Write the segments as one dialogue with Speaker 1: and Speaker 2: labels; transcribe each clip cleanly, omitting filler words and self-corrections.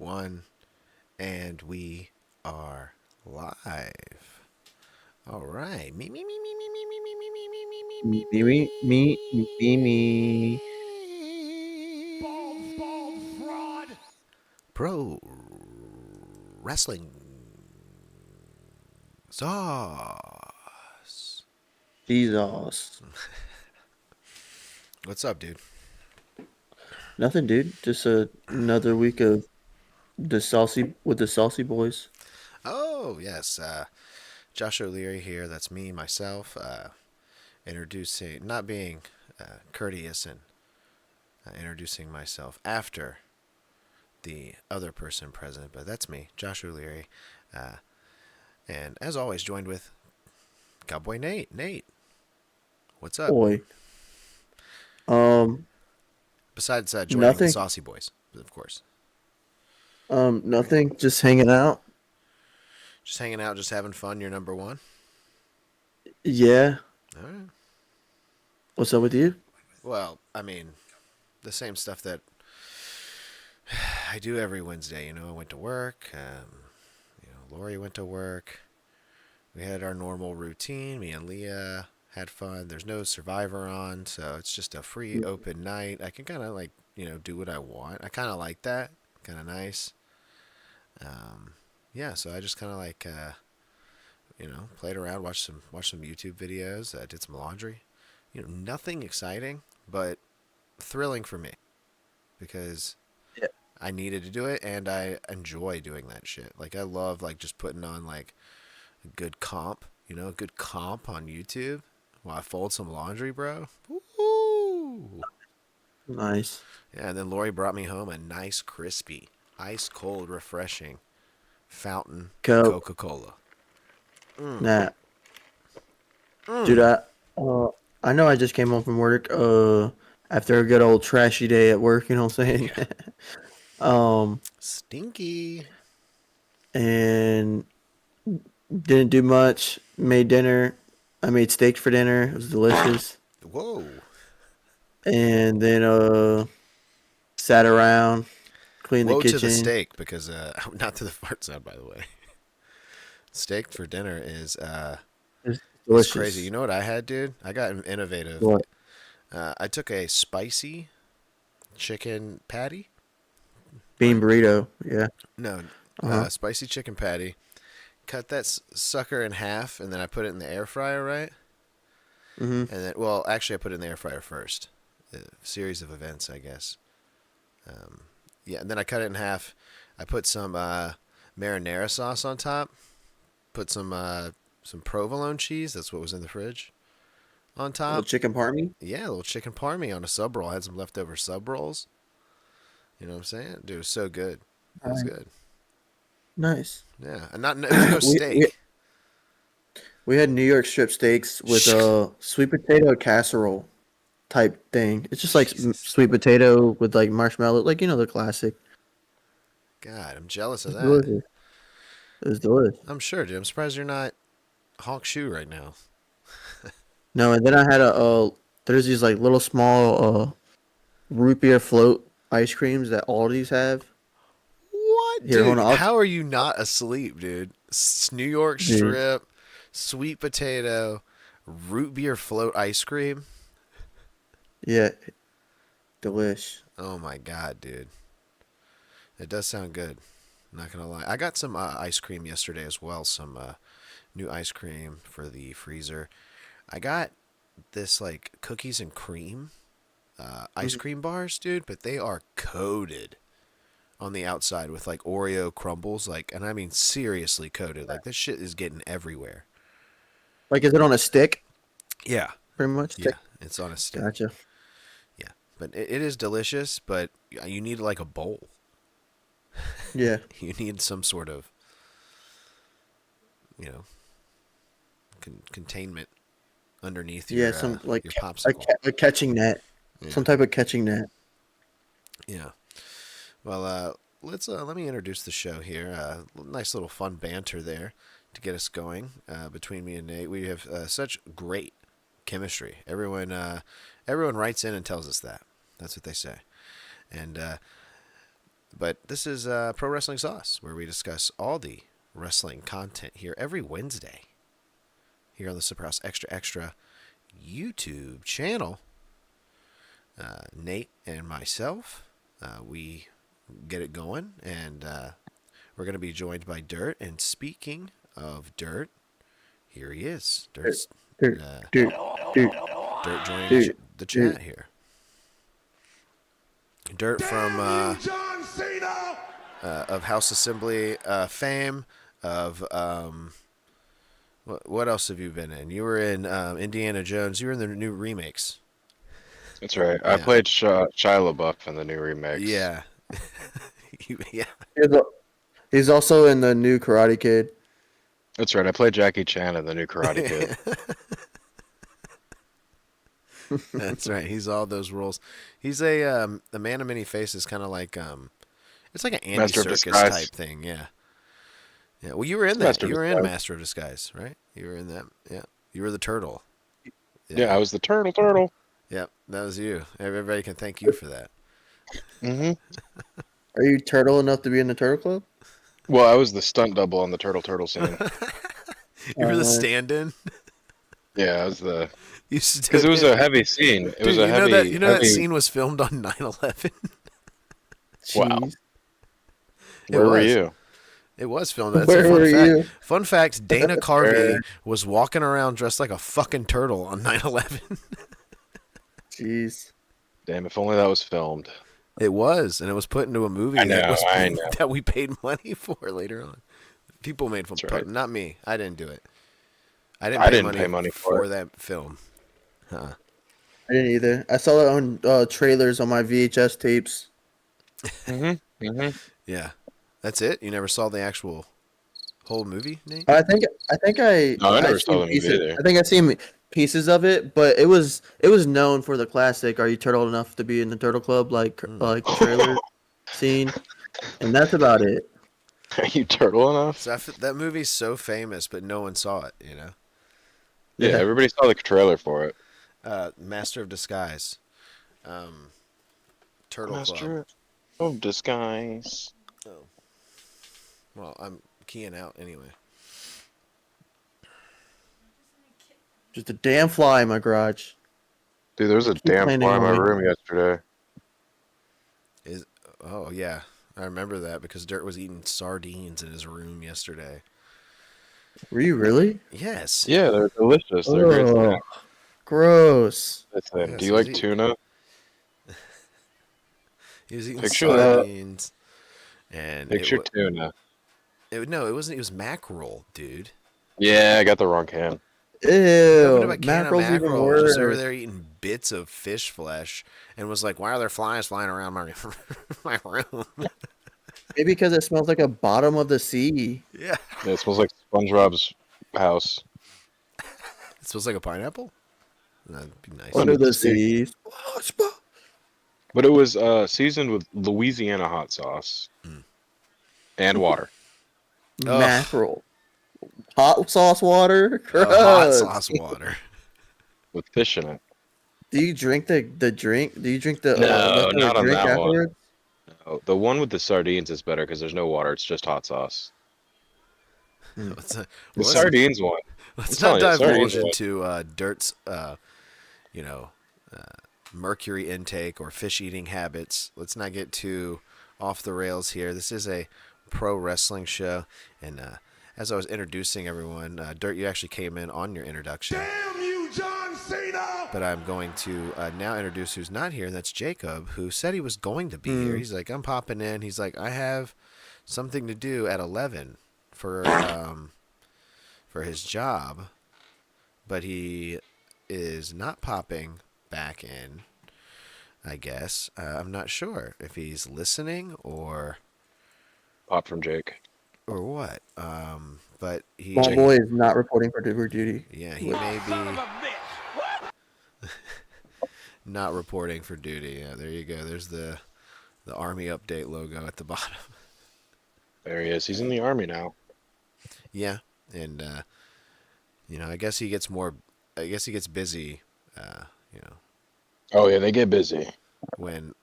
Speaker 1: one, and we are live. All right.
Speaker 2: Me.
Speaker 1: Bald fraud. Pro wrestling sauce.
Speaker 2: Jesus.
Speaker 1: What's up, dude?
Speaker 2: Nothing, dude. Just another week of the saucy boys.
Speaker 1: Oh yes, Josh O'Leary here. That's me, myself. Introducing, not being courteous and introducing myself after the other person present, but that's me, Josh O'Leary. Uh, and as always, joined with Cowboy Nate. Nate, what's up?
Speaker 2: Boy. Um,
Speaker 1: Besides joining the
Speaker 2: nothing.
Speaker 1: Saucy Boys, of course.
Speaker 2: Nothing. Just hanging out.
Speaker 1: Just hanging out, just having fun. You're number one.
Speaker 2: Yeah.
Speaker 1: All right.
Speaker 2: What's up with you?
Speaker 1: Well, I mean, the same stuff that I do every Wednesday. I went to work. Lori went to work. We had our normal routine. Me and Leah had fun. There's no Survivor on, so it's just a free open night. I can kind of do what I want. I kind of like that. Kind of nice. Yeah, so I just kind of played around, watched some YouTube videos, did some laundry. Nothing exciting, but thrilling for me because
Speaker 2: Yeah.
Speaker 1: I needed to do it and I enjoy doing that shit. Like I love just putting on a good comp, a good comp on YouTube while I fold some laundry, bro. Woo!
Speaker 2: Nice.
Speaker 1: Yeah, and then Lori brought me home a nice, crispy, ice cold, refreshing fountain
Speaker 2: Go.
Speaker 1: Coca-Cola. Mm.
Speaker 2: Nah. Dude,
Speaker 1: Mm.
Speaker 2: I know I just came home from work, after a good old trashy day at work, you know what I'm saying?
Speaker 1: Yeah.
Speaker 2: um,
Speaker 1: Stinky.
Speaker 2: and didn't do much. Made dinner. I made steak for dinner. It was delicious.
Speaker 1: Whoa.
Speaker 2: And then sat around, cleaned the
Speaker 1: Whoa to the
Speaker 2: kitchen.
Speaker 1: steak because not to the fart sound, by the way. Steak for dinner
Speaker 2: It's
Speaker 1: is crazy. You
Speaker 2: delicious.
Speaker 1: know what I had, dude? I got innovative.
Speaker 2: What?
Speaker 1: I took a spicy chicken patty,
Speaker 2: Bean
Speaker 1: right?
Speaker 2: burrito. Yeah.
Speaker 1: No,
Speaker 2: Uh huh.
Speaker 1: spicy chicken patty. Cut that sucker in half, and then I put it in the air fryer, right?
Speaker 2: Mhm.
Speaker 1: And then, well, actually, I put it in the air fryer first. A series of events, I guess. Um, yeah, and then I cut it in half. I put some marinara sauce on top. Put some provolone cheese. That's what was in the fridge. On
Speaker 2: A little
Speaker 1: top,
Speaker 2: chicken parmy.
Speaker 1: yeah, a little chicken parmy on a sub roll. I had some leftover sub rolls. You know what I'm saying? Dude, it was so good. It was
Speaker 2: Nice.
Speaker 1: good.
Speaker 2: Nice.
Speaker 1: Yeah, and not it was no
Speaker 2: we we
Speaker 1: steak.
Speaker 2: we had New York strip steaks with a sweet potato casserole type thing. It's just like
Speaker 1: Jesus,
Speaker 2: sweet potato with like marshmallow, like the classic.
Speaker 1: God, I'm jealous of
Speaker 2: It's
Speaker 1: that.
Speaker 2: delicious. It's delicious.
Speaker 1: I'm sure, dude. I'm surprised you're not Hawk Shoe right now.
Speaker 2: No, and then I had there's these like little small root beer float ice creams that Aldi's have.
Speaker 1: What,
Speaker 2: Here, hold
Speaker 1: dude?
Speaker 2: on.
Speaker 1: How are you not asleep, dude? New York
Speaker 2: Dude,
Speaker 1: strip, sweet potato, root beer float ice cream.
Speaker 2: yeah, delish.
Speaker 1: Oh my god, dude. It does sound good. Not gonna lie. I got some ice cream yesterday as well. Some new ice cream for the freezer. I got this cookies and cream ice
Speaker 2: Mhm.
Speaker 1: cream bars, dude, but they are coated on the outside with Oreo crumbles, and I mean seriously coated. Like this shit is getting everywhere.
Speaker 2: Like, is it on a stick?
Speaker 1: Yeah,
Speaker 2: Pretty much.
Speaker 1: yeah, it's on a stick.
Speaker 2: Gotcha.
Speaker 1: Yeah, but it is delicious. But you need a bowl.
Speaker 2: Yeah,
Speaker 1: You need some sort of you know containment underneath
Speaker 2: yeah.
Speaker 1: your
Speaker 2: Some like
Speaker 1: your popsicle.
Speaker 2: a catching net, some
Speaker 1: Yeah,
Speaker 2: type of catching net.
Speaker 1: yeah. Well, let me introduce the show here. Nice little fun banter there to get us going between me and Nate. We have such great chemistry. Everyone writes in and tells us that. That's what they say. And But this is Pro Wrestling Sauce, where we discuss all the wrestling content here every Wednesday. Here on the Suppress Extra Extra YouTube channel. Nate and myself, we get it going, and we're going to be joined by Dirt. And speaking of Dirt, here he is. Dirt's,
Speaker 2: Dude,
Speaker 1: uh,
Speaker 2: dude, dude,
Speaker 1: Dirt joining
Speaker 2: dude,
Speaker 1: the
Speaker 2: dude.
Speaker 1: chat here. Dirt from
Speaker 3: John Cena!
Speaker 1: of House Assembly fame. Of what else have you been in? You were in Indiana Jones. You were in the new remakes.
Speaker 4: That's right.
Speaker 1: Yeah.
Speaker 4: I played Shia LaBeouf in the new remakes.
Speaker 1: Yeah, yeah.
Speaker 2: He's also in the new Karate Kid.
Speaker 4: That's right. I played Jackie Chan in the new Karate Kid.
Speaker 1: That's right. He's all those roles. He's a man of many faces, kind of like it's like an Andy
Speaker 4: Master of
Speaker 1: Serkis
Speaker 4: Disguise.
Speaker 1: type thing. Yeah. Yeah. Well, you were in that.
Speaker 4: Master of
Speaker 1: You were in
Speaker 4: Disguise.
Speaker 1: Master of Disguise, right? You were in that. Yeah. You were the turtle.
Speaker 4: Yeah, I was the turtle.
Speaker 1: Yep. That was you. Everybody can thank you for that.
Speaker 4: Mm-hmm.
Speaker 2: Are you turtle enough to be in the Turtle Club?
Speaker 4: Well, I was the stunt double on the turtle scene.
Speaker 1: You were the
Speaker 2: Uh,
Speaker 1: stand-in.
Speaker 4: Yeah, I was the
Speaker 1: You stood
Speaker 4: because it was
Speaker 1: in.
Speaker 4: a heavy scene. It
Speaker 1: Dude,
Speaker 4: was a
Speaker 1: you know
Speaker 4: heavy.
Speaker 1: that you know that
Speaker 4: heavy-
Speaker 1: scene was filmed on 9/11.
Speaker 4: Wow.
Speaker 2: Jeez.
Speaker 4: Where were
Speaker 1: was.
Speaker 4: you?
Speaker 1: It was filmed. That's
Speaker 2: Where
Speaker 1: a fun
Speaker 2: were
Speaker 1: fact.
Speaker 2: you?
Speaker 1: Fun fact: Dana Carvey
Speaker 4: Where?
Speaker 1: was walking around dressed like a fucking turtle on 9/11.
Speaker 2: Jeez.
Speaker 4: Damn! If only that was filmed.
Speaker 1: It was, and it was put into a movie
Speaker 4: I know,
Speaker 1: that we paid money for later on. People made fun,
Speaker 4: That's right.
Speaker 1: not me. I didn't do it. I
Speaker 4: I didn't pay money for it.
Speaker 1: that film. Huh.
Speaker 2: I didn't either. I saw it on trailers on my VHS tapes.
Speaker 4: Mm-hmm. Mm-hmm.
Speaker 1: Yeah, that's it. You never saw the actual whole movie, Nate?
Speaker 2: I think I.
Speaker 4: No, I never
Speaker 2: I've
Speaker 4: saw
Speaker 2: seen
Speaker 4: the movie
Speaker 2: pieces-
Speaker 4: either.
Speaker 2: I think I've seen pieces of it, but it was known for the classic. Are you turtle enough to be in the Turtle Club? Like trailer scene, and that's about it.
Speaker 4: Are you turtle enough?
Speaker 1: So that movie's so famous, but no one saw it. You know,
Speaker 4: Yeah,
Speaker 2: Yeah.
Speaker 4: everybody saw the trailer for it.
Speaker 1: Master of Disguise, Turtle Club.
Speaker 4: Master of Disguise.
Speaker 1: Oh. Well, I'm keying out anyway.
Speaker 2: Just a damn fly in my garage.
Speaker 4: Dude, there was a damn
Speaker 2: complaining
Speaker 4: fly in my
Speaker 2: on me.
Speaker 4: room yesterday.
Speaker 1: Oh yeah, I remember that because Dirt was eating sardines in his room yesterday.
Speaker 2: Were you really?
Speaker 1: Yes.
Speaker 4: Yeah, they're delicious. They're great.
Speaker 2: Oh,
Speaker 4: Snack.
Speaker 2: gross.
Speaker 4: Listen,
Speaker 1: Yes,
Speaker 4: do you like
Speaker 1: is he-
Speaker 4: tuna?
Speaker 1: He was eating
Speaker 4: Picture that.
Speaker 1: sardines, and
Speaker 4: Picture tuna.
Speaker 1: no, it wasn't. It was mackerel, dude.
Speaker 4: Yeah, I got the wrong can.
Speaker 1: Opened
Speaker 2: Ew.
Speaker 1: up a can of
Speaker 2: Mackerel's even
Speaker 1: mackerel, just over
Speaker 2: worse.
Speaker 1: there eating bits of fish flesh, and was like, "Why are there flies flying around my my room?"
Speaker 2: Maybe because it smells like a bottom of the sea.
Speaker 1: Yeah.
Speaker 4: Yeah, it smells like SpongeBob's house.
Speaker 1: It smells like a pineapple. That'd be nice.
Speaker 2: Under the
Speaker 4: sea.
Speaker 2: sea.
Speaker 4: But it was seasoned with Louisiana hot sauce and water.
Speaker 1: Ugh.
Speaker 2: Mackerel. Hot sauce water?
Speaker 1: Hot
Speaker 2: Gross.
Speaker 1: sauce water.
Speaker 4: With fish in it.
Speaker 2: Do you drink the drink? Do you drink the
Speaker 4: No,
Speaker 2: leftover
Speaker 4: not on
Speaker 2: drink
Speaker 4: that one.
Speaker 2: afterwards?
Speaker 4: Oh, the one with the sardines is better because there's no water. It's just hot sauce.
Speaker 1: Let's
Speaker 4: The sardines one.
Speaker 1: Let's
Speaker 4: I'm
Speaker 1: not
Speaker 4: telling you,
Speaker 1: divulge
Speaker 4: sardines
Speaker 1: into Dirt's, mercury intake or fish eating habits. Let's not get too off the rails here. This is a pro wrestling show, and as I was introducing everyone, Dirt, you actually came in on your introduction.
Speaker 3: Damn you, John Cena!
Speaker 1: But I'm going to now introduce who's not here, and that's Jacob, who said he was going to be here. He's like, I'm popping in. He's like, I have something to do at 11 for his job, but he is not popping back in, I guess. I'm not sure if he's listening or
Speaker 4: Pop from Jake.
Speaker 1: what. But he
Speaker 2: My boy is not reporting for duty.
Speaker 1: yeah, he may be not reporting for duty. Yeah, there you go. There's the Army update logo at the bottom.
Speaker 4: There he is. He's in the army now.
Speaker 1: Yeah, and I guess he gets more. I guess he gets busy.
Speaker 4: Oh yeah, they get busy.
Speaker 1: When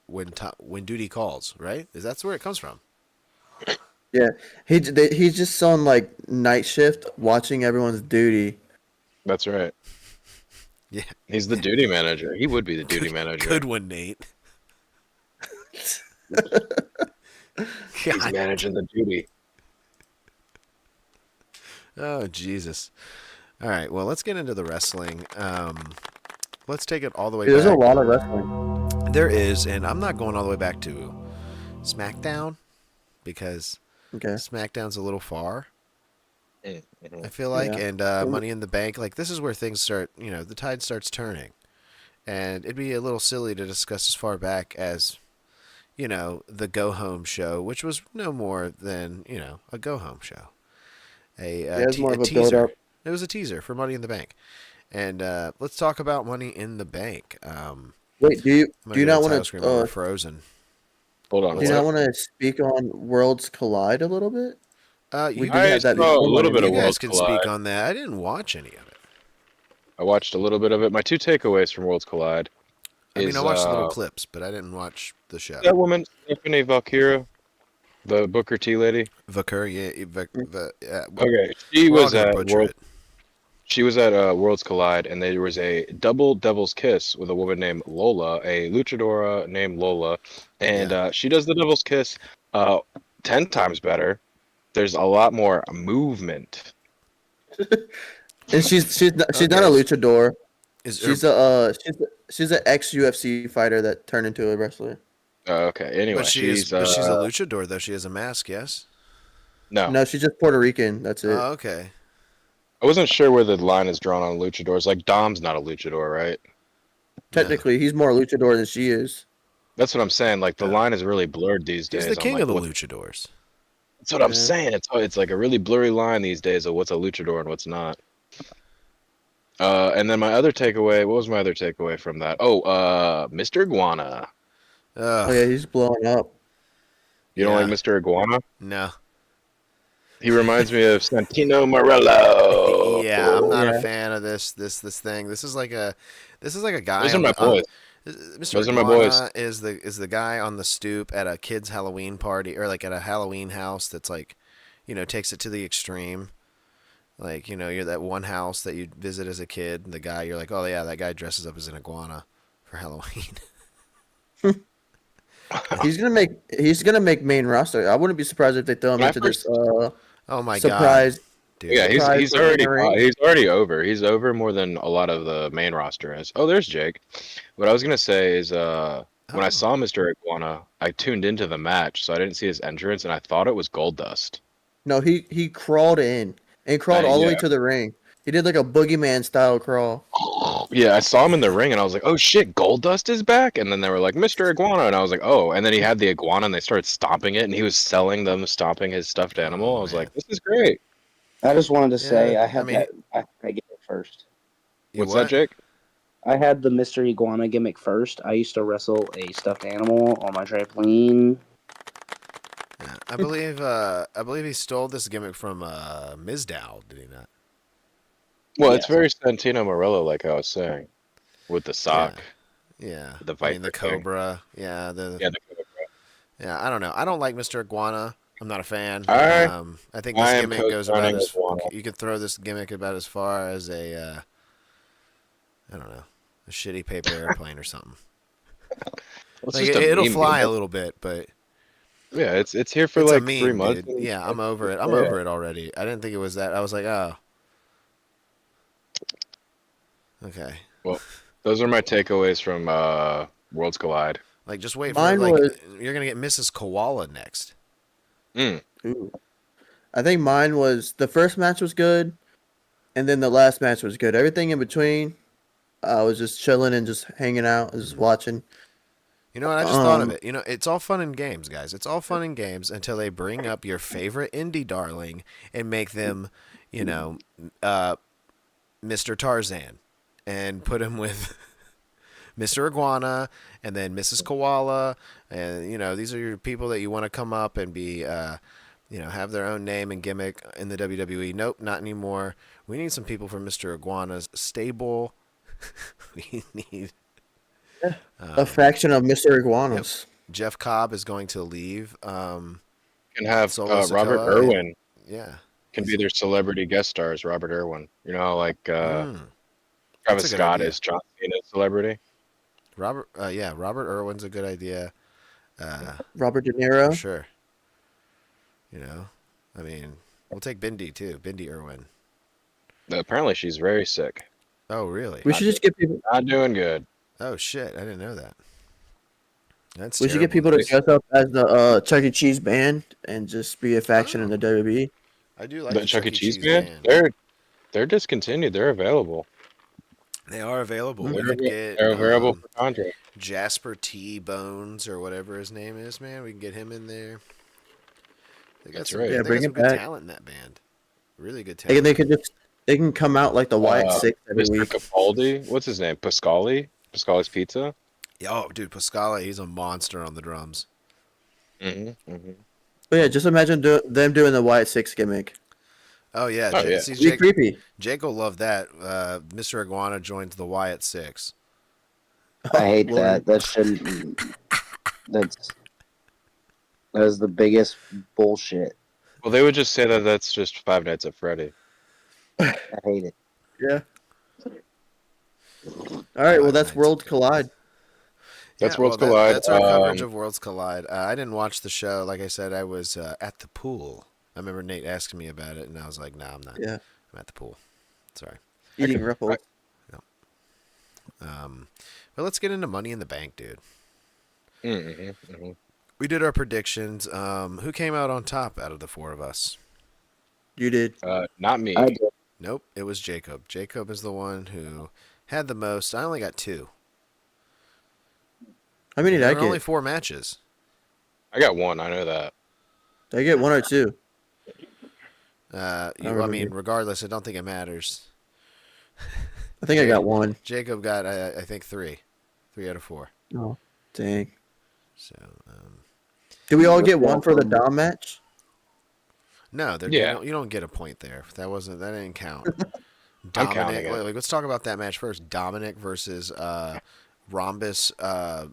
Speaker 1: when duty calls, right? That's where it comes from.
Speaker 2: Yeah, he's just on like night shift, watching everyone's duty.
Speaker 4: That's right.
Speaker 1: Yeah.
Speaker 4: He's the duty manager. He would be the duty manager.
Speaker 1: Good one, Nate.
Speaker 4: He's
Speaker 1: God.
Speaker 4: managing the duty.
Speaker 1: Oh, Jesus. All right, well, let's get into the wrestling. Let's take it all the way
Speaker 2: There's a
Speaker 1: back.
Speaker 2: lot of wrestling.
Speaker 1: There is, and I'm not going all the way back to SmackDown because
Speaker 2: Okay.
Speaker 1: SmackDown's a little far,
Speaker 4: Mm-hmm.
Speaker 1: I feel like,
Speaker 2: Yeah.
Speaker 1: and Money in the Bank, like this is where things start, the tide starts turning. And it'd be a little silly to discuss as far back as, the Go Home show, which was no more than, a Go Home show.
Speaker 2: Yeah, it's more of a
Speaker 1: teaser.
Speaker 2: build-up.
Speaker 1: It was a teaser for Money in the Bank. And let's talk about Money in the Bank.
Speaker 2: Wait, do you not want
Speaker 1: screen
Speaker 2: to
Speaker 1: frozen?
Speaker 4: Hold on.
Speaker 2: do you not want to speak on Worlds Collide a little bit?
Speaker 1: You,
Speaker 2: did have that
Speaker 4: saw a
Speaker 2: before
Speaker 4: little
Speaker 2: Money
Speaker 4: bit
Speaker 2: in
Speaker 4: of
Speaker 1: you
Speaker 2: the
Speaker 1: guys
Speaker 4: Worlds
Speaker 1: can
Speaker 4: Collide.
Speaker 1: speak on that. I didn't watch any of it.
Speaker 4: I watched a little bit of it. My 2 takeaways from Worlds Collide
Speaker 1: I mean,
Speaker 4: is
Speaker 1: I watched the little clips, but I didn't watch the show.
Speaker 4: that woman, Stephanie Valkyra, the Booker T lady.
Speaker 1: Vakur,
Speaker 4: Okay, she
Speaker 1: we're all
Speaker 4: was
Speaker 1: gonna
Speaker 4: at
Speaker 1: butcher
Speaker 4: World,
Speaker 1: it.
Speaker 4: She was at Worlds Collide, and there was a double Devil's Kiss with a woman named Lola, a luchadora named Lola, and she does the Devil's Kiss 10 times better. There's a lot more movement.
Speaker 2: And she's not a
Speaker 1: Okay.
Speaker 2: luchador.
Speaker 1: Is
Speaker 2: She's an ex UFC fighter that turned into a wrestler.
Speaker 4: Okay, anyway,
Speaker 1: but she's a
Speaker 4: she's
Speaker 1: luchador though. She has a mask, yes.
Speaker 4: no.
Speaker 2: No, she's just Puerto Rican. That's it.
Speaker 1: Oh, okay.
Speaker 4: I wasn't sure where the line is drawn on luchadors. Like Dom's not a luchador, right?
Speaker 2: Technically, he's more luchador than she is.
Speaker 4: That's what I'm saying. Like the
Speaker 1: Yeah.
Speaker 4: line is really blurred these days.
Speaker 1: He's the king
Speaker 4: on, like,
Speaker 1: of the
Speaker 4: what-
Speaker 1: luchadors.
Speaker 4: That's what I'm
Speaker 2: Yeah.
Speaker 4: saying. It's like a really blurry line these days of what's a luchador and what's not. And then my other takeaway. What was my other takeaway from that? Oh, Mr. Iguana.
Speaker 2: Oh yeah, he's blowing up.
Speaker 4: You don't
Speaker 1: Yeah.
Speaker 4: like Mr. Iguana?
Speaker 1: No.
Speaker 4: He reminds me of Santino Morello.
Speaker 1: Yeah, I'm not a
Speaker 2: Yeah.
Speaker 1: fan of this thing. This is like a guy.
Speaker 4: Those are
Speaker 1: on
Speaker 4: my
Speaker 1: the- on-
Speaker 4: boys.
Speaker 1: Mr.
Speaker 4: Those are my
Speaker 1: Iguana
Speaker 4: boys.
Speaker 1: is the guy on the stoop at a kid's Halloween party or like at a Halloween house that's like, takes it to the extreme. Like, you're that one house that you visit as a kid, and the guy, you're like, oh yeah, that guy dresses up as an iguana for Halloween.
Speaker 2: He's gonna make main roster. I wouldn't be surprised if they throw him
Speaker 4: When I
Speaker 2: into this
Speaker 1: Oh my
Speaker 2: surprise.
Speaker 1: god, dude.
Speaker 4: Yeah,
Speaker 2: Surprise
Speaker 4: he's
Speaker 2: in the ring.
Speaker 4: already over. He's over more than a lot of the main roster is. Oh, there's Jake. What I was gonna say is when I
Speaker 1: Oh.
Speaker 4: saw Mr. Iguana, I tuned into the match, so I didn't see his entrance, and I thought it was Goldust.
Speaker 2: No, he crawled in and crawled all the way
Speaker 4: Yeah.
Speaker 2: to the ring. He did like a boogeyman style crawl.
Speaker 4: Yeah, I saw him in the ring, and I was like, "Oh shit, Goldust is back!" And then they were like, "Mr. Iguana," and I was like, "Oh!" And then he had the iguana, and they started stomping it, and he was selling them, stomping his stuffed animal. I was
Speaker 1: man.
Speaker 4: like, "This is great."
Speaker 5: I just wanted to say
Speaker 1: Yeah,
Speaker 5: I had
Speaker 1: I mean-
Speaker 5: that. I get it first.
Speaker 1: You
Speaker 4: What's
Speaker 1: what?
Speaker 4: that, Jake?
Speaker 5: I had the Mr. Iguana gimmick first. I used to wrestle a stuffed animal on my trampoline.
Speaker 1: Yeah, I believe he stole this gimmick from Mizdow, did he not?
Speaker 4: Well, it's
Speaker 5: Yes.
Speaker 4: very Santino Morello, like I was saying, with the sock.
Speaker 1: Yeah.
Speaker 4: The
Speaker 1: I mean, the
Speaker 4: Viper thing.
Speaker 1: Cobra. Yeah,
Speaker 4: Yeah,
Speaker 1: yeah, I don't know. I don't like Mr. Iguana. I'm not a fan.
Speaker 4: Alright.
Speaker 1: I think this
Speaker 4: I am
Speaker 1: gimmick goes about
Speaker 4: co-signing
Speaker 1: as
Speaker 4: Iguana.
Speaker 1: you could throw this gimmick about as far as a I don't know, a shitty paper airplane or something.
Speaker 4: It's
Speaker 1: Like,
Speaker 4: just a
Speaker 1: it'll
Speaker 4: meme
Speaker 1: fly a
Speaker 4: gimmick.
Speaker 1: little bit, but
Speaker 4: Yeah, it's here for
Speaker 1: it's
Speaker 4: like
Speaker 1: a meme,
Speaker 4: 3 months.
Speaker 1: dude. Yeah, I'm over it. I'm
Speaker 4: Yeah.
Speaker 1: over it already. I didn't think it was that. I was like, oh, okay.
Speaker 4: Those are my takeaways from Worlds Collide.
Speaker 1: Like, just wait
Speaker 2: Mine
Speaker 1: for like
Speaker 2: was-
Speaker 1: you're gonna get Mrs. Koala next.
Speaker 4: Mm.
Speaker 2: Ooh. I think mine was the first match was good, and then the last match was good. Everything in between, I was just chilling and just hanging out, and just watching.
Speaker 1: You know what? I just thought of
Speaker 2: Um,
Speaker 1: it. It's all fun and games, guys. It's all fun and games until they bring up your favorite indie darling and make them, Mr. Tarzan, and put him with Mr. Iguana and then Mrs. Koala, and these are your people that you want to come up and be, have their own name and gimmick in the WWE. Nope, not anymore. We need some people from Mr. Iguana's stable. we need
Speaker 2: A faction of Mr. Iguanas.
Speaker 1: Jeff Cobb is going to leave.
Speaker 4: Can have
Speaker 1: Solo
Speaker 4: Robert
Speaker 1: Sikoa
Speaker 4: Irwin
Speaker 1: yeah.
Speaker 4: can be their celebrity guest stars. Robert Irwin, like
Speaker 1: That's
Speaker 4: Travis
Speaker 1: a good
Speaker 4: Scott
Speaker 1: idea.
Speaker 4: is John Cena's celebrity.
Speaker 1: Robert Irwin's a good idea.
Speaker 2: Robert De
Speaker 1: For
Speaker 2: Niro.
Speaker 1: sure. I mean, we'll take Bindi too. Bindi Irwin.
Speaker 4: Apparently, she's very sick.
Speaker 1: Oh, really?
Speaker 2: We should just get people.
Speaker 4: Not doing good.
Speaker 1: Oh shit! I didn't know that. That's
Speaker 2: We should get
Speaker 1: terrible
Speaker 2: people to
Speaker 1: news.
Speaker 2: dress up as the Chuck E. Cheese band and just be a faction in the WWE.
Speaker 1: I do like
Speaker 4: The Chuck E. Cheese band. They're discontinued. They're available.
Speaker 1: They are available. We
Speaker 2: Mhm.
Speaker 1: could get
Speaker 4: They're available for contract.
Speaker 1: Jasper T. Bones or whatever his name is, man. We can get him in there. They got
Speaker 4: That's
Speaker 1: some,
Speaker 4: right.
Speaker 1: they
Speaker 2: Yeah,
Speaker 1: got
Speaker 2: bring
Speaker 1: some
Speaker 2: it
Speaker 1: good
Speaker 2: back.
Speaker 1: talent in that band. Really good
Speaker 2: They,
Speaker 1: talent.
Speaker 2: they can come out like the Wyatt Six every
Speaker 4: Mr.
Speaker 2: week.
Speaker 4: Capaldi. What's his name? Pascali. Pascali's Pizza.
Speaker 1: Oh, dude, Pascale, he's a monster on the drums.
Speaker 2: But yeah, just imagine them doing the Wyatt Six gimmick.
Speaker 1: Oh yeah,
Speaker 4: Oh, yeah.
Speaker 1: See,
Speaker 2: It'd be creepy.
Speaker 1: Jake will love that. Mr. Iguana joins the Wyatt Six.
Speaker 5: I hate
Speaker 2: Lord.
Speaker 5: that. That shouldn't. That is the biggest bullshit.
Speaker 4: Well, they would just say that that's just Five Nights at Freddy.
Speaker 5: I hate it.
Speaker 2: Yeah. All right. Well, that's Worlds Collide.
Speaker 4: That's Worlds Collide.
Speaker 1: That's our coverage of Worlds Collide. I didn't watch the show. Like I said, I was at the pool. I remember Nate asking me about it, and I was like, "Nah, I'm not.
Speaker 2: Yeah.
Speaker 1: I'm at the pool. Sorry."
Speaker 2: Eating Ruffles.
Speaker 1: But let's get into Money in the Bank, dude.
Speaker 4: Mm-hmm.
Speaker 1: We did our predictions. Who came out on top out of the four of us?
Speaker 2: You did.
Speaker 4: Not me.
Speaker 5: I did.
Speaker 1: Nope, it was Jacob. Jacob is the one who had the most. I only got 2.
Speaker 2: How many did I
Speaker 1: There were only
Speaker 2: get?
Speaker 1: 4 matches.
Speaker 4: I got one. I know that.
Speaker 2: Did I get 1 or 2?
Speaker 1: I
Speaker 2: remember.
Speaker 1: mean, regardless, I don't think it matters.
Speaker 2: I think I got 1.
Speaker 1: Jacob got, I think, 3. 3 out of 4.
Speaker 2: Oh, dang.
Speaker 1: So,
Speaker 2: Did we all get 1 for the Dom match?
Speaker 1: no,
Speaker 4: Yeah.
Speaker 1: you don't get a point there. That didn't count.
Speaker 4: I'm counting
Speaker 1: Dominic,
Speaker 4: it.
Speaker 1: let's talk about that match first. Dominic versus Rhombus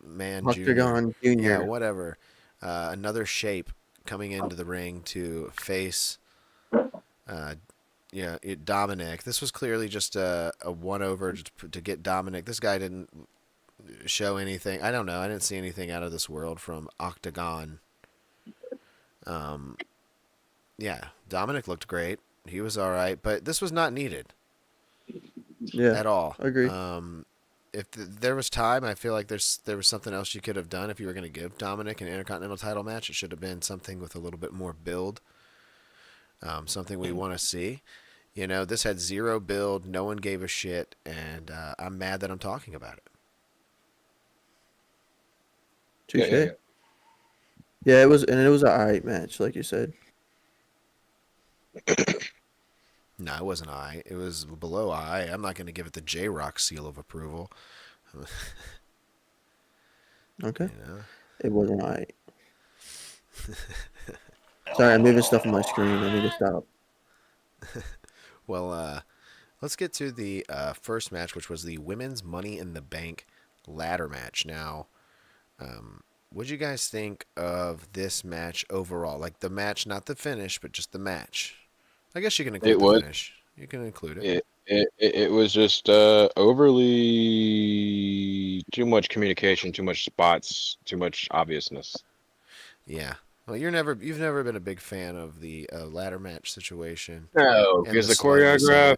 Speaker 1: Man Jr.
Speaker 2: Octagon Jr.
Speaker 1: Yeah, whatever. Another shape coming into the ring to face Dominic. This was clearly just a one-over to get Dominic. This guy didn't show anything. I don't know. I didn't see anything out of this world from Octagon. Yeah, Dominic looked great. He was all right, but this was not needed
Speaker 2: Yeah.
Speaker 1: at all.
Speaker 2: Agreed.
Speaker 1: If there was time, I feel like there was something else you could have done if you were going to give Dominic an Intercontinental title match. It should have been something with a little bit more build, something we want to see. This had 0 build. No one gave a shit, and I'm mad that I'm talking about it.
Speaker 2: Touche.
Speaker 4: Yeah.
Speaker 2: Yeah, it was an alright match, like you said.
Speaker 1: No, it wasn't I. It was below I. I'm not going to give it the J-Rock seal of approval.
Speaker 2: Okay. It wasn't alright. Sorry, I'm moving stuff on my screen. I need to stop.
Speaker 1: Well, let's get to the first match, which was the Women's Money in the Bank ladder match. Now, what'd you guys think of this match overall? Like the match, not the finish, but just the match. I guess you can include the finish. You can include it.
Speaker 4: It was just overly too much communication, too much spots, too much obviousness.
Speaker 1: Yeah. Well, you've never been a big fan of the ladder match situation.
Speaker 4: No,
Speaker 1: and
Speaker 4: because the
Speaker 1: slowness of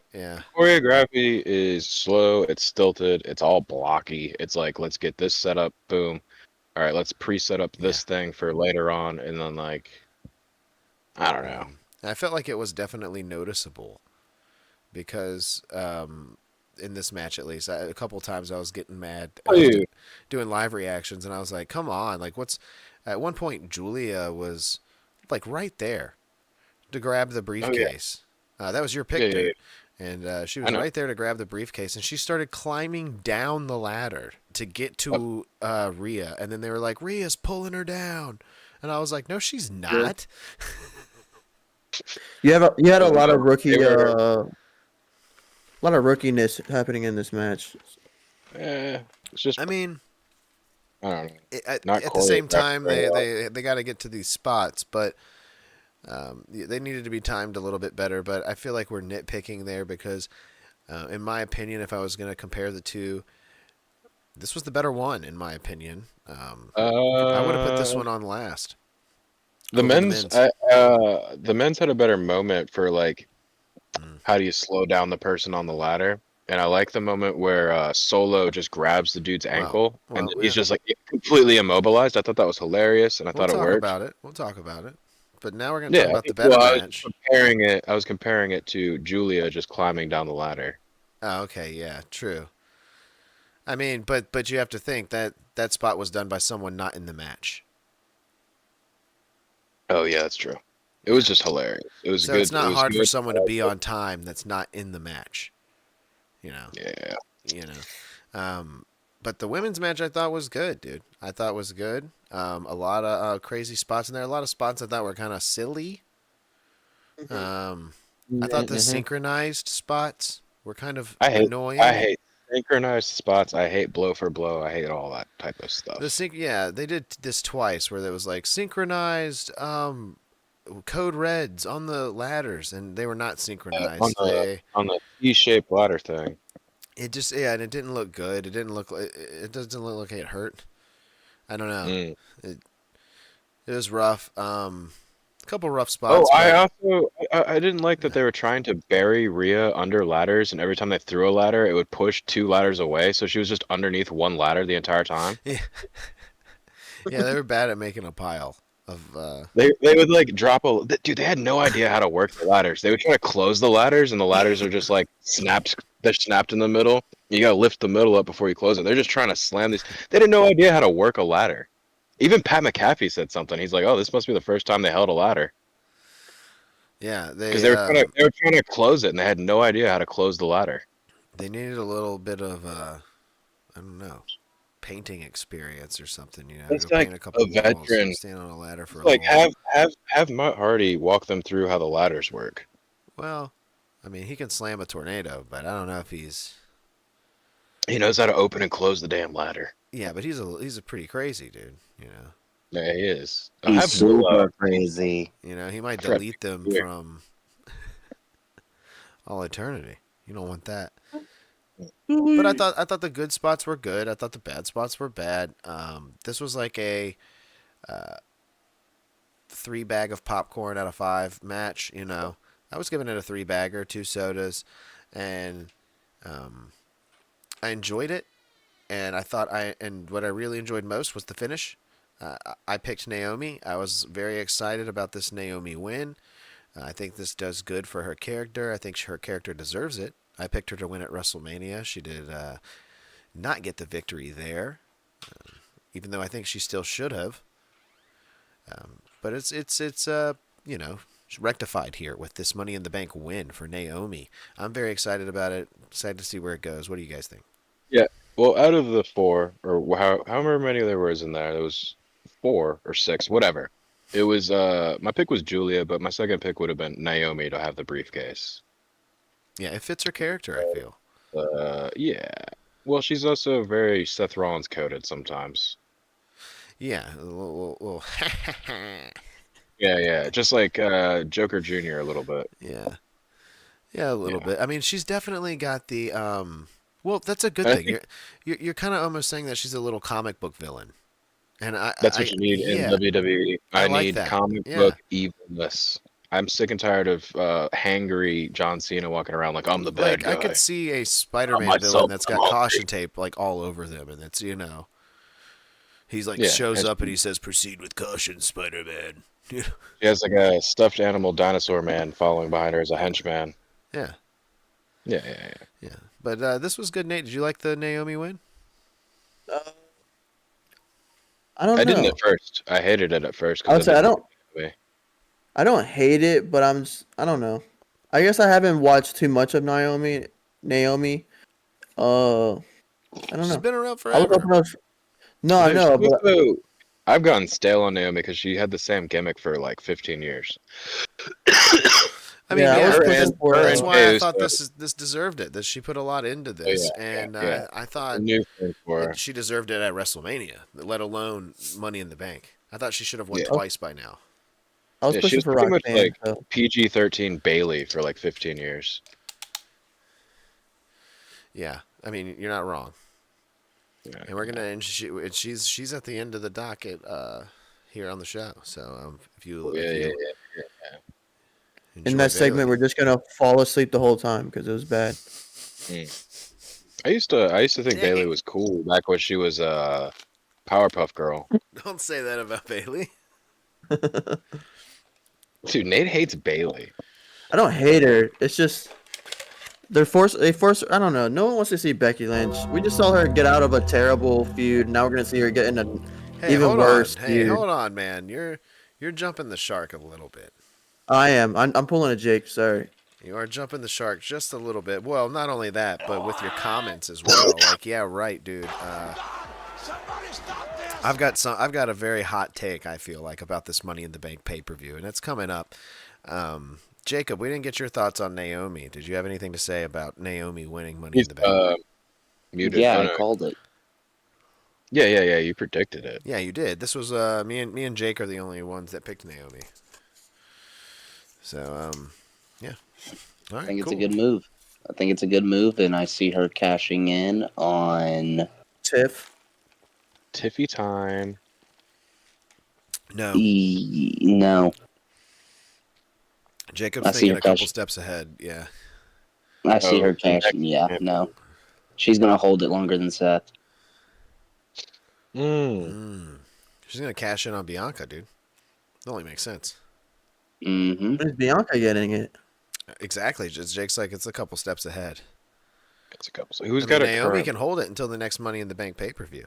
Speaker 4: choreography is slow. It's stilted. It's all blocky. It's like, let's get this set up. Boom. All right, let's pre-set up this thing for later on, and then I don't know.
Speaker 1: I felt like it was definitely noticeable because in this match, at least, a couple times I was getting mad. I was doing live reactions, and I was like, come on. At one point, Julia was right there to grab the briefcase. That was your pick, dude. And she was right there to grab the briefcase, and she started climbing down the ladder to get to Rhea. And then they were like, Rhea's pulling her down. And I was like, no, she's not.
Speaker 2: You had a lot of rookiness happening in this match.
Speaker 4: It's just.
Speaker 1: I mean,
Speaker 4: I don't know.
Speaker 1: At
Speaker 4: Not
Speaker 1: the same
Speaker 4: choreographed
Speaker 1: time,
Speaker 4: very well.
Speaker 1: they got to get to these spots, but they needed to be timed a little bit better. But I feel like we're nitpicking there because, in my opinion, if I was going to compare the two, this was the better one, in my opinion. I would have put this
Speaker 4: Uh,
Speaker 1: one on last
Speaker 4: the
Speaker 1: over the
Speaker 4: men's,
Speaker 1: men's.
Speaker 4: the men's had a better moment for like
Speaker 1: Mm.
Speaker 4: how do you slow down the person on the ladder. And I like the moment where Solo just grabs the dude's
Speaker 1: Well,
Speaker 4: ankle and
Speaker 1: well,
Speaker 4: then he's
Speaker 1: yeah.
Speaker 4: just like completely immobilized. I thought that was hilarious and I
Speaker 1: We'll
Speaker 4: thought it
Speaker 1: talk
Speaker 4: worked.
Speaker 1: about it. We'll talk about it. But now we're going to talk
Speaker 4: Yeah.
Speaker 1: about the better
Speaker 4: Well, I was
Speaker 1: match.
Speaker 4: comparing it. I was comparing it to Julia just climbing down the ladder.
Speaker 1: Oh, okay, yeah, true. I mean, but you have to think that that spot was done by someone not in the match.
Speaker 4: Oh yeah, that's true. It was
Speaker 1: Yeah.
Speaker 4: just hilarious. It was
Speaker 1: So it's
Speaker 4: good. It
Speaker 1: not
Speaker 4: was
Speaker 1: hard for
Speaker 4: good.
Speaker 1: someone to be on time that's not in the match. You know.
Speaker 4: Yeah.
Speaker 1: You know. But the women's match I thought was good, dude. I thought was good. A lot of crazy spots in there. A lot of spots I thought were kind of silly. I thought the
Speaker 2: Mhm.
Speaker 1: synchronized spots were kind of
Speaker 4: I hate
Speaker 1: annoying.
Speaker 4: I hate synchronized spots. I hate blow for blow. I hate all that type of
Speaker 1: The
Speaker 4: stuff.
Speaker 1: yeah, they did this twice where there was like synchronized code reds on the ladders and they were not
Speaker 4: On
Speaker 1: synchronized.
Speaker 4: the
Speaker 1: They
Speaker 4: on the T-shaped ladder thing.
Speaker 1: it just yeah, and it didn't look good. It didn't look like it doesn't look like it hurt. I don't know.
Speaker 4: Mm.
Speaker 1: It was rough. A couple rough
Speaker 4: Oh,
Speaker 1: spots,
Speaker 4: I
Speaker 1: but
Speaker 4: also I didn't like that they were trying to bury Rhea under ladders, and every time they threw a ladder, it would push two ladders away. So she was just underneath one ladder the entire time.
Speaker 1: yeah, yeah, they were bad at making a pile of.
Speaker 4: They would like drop dude. They had no idea how to work the ladders. They would try to close the ladders, and the ladders are just like snapped. They're snapped in the middle. You gotta lift the middle up before you close it. They're just trying to slam these. They had no idea how to work a ladder. Even Pat McAfee said something. He's like, "Oh, this must be the first time they held a ladder."
Speaker 1: Yeah,
Speaker 4: Because they were trying to close it and they had no idea how to close the ladder.
Speaker 1: they needed a little bit of I don't know, painting experience or something. You know,
Speaker 4: It's
Speaker 1: go
Speaker 4: like
Speaker 1: paint a couple
Speaker 4: a
Speaker 1: walls,
Speaker 4: veteran.
Speaker 1: stand on a ladder for
Speaker 4: It's
Speaker 1: a
Speaker 4: like
Speaker 1: little while.
Speaker 4: have Matt Hardy walk them through how the ladders work.
Speaker 1: Well, I mean, he can slam a tornado, but I don't know if he's.
Speaker 4: He knows how to open and close the damn ladder.
Speaker 1: Yeah, but he's a pretty crazy dude. You know.
Speaker 4: Yeah, he is. I
Speaker 5: He's
Speaker 4: have Willow.
Speaker 5: super crazy.
Speaker 1: You know, he might
Speaker 4: Fred,
Speaker 1: delete them
Speaker 4: weird.
Speaker 1: from all eternity. You don't want that.
Speaker 2: Mm-hmm.
Speaker 1: But I thought the good spots were good. I thought the bad spots were bad. This was like a 3 bag of popcorn out of 5 match. You know, I was giving it a 3 bagger, 2 sodas, and I enjoyed it. And and what I really enjoyed most was the finish. I picked Naomi. I was very excited about this Naomi win. I think this does good for her character. I think her character deserves it. I picked her to win at WrestleMania. She did not get the victory there, even though I think she still should have. But it's you know, rectified here with this Money in the Bank win for Naomi. I'm very excited about it. Excited to see where it goes. What do you guys think?
Speaker 4: Yeah. Well, out of the 4, or however many there was in there was 4 or 6, whatever. It was my pick was Julia, but my second pick would have been Naomi to have the briefcase.
Speaker 1: Yeah, it fits her character, I feel.
Speaker 4: Yeah. Well, she's also very Seth Rollins coded sometimes.
Speaker 1: Yeah, a little
Speaker 4: Yeah. Just like Joker Jr. a little bit.
Speaker 1: yeah, yeah, a little
Speaker 4: Yeah.
Speaker 1: bit. I mean, she's definitely got the Well, that's a good
Speaker 4: And I
Speaker 1: thing.
Speaker 4: think
Speaker 1: You're kind of almost saying that she's a little comic book villain, and
Speaker 4: that's what you need in
Speaker 1: yeah,
Speaker 4: WWE.
Speaker 1: I
Speaker 4: I
Speaker 1: like
Speaker 4: need
Speaker 1: that.
Speaker 4: comic
Speaker 1: Yeah,
Speaker 4: book evilness. I'm sick and tired of hangry John Cena walking around like I'm the bad
Speaker 1: like I
Speaker 4: guy.
Speaker 1: could see a
Speaker 4: I'm
Speaker 1: Spider-Man villain
Speaker 4: myself.
Speaker 1: that's
Speaker 4: I'm
Speaker 1: got
Speaker 4: hungry.
Speaker 1: caution tape like all over them, and it's he's like
Speaker 4: Yeah.
Speaker 1: shows
Speaker 4: And
Speaker 1: up and he says proceed with caution, Spider-Man.
Speaker 4: she has like a stuffed animal dinosaur man following behind her as a henchman.
Speaker 1: Yeah,
Speaker 4: Yeah.
Speaker 1: yeah. But this was good, Nate. Did you like the Naomi win?
Speaker 2: Uh, I don't
Speaker 4: I
Speaker 2: know.
Speaker 4: didn't at first. I hated it at first
Speaker 2: I would
Speaker 4: because
Speaker 2: say
Speaker 4: didn't me.
Speaker 2: I don't hate it, but I don't know. I guess I haven't watched too much of Naomi. I don't
Speaker 1: She's
Speaker 2: know.
Speaker 1: been around
Speaker 2: I was
Speaker 1: forever.
Speaker 2: hoping no, I
Speaker 4: There's
Speaker 2: know, but
Speaker 4: also, I've gotten stale on Naomi because she had the same gimmick for like 15 years.
Speaker 1: I mean,
Speaker 2: Yeah, I
Speaker 1: yeah,
Speaker 2: was
Speaker 4: Her
Speaker 2: pushing
Speaker 4: and
Speaker 2: for.
Speaker 4: her
Speaker 1: that's
Speaker 4: and
Speaker 1: why I
Speaker 4: Jey
Speaker 1: thought
Speaker 4: Uso.
Speaker 1: this deserved it. That she put a lot into
Speaker 4: Oh,
Speaker 1: this,
Speaker 4: yeah,
Speaker 1: and
Speaker 4: yeah.
Speaker 1: I
Speaker 4: A
Speaker 1: thought
Speaker 4: new thing for her.
Speaker 1: she deserved it at WrestleMania, let alone Money in the Bank. I thought she should have won
Speaker 4: Yeah.
Speaker 1: twice by now.
Speaker 2: I was
Speaker 4: Yeah, she
Speaker 2: pushing
Speaker 4: was
Speaker 2: for
Speaker 4: pretty much
Speaker 2: Roxanne.
Speaker 4: like
Speaker 2: So.
Speaker 4: PG-13 Bailey for like 15 years.
Speaker 1: Yeah, I mean, you're not wrong.
Speaker 4: Yeah.
Speaker 1: And we're gonna, and she's at the end of the docket here on the show. So if you
Speaker 4: Yeah,
Speaker 1: if you
Speaker 4: yeah.
Speaker 1: enjoy
Speaker 2: In that segment,
Speaker 1: Bailey-
Speaker 2: we're just gonna fall asleep the whole time because it was bad.
Speaker 4: I used to think Bailey
Speaker 1: Dang.
Speaker 4: was cool back when she was Powerpuff Girl.
Speaker 1: don't say that about Bailey.
Speaker 4: Dude, Nate hates Bailey.
Speaker 2: I don't hate her. It's just they force. I don't know. No one wants to see Becky Lynch. We just saw her get out of a terrible feud. Now we're gonna see her get in an
Speaker 1: Hey,
Speaker 2: even
Speaker 1: hold
Speaker 2: worse
Speaker 1: on. Hey,
Speaker 2: feud.
Speaker 1: hold on, man. You're jumping the shark a little bit.
Speaker 2: I am. I'm pulling a Jake. Sorry.
Speaker 1: You are jumping the shark just a little bit. Well, not only that, but with your comments as well. Like, yeah, right, dude. I've got a very hot take. I feel like about this Money in the Bank pay-per-view, and it's coming up. Jacob, we didn't get your thoughts on Naomi. Did you have anything to say about Naomi winning Money in the Bank?
Speaker 4: Muted.
Speaker 5: Yeah,
Speaker 4: Oh,
Speaker 5: I
Speaker 4: no.
Speaker 5: called it.
Speaker 4: Yeah. You predicted it.
Speaker 1: Yeah, you did. This was me and Jake are the only ones that picked Naomi. So yeah. All right,
Speaker 5: I think it's
Speaker 1: cool.
Speaker 5: a good move. I think it's a good move, and I see her cashing in on.
Speaker 2: Tiff.
Speaker 4: Tiffy time.
Speaker 1: No,
Speaker 5: No,
Speaker 1: Jacob's
Speaker 5: I see
Speaker 1: thinking
Speaker 5: her
Speaker 1: a couple
Speaker 5: cash-
Speaker 1: steps ahead. Yeah.
Speaker 5: I see her
Speaker 4: Oh,
Speaker 5: cashing. Yeah,
Speaker 4: yeah.
Speaker 5: no, she's gonna hold it longer than Seth.
Speaker 1: She's gonna cash in on Bianca, dude. That only makes sense.
Speaker 5: Mm-hmm.
Speaker 2: When is Bianca getting it?
Speaker 1: Exactly. Just Jake's like it's a couple steps ahead.
Speaker 4: It's a couple. So who's
Speaker 1: I
Speaker 4: got
Speaker 1: mean,
Speaker 4: a
Speaker 1: Naomi
Speaker 4: current?
Speaker 1: can hold it until the next Money in the Bank pay-per-view.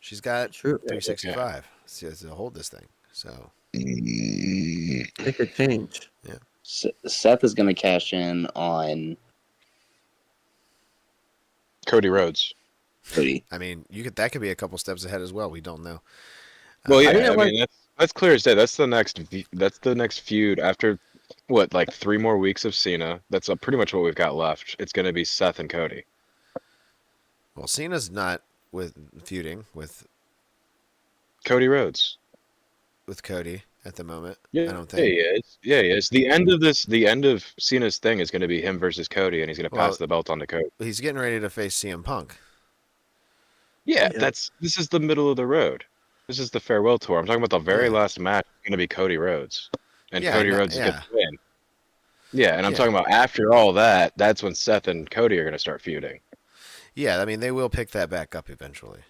Speaker 1: She's got
Speaker 2: True.
Speaker 1: 365. She has to hold this thing. So
Speaker 2: It could change.
Speaker 5: Seth is gonna cash in on
Speaker 4: Cody Rhodes.
Speaker 5: Cody.
Speaker 1: I mean, that could be a couple steps ahead as well. We don't know.
Speaker 4: Well, yeah.
Speaker 2: didn't
Speaker 4: I mean, that's clear as day. That's the next feud after what, like 3 more weeks of Cena. That's pretty much what we've got left. It's going to be Seth and Cody.
Speaker 1: Well, Cena's not feuding with
Speaker 4: Cody Rhodes.
Speaker 1: Cody at the moment.
Speaker 4: Yeah,
Speaker 1: I don't think.
Speaker 4: he is. Yeah, he is. The end of Cena's thing is going to be him versus Cody, and he's going to
Speaker 1: Well,
Speaker 4: pass the belt on to Cody.
Speaker 1: He's getting ready to face CM Punk.
Speaker 4: Yeah,
Speaker 2: Yeah.
Speaker 4: this is the middle of the road. This is the farewell tour. I'm talking about the very
Speaker 1: Yeah.
Speaker 4: last match. It's going to be Cody Rhodes, and
Speaker 1: Yeah,
Speaker 4: Cody
Speaker 1: no-
Speaker 4: Rhodes is going
Speaker 1: yeah.
Speaker 4: to win. Yeah, and I'm
Speaker 1: Yeah.
Speaker 4: talking about after all that. That's when Seth and Cody are going to start feuding.
Speaker 1: Yeah, I mean they will pick that back up eventually.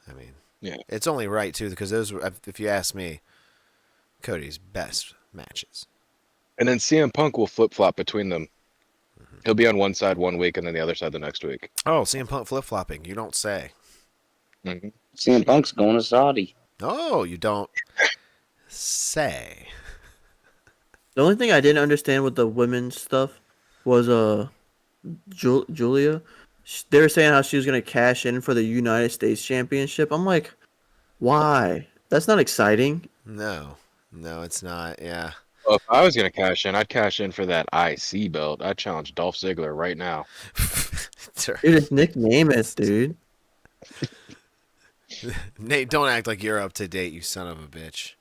Speaker 1: I mean,
Speaker 4: Yeah.
Speaker 1: it's only right too because those were, if you ask me, Cody's best matches.
Speaker 4: And then CM Punk will flip flop between them. He'll be on one side 1 week, and then the other side the next week.
Speaker 1: Oh, CM Punk flip flopping. You don't say.
Speaker 4: Mm-hmm.
Speaker 5: CM Punk's going to Saudi.
Speaker 1: Oh, you don't say.
Speaker 2: The only thing I didn't understand with the women's stuff was Julia. They were saying how she was gonna cash in for the United States Championship. I'm like, why? That's not exciting.
Speaker 1: No, it's not. Yeah.
Speaker 4: Well, if I was going to cash in, I'd cash in for that IC belt. I'd challenge Dolph Ziggler right now.
Speaker 2: Dude, it's Nick Nemeth, dude.
Speaker 1: Nate, don't act like you're up to date, you son of a bitch.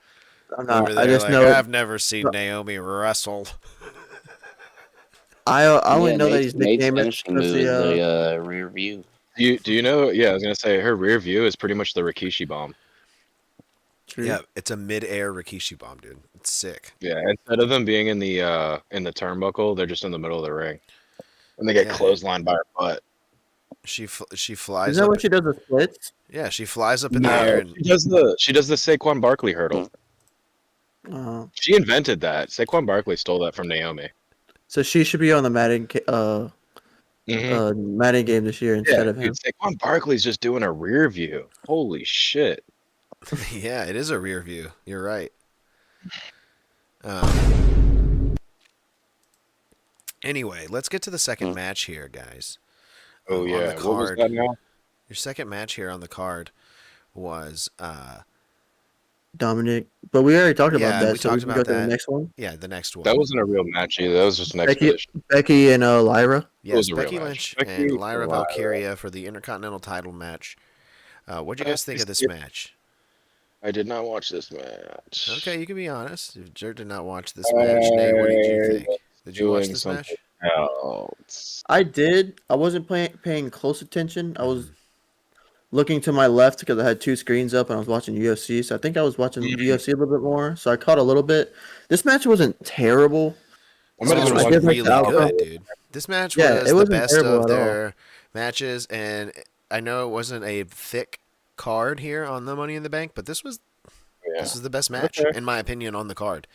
Speaker 2: I'm
Speaker 1: Over
Speaker 2: not.
Speaker 1: there,
Speaker 2: I just
Speaker 1: like,
Speaker 2: know.
Speaker 1: I've never seen Naomi wrestle.
Speaker 2: I only know that
Speaker 5: Nate's-
Speaker 2: he's Nick
Speaker 5: Nate's
Speaker 2: Nemeth.
Speaker 5: finishing move is the rear view.
Speaker 4: Do you know? Yeah, I was going to say her rear view is pretty much the Rikishi bomb.
Speaker 2: True.
Speaker 1: Yeah, it's a mid-air Rikishi bomb, dude. It's sick.
Speaker 4: Yeah, instead of them being in the turnbuckle, they're just in the middle of the ring, and they get
Speaker 1: Yeah.
Speaker 4: clotheslined by her butt.
Speaker 1: She flies
Speaker 2: Is that
Speaker 1: up.
Speaker 2: what she does with splits?
Speaker 1: Yeah, she flies up in the air and
Speaker 4: She does the Saquon Barkley hurdle. She invented that. Saquon Barkley stole that from Naomi.
Speaker 2: So she should be on the Madden
Speaker 4: Mhm.
Speaker 2: Madden game this year instead of him.
Speaker 4: Dude, Saquon Barkley's just doing a rear view. Holy shit!
Speaker 1: yeah, it is a rear view. You're right. Anyway, let's get to the second match here, guys.
Speaker 4: Oh
Speaker 1: On
Speaker 4: yeah,
Speaker 1: the
Speaker 4: what was
Speaker 1: card.
Speaker 4: that now?
Speaker 1: Your second match here on the card was
Speaker 2: Dominic. But we already talked about
Speaker 1: Yeah,
Speaker 2: that,
Speaker 1: we
Speaker 2: so we
Speaker 1: talked
Speaker 2: can
Speaker 1: about
Speaker 2: go to the
Speaker 1: that.
Speaker 2: next one.
Speaker 1: Yeah, the next one.
Speaker 4: That wasn't a real match either. That was just an
Speaker 2: Becky,
Speaker 4: exhibition.
Speaker 2: Becky and Lyra.
Speaker 4: It was
Speaker 1: Yes,
Speaker 4: a real
Speaker 1: Becky
Speaker 4: match.
Speaker 1: Lynch and
Speaker 4: Becky
Speaker 1: Lyra
Speaker 4: and Lyra.
Speaker 1: Valkyria for the Intercontinental title match. What'd you guys think of this match?
Speaker 4: I did not watch this match.
Speaker 1: Okay, you can be honest. If Jer did not watch this match, Nate, what did you think? Did you watch
Speaker 4: Doing
Speaker 1: this
Speaker 4: something
Speaker 1: match?
Speaker 4: else.
Speaker 2: I did. I wasn't paying close attention. I was
Speaker 1: Mm-hmm.
Speaker 2: looking to my left because I had two screens up and I was watching UFC. So I think I was watching UFC a little bit more. So I caught a little bit. This match wasn't terrible.
Speaker 1: This match
Speaker 2: I
Speaker 1: was
Speaker 2: did like the
Speaker 1: really
Speaker 2: outcome.
Speaker 1: good, dude. This match
Speaker 2: Yeah,
Speaker 1: was
Speaker 2: it
Speaker 1: the
Speaker 2: wasn't
Speaker 1: best
Speaker 2: terrible
Speaker 1: of
Speaker 2: at all.
Speaker 1: their matches, and I know it wasn't a thick card here on the Money in the Bank, but this was the best match, in my opinion, on the card.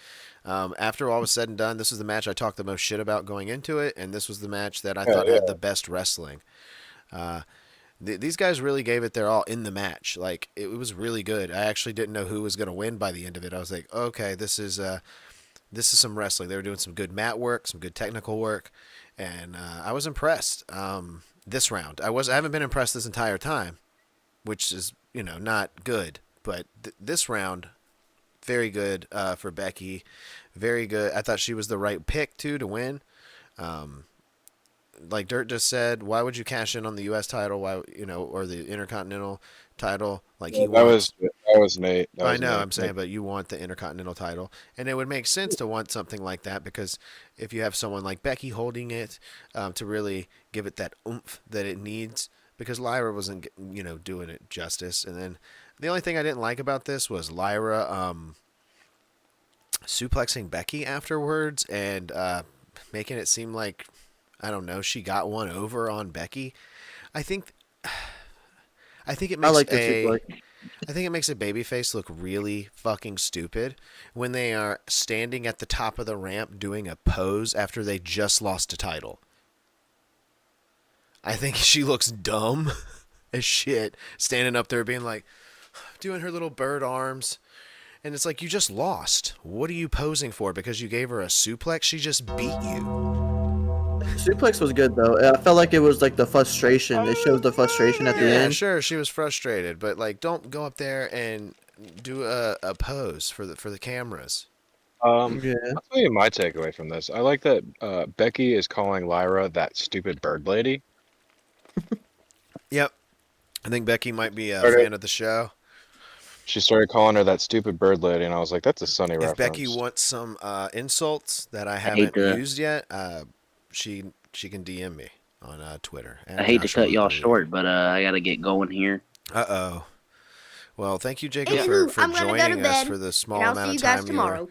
Speaker 1: After all was said and done, this was the match I talked the most shit about going into it, and this was the match that I thought had the best wrestling. These guys really gave it their all in the match. Like, it was really good. I actually didn't know who was going to win by the end of it. I was like, okay, this is some wrestling. They were doing some good mat work, some good technical work, and I was impressed. This round, I haven't been impressed this entire time, which is not good. But this round, very good for Becky, very good. I thought she was the right pick too to win. Like Dirt just said, why would you cash in on the U.S. title? Why or the Intercontinental title? Like he wants.
Speaker 4: That was Nate.
Speaker 1: I know, I'm saying, but you want the Intercontinental title. And it would make sense to want something like that because if you have someone like Becky holding it to really give it that oomph that it needs, because Lyra wasn't, doing it justice. And then the only thing I didn't like about this was Lyra suplexing Becky afterwards and making it seem like, I don't know, she got one over on Becky. I think it makes I think it makes a babyface look really fucking stupid when they are standing at the top of the ramp doing a pose after they just lost a title. I think she looks dumb as shit standing up there being like, doing her little bird arms. And it's like, you just lost. What are you posing for? Because you gave her a suplex? She just beat you.
Speaker 2: Suplex was good though. I felt like it was like the frustration. It shows the frustration at the
Speaker 1: Yeah,
Speaker 2: end.
Speaker 1: sure, she was frustrated, but like, don't go up there and do a pose for the cameras.
Speaker 2: Yeah.
Speaker 4: I'll tell you my takeaway from this. I like that Becky is calling Lyra that stupid bird lady.
Speaker 1: Yep. I think Becky might be a fan of the show.
Speaker 4: She started calling her that stupid bird lady, and I was like, that's a Sunny reference.
Speaker 1: If Becky wants some insults that I haven't used yet, she can DM me on Twitter.
Speaker 5: I hate to cut y'all short, but I gotta get going here.
Speaker 1: Uh-oh. Well, thank you, Jacob, for joining us for the small amount of time you were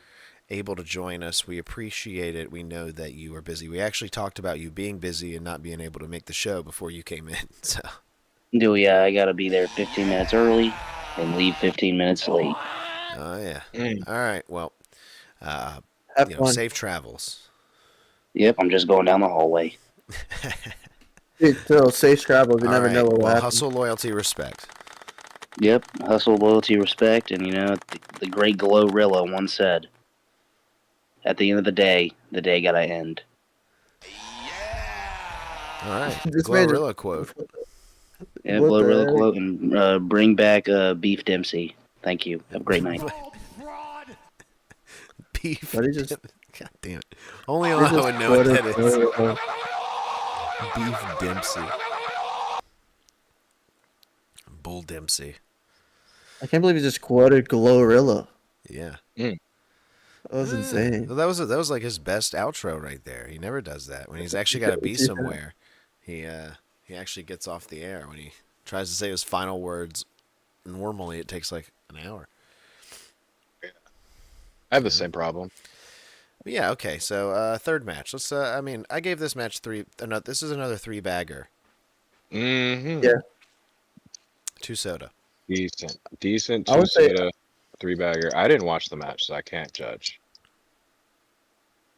Speaker 1: able to join us. We appreciate it. We know that you are busy. We actually talked about you being busy and not being able to make the show before you came in. So.
Speaker 5: I gotta be there 15 minutes early and leave 15 minutes late.
Speaker 1: Oh, yeah. All right. Well, safe travels.
Speaker 5: Yep, I'm just going down the hallway.
Speaker 2: Dude, still, safe travels. You never know what will happen.
Speaker 1: Hustle, loyalty, respect.
Speaker 5: Yep, hustle, loyalty, respect, and the great Glorilla once said, at the end of the day gotta end.
Speaker 1: All right, Glorilla quote.
Speaker 5: Yeah, Glorilla quote, and bring back Beef Dempsey. Thank you. Have a great night.
Speaker 1: Beef.
Speaker 2: God
Speaker 1: damn it. Only I would know what that is. Beef Dempsey. Bull Dempsey.
Speaker 2: I can't believe he just quoted Glorilla.
Speaker 1: Yeah.
Speaker 2: That was insane.
Speaker 1: That was like his best outro right there. He never does that. When he's actually got to be somewhere, he actually gets off the air. When he tries to say his final words, normally it takes like an hour.
Speaker 4: I have the same problem.
Speaker 1: But yeah, okay. So third match. Let's. I gave this match 3. No, this is another 3-bagger.
Speaker 4: Mm-hmm.
Speaker 2: Yeah.
Speaker 1: 2 soda.
Speaker 4: Decent 2 soda, 3-bagger. I didn't watch the match, so I can't judge.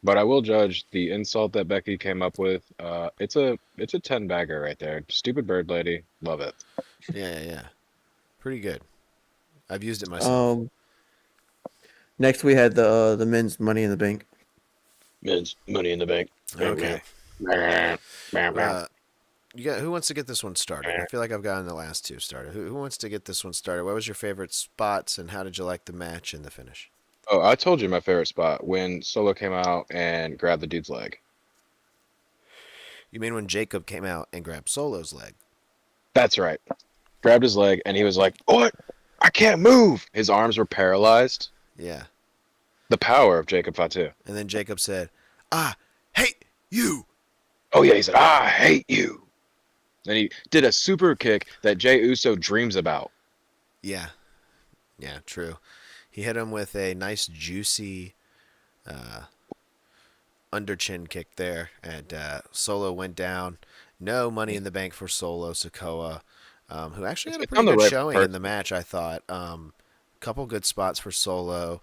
Speaker 4: But I will judge the insult that Becky came up with. It's a 10-bagger right there. Stupid bird lady. Love it.
Speaker 1: Yeah. Pretty good. I've used it myself.
Speaker 2: Next we had the men's Money in the Bank.
Speaker 4: Men's Money in the Bank.
Speaker 1: Okay. who wants to get this one started? I feel like I've gotten the last two started. Who wants to get this one started? What was your favorite spots, and how did you like the match and the finish?
Speaker 4: Oh, I told you my favorite spot when Solo came out and grabbed the dude's leg.
Speaker 1: You mean when Jacob came out and grabbed Solo's leg?
Speaker 4: That's right. Grabbed his leg and he was like, "What? I can't move." His arms were paralyzed.
Speaker 1: Yeah.
Speaker 4: The power of Jacob Fatu.
Speaker 1: And then Jacob said, "I hate you."
Speaker 4: Oh yeah, he said, "I hate you." And he did a super kick that Jey Uso dreams about.
Speaker 1: Yeah. Yeah, true. He hit him with a nice juicy under chin kick there, and Solo went down. No Money in the Bank for Solo Sikoa, who actually had a
Speaker 4: It's
Speaker 1: pretty
Speaker 4: on the
Speaker 1: good
Speaker 4: right
Speaker 1: showing
Speaker 4: person.
Speaker 1: in the match, I thought. Couple good spots for Solo.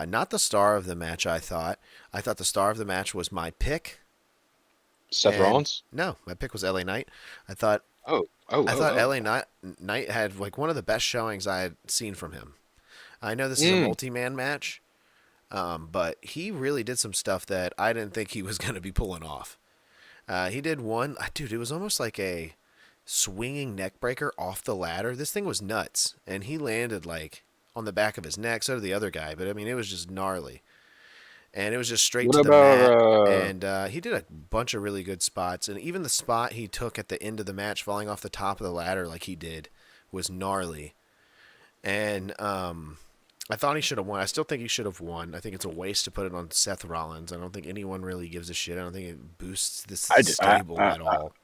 Speaker 1: Not the star of the match, I thought. I thought the star of the match was my pick.
Speaker 4: Seth
Speaker 1: And-
Speaker 4: Rollins?
Speaker 1: No, my pick was LA Knight. I thought
Speaker 4: I
Speaker 1: thought LA Knight had like one of the best showings I had seen from him. I know this is a multi-man match, but he really did some stuff that I didn't think he was going to be pulling off. He did one, dude, it was almost like a swinging neck breaker off the ladder. This thing was nuts, and he landed like on the back of his neck. So did the other guy, but I mean, it was just gnarly. And it was just straight
Speaker 4: What
Speaker 1: to the
Speaker 4: about,
Speaker 1: mat. And he did a bunch of really good spots. And even the spot he took at the end of the match, falling off the top of the ladder like he did, was gnarly. And I thought he should have won. I still think he should have won. I think it's a waste to put it on Seth Rollins. I don't think anyone really gives a shit. I don't think it boosts this stable at all.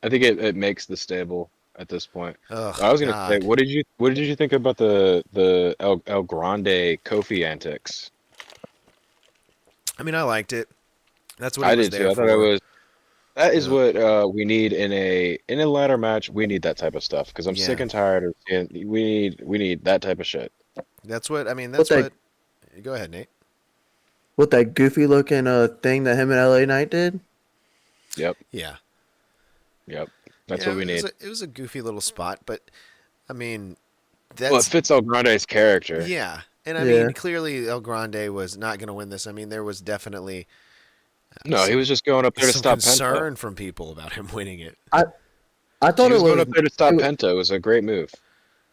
Speaker 4: I think it makes the stable at this point.
Speaker 1: Ugh,
Speaker 4: I was gonna
Speaker 1: God.
Speaker 4: say, what did you think about the El Grande Kofi antics?
Speaker 1: I mean, I liked it. That's what
Speaker 4: I
Speaker 1: it was
Speaker 4: did
Speaker 1: there
Speaker 4: too. I
Speaker 1: for.
Speaker 4: thought it was. That is
Speaker 1: Yeah.
Speaker 4: what we need in a ladder match. We need that type of stuff because I'm
Speaker 1: Yeah.
Speaker 4: sick and tired of seeing. We need that type of shit.
Speaker 1: That's what I mean. That's
Speaker 2: But
Speaker 1: what. Go ahead, Nate.
Speaker 2: With that goofy looking thing that him and LA Knight did.
Speaker 4: Yep,
Speaker 1: Yeah.
Speaker 4: that's
Speaker 1: Yeah,
Speaker 4: what we need.
Speaker 1: It was a goofy little spot, but I mean,
Speaker 4: Well, it
Speaker 1: that's
Speaker 4: fits El Grande's character.
Speaker 1: yeah. And I
Speaker 2: Yeah.
Speaker 1: mean, clearly El Grande was not going to win this. I mean, there was definitely
Speaker 4: No, he was just going up there to
Speaker 1: some
Speaker 4: stop
Speaker 1: concern
Speaker 4: Penta.
Speaker 1: from people about him winning it.
Speaker 2: I
Speaker 4: He
Speaker 2: thought
Speaker 4: was
Speaker 2: it
Speaker 4: going
Speaker 2: was
Speaker 4: up there to stop
Speaker 2: it,
Speaker 4: Penta. It was a great move.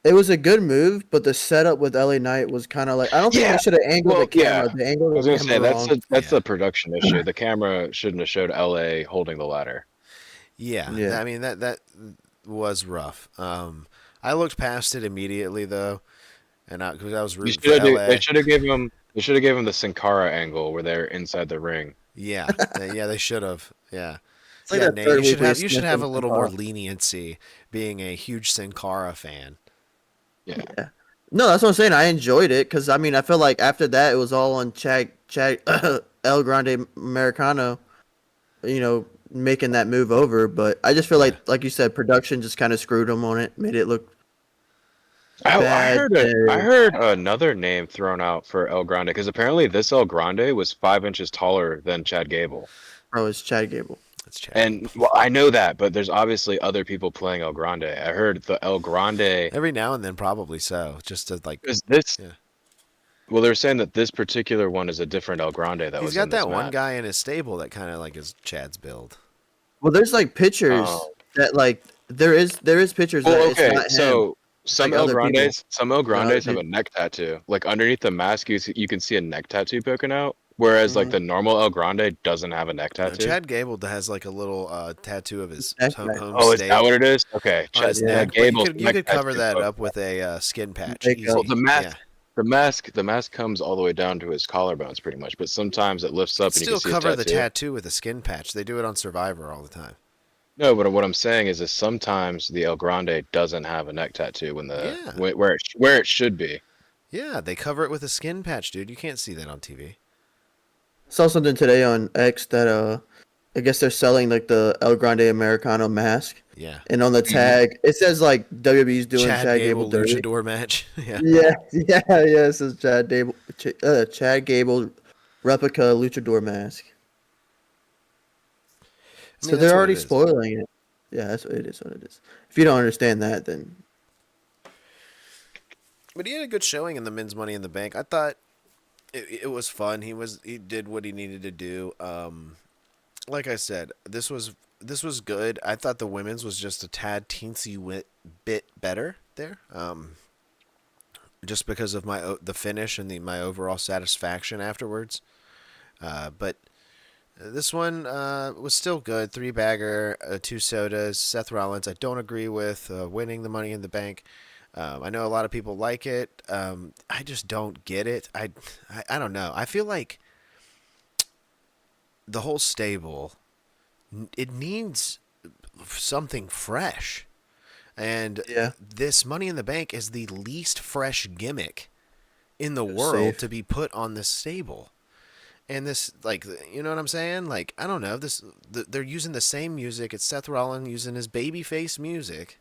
Speaker 2: it was a good move, but the setup with LA Knight was kind of like I don't think
Speaker 4: Yeah.
Speaker 2: they should have angled
Speaker 4: Well,
Speaker 2: the camera.
Speaker 4: yeah.
Speaker 2: They
Speaker 4: I
Speaker 2: angled
Speaker 4: was
Speaker 2: the
Speaker 4: gonna say
Speaker 2: camera
Speaker 4: that's
Speaker 2: wrong.
Speaker 4: that's
Speaker 1: Yeah.
Speaker 4: a production issue. The camera shouldn't have showed LA holding the ladder.
Speaker 1: Yeah.
Speaker 2: Yeah.
Speaker 1: I mean that was rough. I looked past it immediately though, and because I was
Speaker 4: You
Speaker 1: rooting
Speaker 4: should
Speaker 1: for
Speaker 4: have.
Speaker 1: LA.
Speaker 4: They should have gave him. They should have given him the Sin Cara angle where they're inside the ring.
Speaker 1: Yeah. Yeah, they should have. Yeah.
Speaker 2: It's like
Speaker 1: Yeah,
Speaker 2: that
Speaker 1: Nate,
Speaker 2: third
Speaker 1: you should
Speaker 2: week we
Speaker 1: have
Speaker 2: sniffed
Speaker 1: a
Speaker 2: him
Speaker 1: little
Speaker 2: from,
Speaker 1: more leniency being a huge Sin Cara fan.
Speaker 4: Yeah.
Speaker 2: No, that's what I'm saying. I enjoyed it because I mean I feel like after that it was all on Chad El Grande Americano, making that move over. But I just feel like you said, production just kind of screwed him on it, made it look.
Speaker 4: I
Speaker 2: Bad
Speaker 4: heard I heard another name thrown out for El Grande because apparently this El Grande was 5 inches taller than Chad Gable.
Speaker 2: Bro, it's Chad Gable.
Speaker 1: It's Chad.
Speaker 4: And well, I know that, but there's obviously other people playing El Grande. I heard the El Grande
Speaker 1: Every now and then, probably so. Just to like,
Speaker 4: is this.
Speaker 1: Yeah.
Speaker 4: Well, they're saying that this particular one is a different El Grande that
Speaker 1: he's
Speaker 4: was
Speaker 1: got
Speaker 4: in this
Speaker 1: that one
Speaker 4: match.
Speaker 1: guy in his stable that kind of like is Chad's build.
Speaker 2: Well, there's like pictures
Speaker 4: Oh.
Speaker 2: that like there is pictures that
Speaker 4: Well,
Speaker 2: it's
Speaker 4: okay,
Speaker 2: not him.
Speaker 4: so some
Speaker 2: like
Speaker 4: El
Speaker 2: other people.
Speaker 4: Grandes, have
Speaker 2: people.
Speaker 4: a neck tattoo. Like underneath the mask, you can see a neck tattoo poking out, whereas like
Speaker 2: Mhm.
Speaker 4: the normal El Grande doesn't have a neck
Speaker 1: No,
Speaker 4: tattoo.
Speaker 1: Chad Gable has like a little tattoo of his
Speaker 2: Neck
Speaker 1: home,
Speaker 2: tattoo.
Speaker 1: home
Speaker 4: Oh, is
Speaker 1: state
Speaker 4: that what it is? Okay,
Speaker 1: on
Speaker 4: Chad
Speaker 1: his
Speaker 2: yeah.
Speaker 1: neck. But
Speaker 4: Gable's
Speaker 1: you
Speaker 4: neck
Speaker 1: could cover
Speaker 4: tattoo
Speaker 1: that
Speaker 4: photo.
Speaker 1: up with a skin patch.
Speaker 2: Makeup.
Speaker 1: Easy.
Speaker 4: Well, the mask,
Speaker 1: Yeah.
Speaker 4: the mask comes all the way down to his collarbones, pretty much. But sometimes it lifts up and you
Speaker 1: Still
Speaker 4: can see
Speaker 1: cover
Speaker 4: his
Speaker 1: the
Speaker 4: tattoo.
Speaker 1: tattoo with a skin patch. They do it on Survivor all the time.
Speaker 4: No, but what I'm saying is sometimes the El Grande doesn't have a neck tattoo when
Speaker 1: Yeah.
Speaker 4: where it should be.
Speaker 1: Yeah, they cover it with a skin patch, dude. You can't see that on TV.
Speaker 2: Saw something today on X that I guess they're selling like the El Grande Americano mask,
Speaker 1: Yeah.
Speaker 2: and on the tag it says like WWE's doing Chad, Gable dirty.
Speaker 1: luchador match. Yeah.
Speaker 2: Yeah. It says Chad Gable replica luchador mask.
Speaker 1: I mean,
Speaker 2: So
Speaker 1: that's
Speaker 2: they're
Speaker 1: what
Speaker 2: already
Speaker 1: it is.
Speaker 2: spoiling it. Yeah, that's what it is. What it is. If you don't understand that, then
Speaker 1: But he had a good showing in the men's Money in the Bank. I thought it was fun. He did what he needed to do. Like I said, this was this was good. I thought the women's was just a tad teensy bit better there. Just because of the finish and my overall satisfaction afterwards. But this one was still good. 3-bagger, 2 sodas. Seth Rollins, I don't agree with winning the Money in the Bank. I know a lot of people like it. I just don't get it. I don't know. I feel like the whole stable, it needs something fresh. And
Speaker 2: Yeah.
Speaker 1: this Money in the Bank is the least fresh gimmick in the world
Speaker 2: Safe.
Speaker 1: to be put on this stable. And this, like, you know what I'm saying? Like, I don't know. They're using the same music. It's Seth Rollins using his babyface music.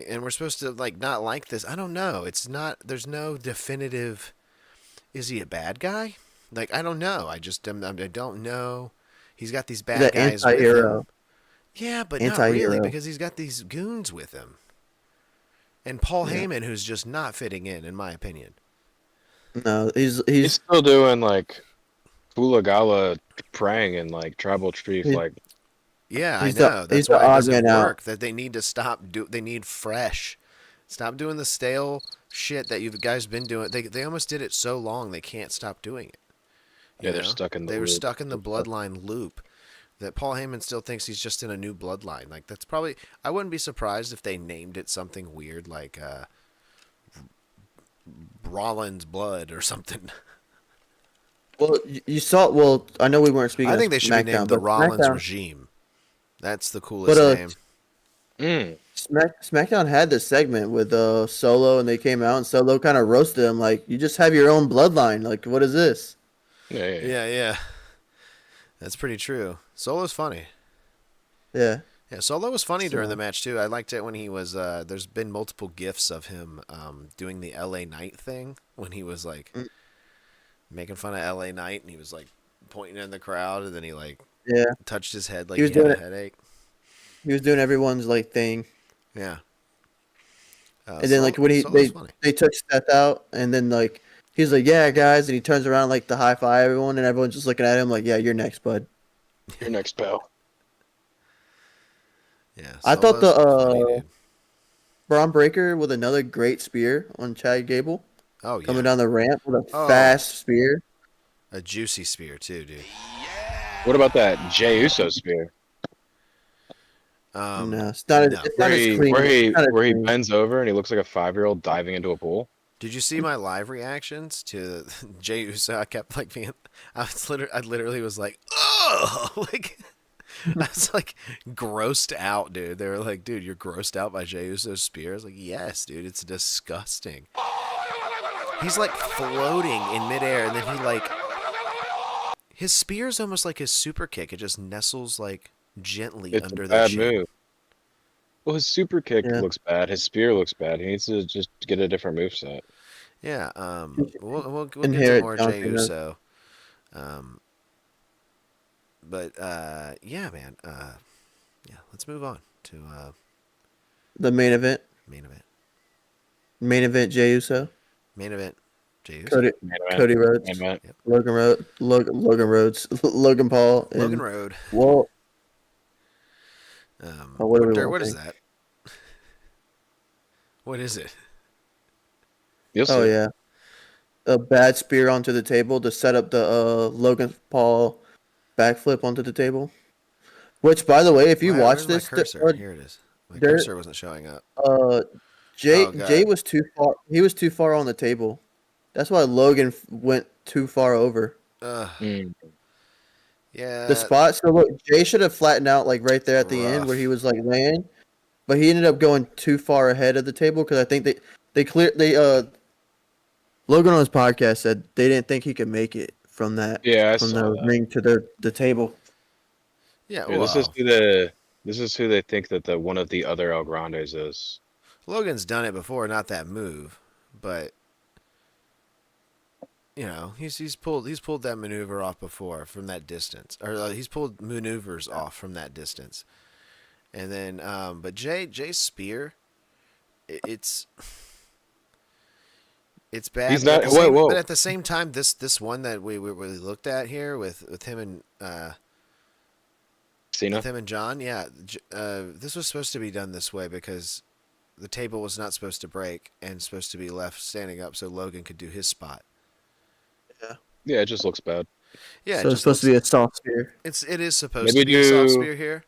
Speaker 1: And we're supposed to, like, not like this. I don't know. It's not, there's no definitive, is he a bad guy? Like, I don't know. I don't know. He's got these bad
Speaker 2: The
Speaker 1: guys with him.
Speaker 2: anti-hero.
Speaker 1: Yeah, but not
Speaker 2: Anti-hero.
Speaker 1: really, because he's got these goons with him. And Paul
Speaker 2: Yeah.
Speaker 1: Heyman, who's just not fitting in my opinion.
Speaker 2: No,
Speaker 4: He's
Speaker 2: he's
Speaker 4: still doing like Fulagala praying in like tribal chief,
Speaker 2: He-
Speaker 4: like
Speaker 1: Yeah, I
Speaker 2: He's the-
Speaker 1: know.
Speaker 2: he's
Speaker 1: That's
Speaker 2: the
Speaker 1: why it
Speaker 2: odd
Speaker 1: doesn't
Speaker 2: man out.
Speaker 1: work. That they need to stop. They need fresh. Stop doing the stale shit that you guys been doing. They almost did it so long they can't stop doing it. You
Speaker 4: Yeah, they're
Speaker 1: know?
Speaker 4: stuck in the
Speaker 1: They were
Speaker 4: loop.
Speaker 1: stuck in the bloodline loop. That Paul Heyman still thinks he's just in a new bloodline. Like that's probably. I wouldn't be surprised if they named it something weird like Rollins Blood or something.
Speaker 2: well. You saw. Well, I know we weren't speaking.
Speaker 1: I
Speaker 2: of
Speaker 1: think they should be
Speaker 2: SmackDown,
Speaker 1: named the
Speaker 2: but
Speaker 1: Rollins
Speaker 2: SmackDown,
Speaker 1: Regime. That's the coolest
Speaker 2: But,
Speaker 1: name.
Speaker 2: SmackDown had this segment with Solo, and they came out, and Solo kind of roasted him, like, "You just have your own bloodline. Like, what is this?"
Speaker 4: yeah.
Speaker 1: Yeah. That's pretty true. Solo's funny.
Speaker 2: Yeah.
Speaker 1: Yeah, Solo was funny during
Speaker 2: So-
Speaker 1: the match too. I liked it when he was. There's been multiple gifs of him doing the LA Knight thing when he was like making fun of LA Knight and he was like pointing in the crowd and then he like
Speaker 2: Yeah.
Speaker 1: touched his head like
Speaker 2: He
Speaker 1: he,
Speaker 2: was
Speaker 1: had
Speaker 2: doing
Speaker 1: a
Speaker 2: it.
Speaker 1: headache.
Speaker 2: He was doing everyone's like thing,
Speaker 1: Yeah.
Speaker 2: and then like when
Speaker 1: Solo's funny.
Speaker 2: they took Seth out, and then like he's like, "Yeah, guys," and he turns around like to high five everyone, and everyone's just looking at him like, "Yeah, you're next, bud."
Speaker 4: Your next pal.
Speaker 1: Yeah.
Speaker 2: I thought
Speaker 1: Solo's
Speaker 2: the
Speaker 1: funny, dude.
Speaker 2: Braun Breaker with another great spear on Chad Gable
Speaker 1: Oh
Speaker 2: coming
Speaker 1: yeah,
Speaker 2: down the ramp with a
Speaker 1: Oh.
Speaker 2: fast spear.
Speaker 1: a juicy spear too, dude.
Speaker 4: What about that Jey Uso spear?
Speaker 2: No, it's not.
Speaker 1: no.
Speaker 2: It's not as clean.
Speaker 4: Where
Speaker 2: It's not as
Speaker 4: he
Speaker 2: clean.
Speaker 4: bends over and he looks like a 5-year-old diving into a pool.
Speaker 1: Did you see my live reactions to Jey Uso? I kept like being, I literally was like, oh, like, I was like grossed out, dude. They were like, dude, you're grossed out by Jey Uso's spear. I was like, yes, dude, it's disgusting. He's like floating in midair, and then he like, his spear is almost like his super kick. It just nestles like gently
Speaker 4: It's
Speaker 1: under
Speaker 4: a
Speaker 1: the
Speaker 4: bad
Speaker 1: chin.
Speaker 4: move. Well, his super kick
Speaker 2: Yeah.
Speaker 4: looks bad. His spear looks bad. He needs to just get a different moveset.
Speaker 1: Yeah, we'll get to
Speaker 2: Inherit
Speaker 1: more
Speaker 2: John
Speaker 1: Jey
Speaker 2: Cena.
Speaker 1: Uso. But yeah, man. Yeah, let's move on to
Speaker 2: The main event.
Speaker 1: main event.
Speaker 2: Main event. Jey Uso,
Speaker 1: Main event. Jey Uso.
Speaker 2: Cody,
Speaker 4: Main event.
Speaker 2: Cody Rhodes,
Speaker 4: Main event.
Speaker 2: Logan Rhodes, Logan Paul, and
Speaker 1: Logan Road.
Speaker 2: Well, what do we
Speaker 1: Dirt,
Speaker 2: want
Speaker 1: what
Speaker 2: to
Speaker 1: is
Speaker 2: think?
Speaker 1: that? What is it?
Speaker 4: You'll see.
Speaker 2: Oh yeah, a bad spear onto the table to set up the Logan Paul backflip onto the table. Which, by the way, if you watch
Speaker 1: Where's
Speaker 2: this,
Speaker 1: my cursor? Here it is. My
Speaker 2: Dirt-
Speaker 1: cursor wasn't showing up.
Speaker 2: Jay
Speaker 1: Oh, God.
Speaker 2: Jay was too far. He was too far on the table. That's why Logan went too far over
Speaker 4: Mm.
Speaker 1: Yeah.
Speaker 2: the spot. So look, Jay should have flattened out like right there at the end where
Speaker 1: Rough.
Speaker 2: he was like laying, but he ended up going too far ahead of the table because I think Logan on his podcast said they didn't think he could make it from that
Speaker 4: Yeah, I
Speaker 2: from
Speaker 4: saw
Speaker 2: the
Speaker 4: that.
Speaker 2: ring to the table.
Speaker 1: Yeah.
Speaker 4: Yeah,
Speaker 1: Well,
Speaker 4: this is who they think that the one of the other El Grandes is.
Speaker 1: Logan's done it before, not that move, but you know, he's pulled that maneuver off before from that distance, or he's pulled maneuvers off from that distance, and then but Jay's spear, it's bad.
Speaker 4: He's
Speaker 1: but
Speaker 4: not-
Speaker 1: at the same-
Speaker 4: whoa.
Speaker 1: But at the same time, this one that we looked at here with him and
Speaker 4: Cena.
Speaker 1: With him and John, yeah. This was supposed to be done this way because the table was not supposed to break and supposed to be left standing up so Logan could do his spot.
Speaker 4: Yeah, it just looks bad.
Speaker 1: Yeah,
Speaker 2: So
Speaker 1: it
Speaker 2: it's
Speaker 1: just
Speaker 2: supposed to be a soft spear.
Speaker 1: it is supposed
Speaker 4: Maybe
Speaker 1: to be a soft
Speaker 4: do
Speaker 1: spear here,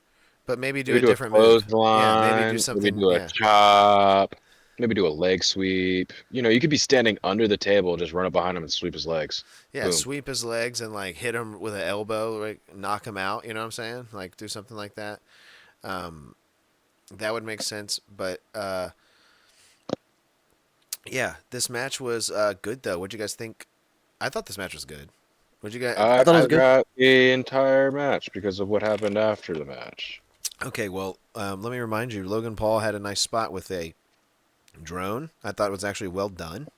Speaker 1: but maybe do
Speaker 4: maybe
Speaker 1: a
Speaker 4: do a
Speaker 1: different move. Yeah, maybe
Speaker 4: clothesline.
Speaker 1: do something.
Speaker 4: Maybe do a
Speaker 1: Yeah,
Speaker 4: chop. Maybe do a leg sweep. You could be standing under the table, just run up behind him and sweep his legs.
Speaker 1: yeah.
Speaker 4: Boom.
Speaker 1: Sweep his legs and like hit him with an elbow, like knock him out. You know what I'm saying? Like do something like that. That would make sense. But yeah, this match was good though. What'd you guys think? I thought this match was good. What'd you guys?
Speaker 4: I
Speaker 2: thought it was good.
Speaker 4: got the entire match because of what happened after the match.
Speaker 1: Okay, well, let me remind you, Logan Paul had a nice spot with a drone. I thought it was actually well done.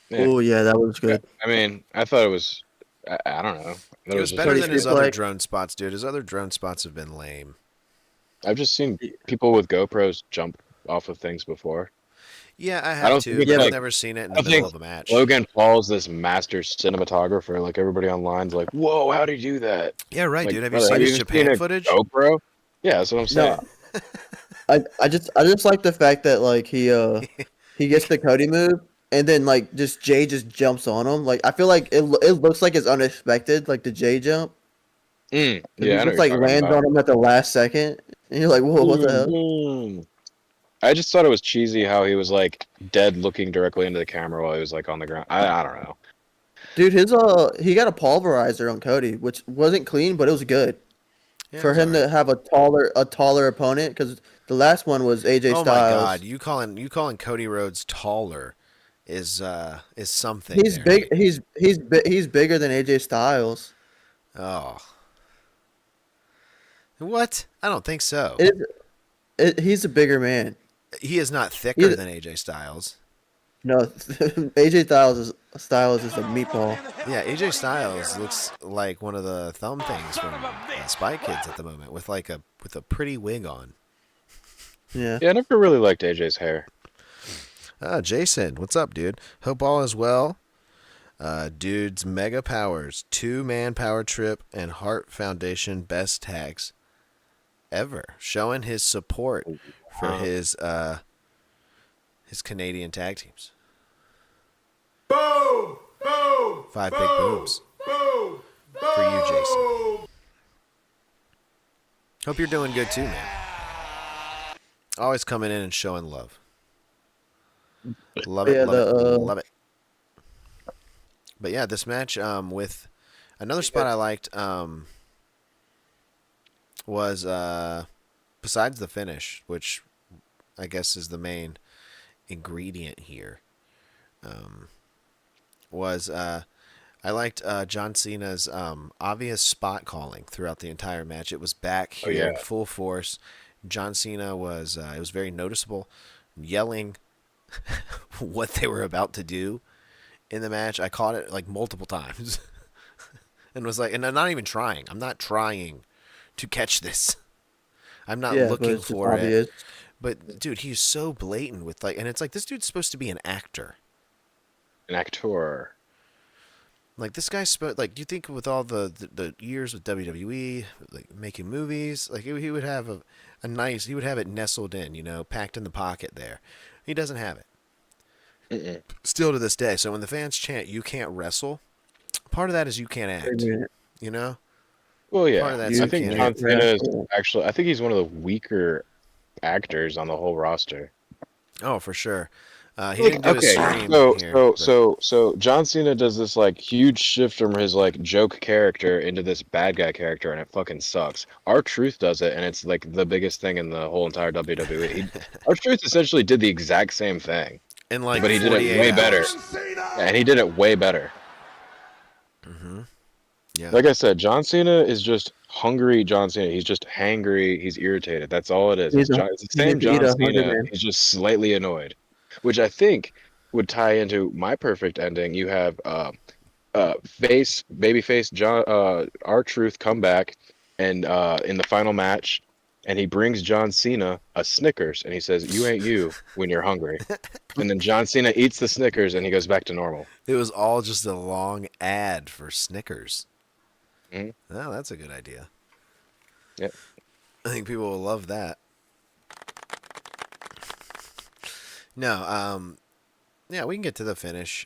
Speaker 4: Yeah.
Speaker 2: Oh yeah, that was good.
Speaker 4: I mean, I thought it was. I don't know.
Speaker 1: It was
Speaker 4: just
Speaker 1: better
Speaker 2: pretty
Speaker 1: than his
Speaker 2: good,
Speaker 1: other
Speaker 2: like-
Speaker 1: drone spots, dude. His other drone spots have been lame.
Speaker 4: I've just seen people with GoPros jump off of things before.
Speaker 1: Yeah, I
Speaker 4: I
Speaker 1: have
Speaker 4: don't
Speaker 1: too,
Speaker 4: think
Speaker 1: but
Speaker 2: it's
Speaker 1: I've
Speaker 2: like-
Speaker 1: never seen it in
Speaker 4: I
Speaker 1: the middle
Speaker 4: think
Speaker 1: of a match.
Speaker 4: Logan Paul's this master cinematographer. Like everybody online's like, "Whoa, how'd he do that?"
Speaker 1: Yeah, right,
Speaker 4: Like,
Speaker 1: dude. Have you
Speaker 4: brother,
Speaker 1: seen his
Speaker 4: even
Speaker 1: Japan
Speaker 4: seen a
Speaker 1: footage?
Speaker 4: GoPro? Yeah, that's what I'm saying.
Speaker 2: No, I just like the fact that like he gets the Cody move and then like Jay just jumps on him. Like I feel like it looks like it's unexpected, like the Jay jump.
Speaker 4: Yeah, I
Speaker 2: He
Speaker 4: know
Speaker 2: just
Speaker 4: what
Speaker 2: like
Speaker 4: you're talking
Speaker 2: lands
Speaker 4: about.
Speaker 2: on him at the last second, and you're like, whoa, what the hell?
Speaker 4: Boom. I just thought it was cheesy how he was like dead, looking directly into the camera while he was like on the ground. I don't know.
Speaker 2: Dude, he got a pulverizer on Cody, which wasn't clean, but it was good
Speaker 1: Yeah, it
Speaker 2: for
Speaker 1: was
Speaker 2: him
Speaker 1: alright.
Speaker 2: to have a taller opponent because the last one was AJ
Speaker 1: Oh
Speaker 2: Styles.
Speaker 1: my God, you calling Cody Rhodes taller is something.
Speaker 2: He's
Speaker 1: there,
Speaker 2: big.
Speaker 1: mate.
Speaker 2: He's bigger than AJ Styles.
Speaker 1: Oh, what? I don't think so.
Speaker 2: He's a bigger man.
Speaker 1: He is not thicker than AJ Styles.
Speaker 2: No, AJ Styles is a meatball.
Speaker 1: Yeah, AJ Styles looks like one of the thumb things from Spy Kids at the moment, with a pretty wig on.
Speaker 2: Yeah.
Speaker 4: Yeah, I never really liked AJ's hair.
Speaker 1: Jason, what's up, dude? Hope all is well. Dude's mega powers, 2-man power trip, and Heart Foundation best tags ever, showing his support for his Canadian tag teams.
Speaker 3: Boom! Boom!
Speaker 1: 5 big booms
Speaker 3: Boom!
Speaker 1: for you, Jason. Hope you're doing good too, man. Always coming in and showing love. Love it,
Speaker 2: Yeah,
Speaker 1: love it. But yeah, this match with another spot I liked was besides the finish, which I guess is the main ingredient here, was I liked John Cena's obvious spot calling throughout the entire match. It was back here in full force. John Cena was it was very noticeable, yelling what they were about to do in the match. I caught it like multiple times and was like, and I'm not even trying. I'm not trying to catch this. I'm not
Speaker 2: Yeah, but
Speaker 1: looking
Speaker 2: it's just
Speaker 1: for
Speaker 2: obvious.
Speaker 1: it. But dude, he's so blatant with like, and it's like this dude's supposed to be an actor.
Speaker 4: An actor.
Speaker 1: Like this guy's like, you think with all the years with WWE, like making movies, like he would have a nice, he would have it nestled in, you know, packed in the pocket there. He doesn't have it.
Speaker 4: Mm-mm.
Speaker 1: Still to this day. So when the fans chant, "You can't wrestle," part of that is you can't act. You know.
Speaker 4: Well,
Speaker 1: Part
Speaker 4: yeah.
Speaker 1: of that's
Speaker 4: I
Speaker 1: you
Speaker 4: think
Speaker 1: can't
Speaker 4: John
Speaker 1: act.
Speaker 4: Cena is actually. I think he's one of the weaker actors on the whole roster.
Speaker 1: Oh, for sure. He didn't do a stream here.
Speaker 4: So John Cena does this like huge shift from his like joke character into this bad guy character, and it fucking sucks. R-Truth does it, and it's like the biggest thing in the whole entire WWE. R-Truth essentially did the exact same thing,
Speaker 1: In like
Speaker 4: but he did it
Speaker 1: 48
Speaker 4: way better,
Speaker 1: hours.
Speaker 3: Cena!
Speaker 4: and he did it way better.
Speaker 1: Yeah.
Speaker 4: Like I said, John Cena is just hungry. John Cena, he's just hangry. He's irritated. That's all it is. It's the same John Cena. He's just slightly annoyed, which I think would tie into my perfect ending. You have babyface John R-Truth come back, and in the final match, and he brings John Cena a Snickers, and he says, "You ain't you when you're hungry." And then John Cena eats the Snickers, and he goes back to normal.
Speaker 1: It was all just a long ad for Snickers.
Speaker 4: Mhm.
Speaker 1: Oh, that's a good idea.
Speaker 4: Yep.
Speaker 1: I think people will love that. No, yeah, we can get to the finish.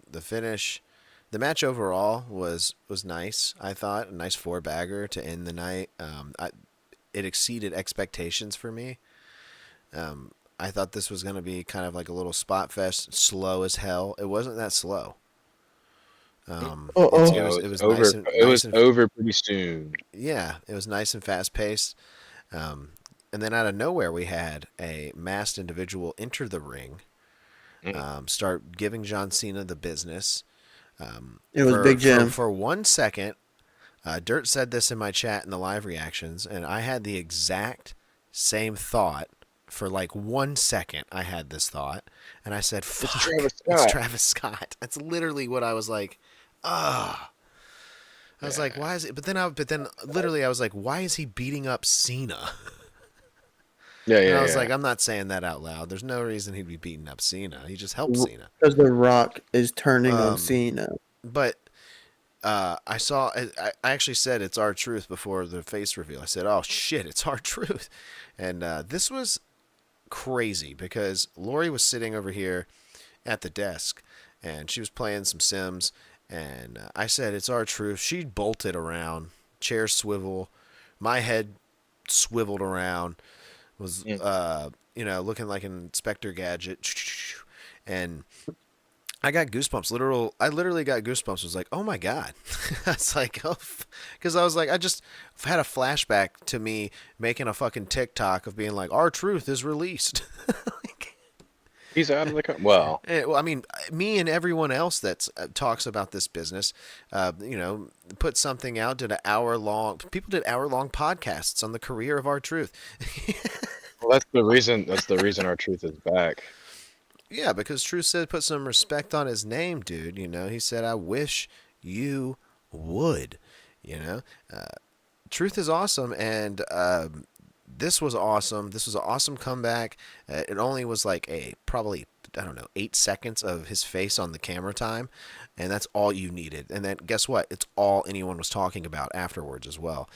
Speaker 1: The finish, the match overall was nice. I thought a nice four bagger to end the night. It exceeded expectations for me. I thought this was going to be kind of like a little spot fest, slow as hell. It wasn't that slow.
Speaker 2: Uh-oh.
Speaker 4: Yeah,
Speaker 1: It was
Speaker 4: over.
Speaker 1: nice and
Speaker 4: It was
Speaker 1: nice and
Speaker 4: over pretty soon.
Speaker 1: yeah, it was nice and fast paced. Um, and then out of nowhere, we had a masked individual enter the ring,
Speaker 4: Mm.
Speaker 1: start giving John Cena the business.
Speaker 2: It was Big Jim.
Speaker 1: For 1 second, Dirt said this in my chat in the live reactions, and I had the exact same thought. For like 1 second, I had this thought, and I said, "Fuck,
Speaker 4: Travis
Speaker 1: it's
Speaker 4: Scott."
Speaker 1: Travis Scott." That's literally what I was like. Ah, I was like, "Why is it?" But then, literally, I was like, "Why is he beating up Cena?"
Speaker 4: Yeah,
Speaker 1: And
Speaker 4: yeah,
Speaker 1: I was
Speaker 4: yeah.
Speaker 1: like, "I'm not saying that out loud. There's no reason he'd be beating up Cena. He just helps Cena."
Speaker 2: Because The Rock is turning on
Speaker 1: Um,
Speaker 2: Cena.
Speaker 1: But I saw. I actually said it's our truth before the face reveal. I said, "Oh shit, it's our truth," and this was crazy because Lori was sitting over here at the desk and she was playing some Sims, and I said it's our truth. She bolted around, chair swivel, my head swiveled around, was
Speaker 4: Mm.
Speaker 1: looking like an Inspector Gadget, and I got goosebumps. I literally got goosebumps. I was like, oh my god. I was like, oh, because I was like, I just had a flashback to me making a fucking TikTok of being like, our truth is released. Like,
Speaker 4: He's out of the well.
Speaker 1: well, I mean, me and everyone else that talks about this business, put something out. Did an hour long. People did hour-long podcasts on the career of our truth.
Speaker 4: Well, that's the reason. That's the reason our truth is back.
Speaker 1: Yeah, because Truth said put some respect on his name, dude. He said, I wish you would. You know, Truth is awesome, and this was awesome. This was an awesome comeback. It only was like probably, I don't know, 8 seconds of his face on the camera time, and that's all you needed. And then guess what? It's all anyone was talking about afterwards as well.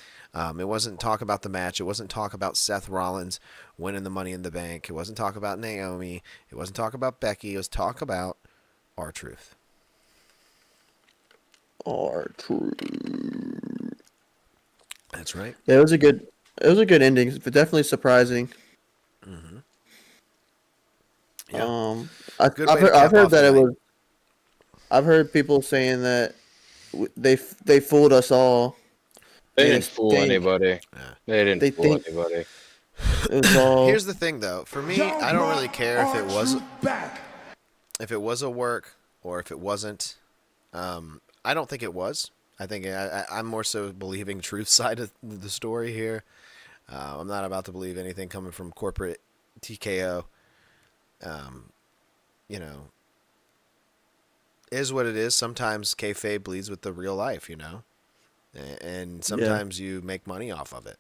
Speaker 1: It wasn't talk about the match. It wasn't talk about Seth Rollins winning the Money in the Bank. It wasn't talk about Naomi. It wasn't talk about Becky. It was talk about our truth.
Speaker 2: Our truth.
Speaker 1: That's right.
Speaker 2: Yeah, it was a good ending. Definitely surprising.
Speaker 1: Mm-hmm. Yeah.
Speaker 2: I've
Speaker 1: Good way to
Speaker 2: heard,
Speaker 1: cap
Speaker 2: I've heard
Speaker 1: off the
Speaker 2: that it
Speaker 1: night.
Speaker 2: was. I've heard people saying that they fooled us all.
Speaker 4: They
Speaker 2: They
Speaker 4: didn't
Speaker 2: just
Speaker 4: fool
Speaker 2: think
Speaker 4: anybody.
Speaker 1: Yeah.
Speaker 4: They didn't
Speaker 2: they
Speaker 4: fool
Speaker 2: think
Speaker 4: anybody.
Speaker 2: it was all.
Speaker 1: Here's the thing, though. For me, I don't really care if it was
Speaker 3: back.
Speaker 1: a work or if it wasn't. I don't think it was. I think I'm more so believing truth side of the story here. I'm not about to believe anything coming from corporate TKO. You know, is what it is. Sometimes kayfabe bleeds with the real life, and sometimes you make money off of it.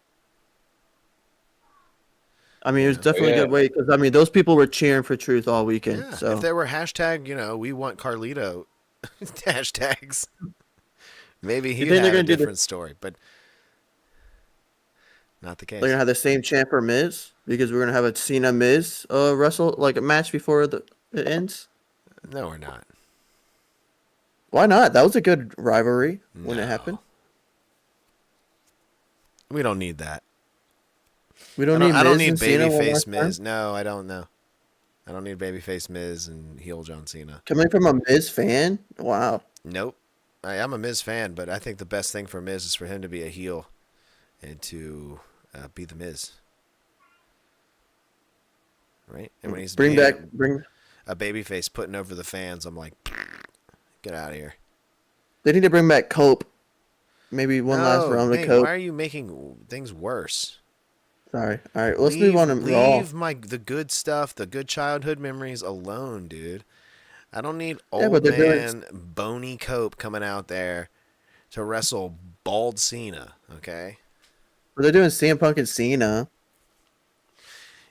Speaker 2: I mean, it was
Speaker 1: Yeah.
Speaker 2: definitely a
Speaker 4: Yeah.
Speaker 2: good way because I mean, those people were cheering for truth all weekend.
Speaker 1: Yeah.
Speaker 2: So
Speaker 1: If there were hashtag, we want Carlito hashtags, maybe
Speaker 2: you
Speaker 1: he'd
Speaker 2: think they're
Speaker 1: have a
Speaker 2: gonna do
Speaker 1: different story, but not the case.
Speaker 2: they're gonna have the same champ for Miz because we're gonna have a Cena Miz wrestle like a match before it ends.
Speaker 1: No, we're not.
Speaker 2: Why not? That was a good rivalry when it
Speaker 1: No.
Speaker 2: happened.
Speaker 1: We don't need that.
Speaker 2: We don't need
Speaker 1: I don't
Speaker 2: Miz
Speaker 1: need
Speaker 2: and Cena one more
Speaker 1: babyface
Speaker 2: time.
Speaker 1: Miz. No, I don't know. I don't need babyface Miz and heel John Cena.
Speaker 2: Coming from a Miz fan, wow.
Speaker 1: Nope. I'm a Miz fan, but I think the best thing for Miz is for him to be a heel and to be the Miz. Right? And when he's
Speaker 2: Bring
Speaker 1: being
Speaker 2: back
Speaker 1: a babyface putting over the fans, I'm like, get out of here.
Speaker 2: They need to bring back Cope. Maybe one last round of
Speaker 1: Nate,
Speaker 2: Cope.
Speaker 1: why are you making things worse?
Speaker 2: Sorry. All right, let's move on to Raw.
Speaker 1: Leave the good stuff, the good childhood memories alone, dude. I don't need
Speaker 2: Yeah,
Speaker 1: old
Speaker 2: but they're doing-
Speaker 1: man bony Cope coming out there to wrestle bald Cena, okay?
Speaker 2: But they're doing CM Punk and Cena.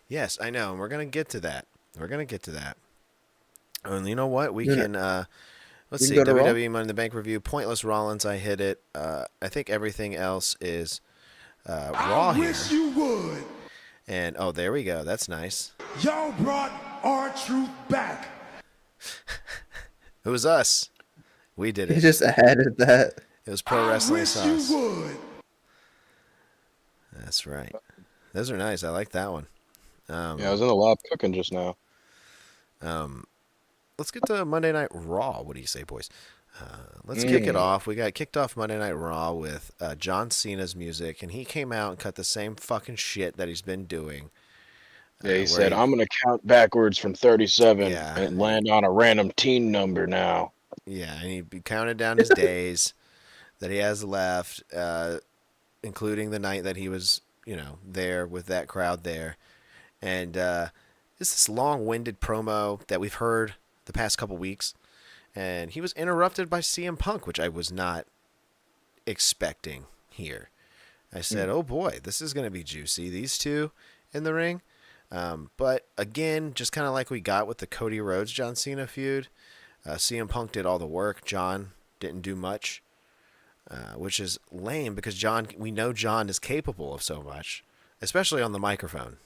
Speaker 1: Yes, I know, and we're going to get to that. And you know what? We
Speaker 2: Yeah.
Speaker 1: can, let's
Speaker 2: We
Speaker 1: see,
Speaker 2: can go to Raw?
Speaker 1: WWE Money in the Bank review, Pointless Rollins, I hit it. I think everything else is Raw
Speaker 3: I
Speaker 1: here.
Speaker 3: wish you would.
Speaker 1: And oh, there we go. That's nice.
Speaker 3: Y'all brought R-Truth back.
Speaker 1: It was us. We did
Speaker 2: He
Speaker 1: it.
Speaker 2: just added that.
Speaker 1: It was Pro Wrestling
Speaker 3: I wish
Speaker 1: Sauce.
Speaker 3: you would.
Speaker 1: That's right. Those are nice. I like that one.
Speaker 4: Yeah, I was in the lab cooking just now.
Speaker 1: Let's get to Monday Night Raw. What do you say, boys? Let's kick it off. We got kicked off Monday Night Raw with John Cena's music, and he came out and cut the same fucking shit that he's been doing.
Speaker 4: Yeah, he said, I'm going to count backwards from 37
Speaker 1: Yeah.
Speaker 4: and land on a random teen number now.
Speaker 1: Yeah, and he counted down his days that he has left, including the night that he was, there with that crowd there. And it's this long-winded promo that we've heard the past couple weeks. And he was interrupted by CM Punk, which I was not expecting here. I said, oh boy, this is going to be juicy. These two in the ring. But again, just kind of like we got with the Cody Rhodes John Cena feud, CM Punk did all the work. John didn't do much, which is lame because we know John is capable of so much, especially on the microphone.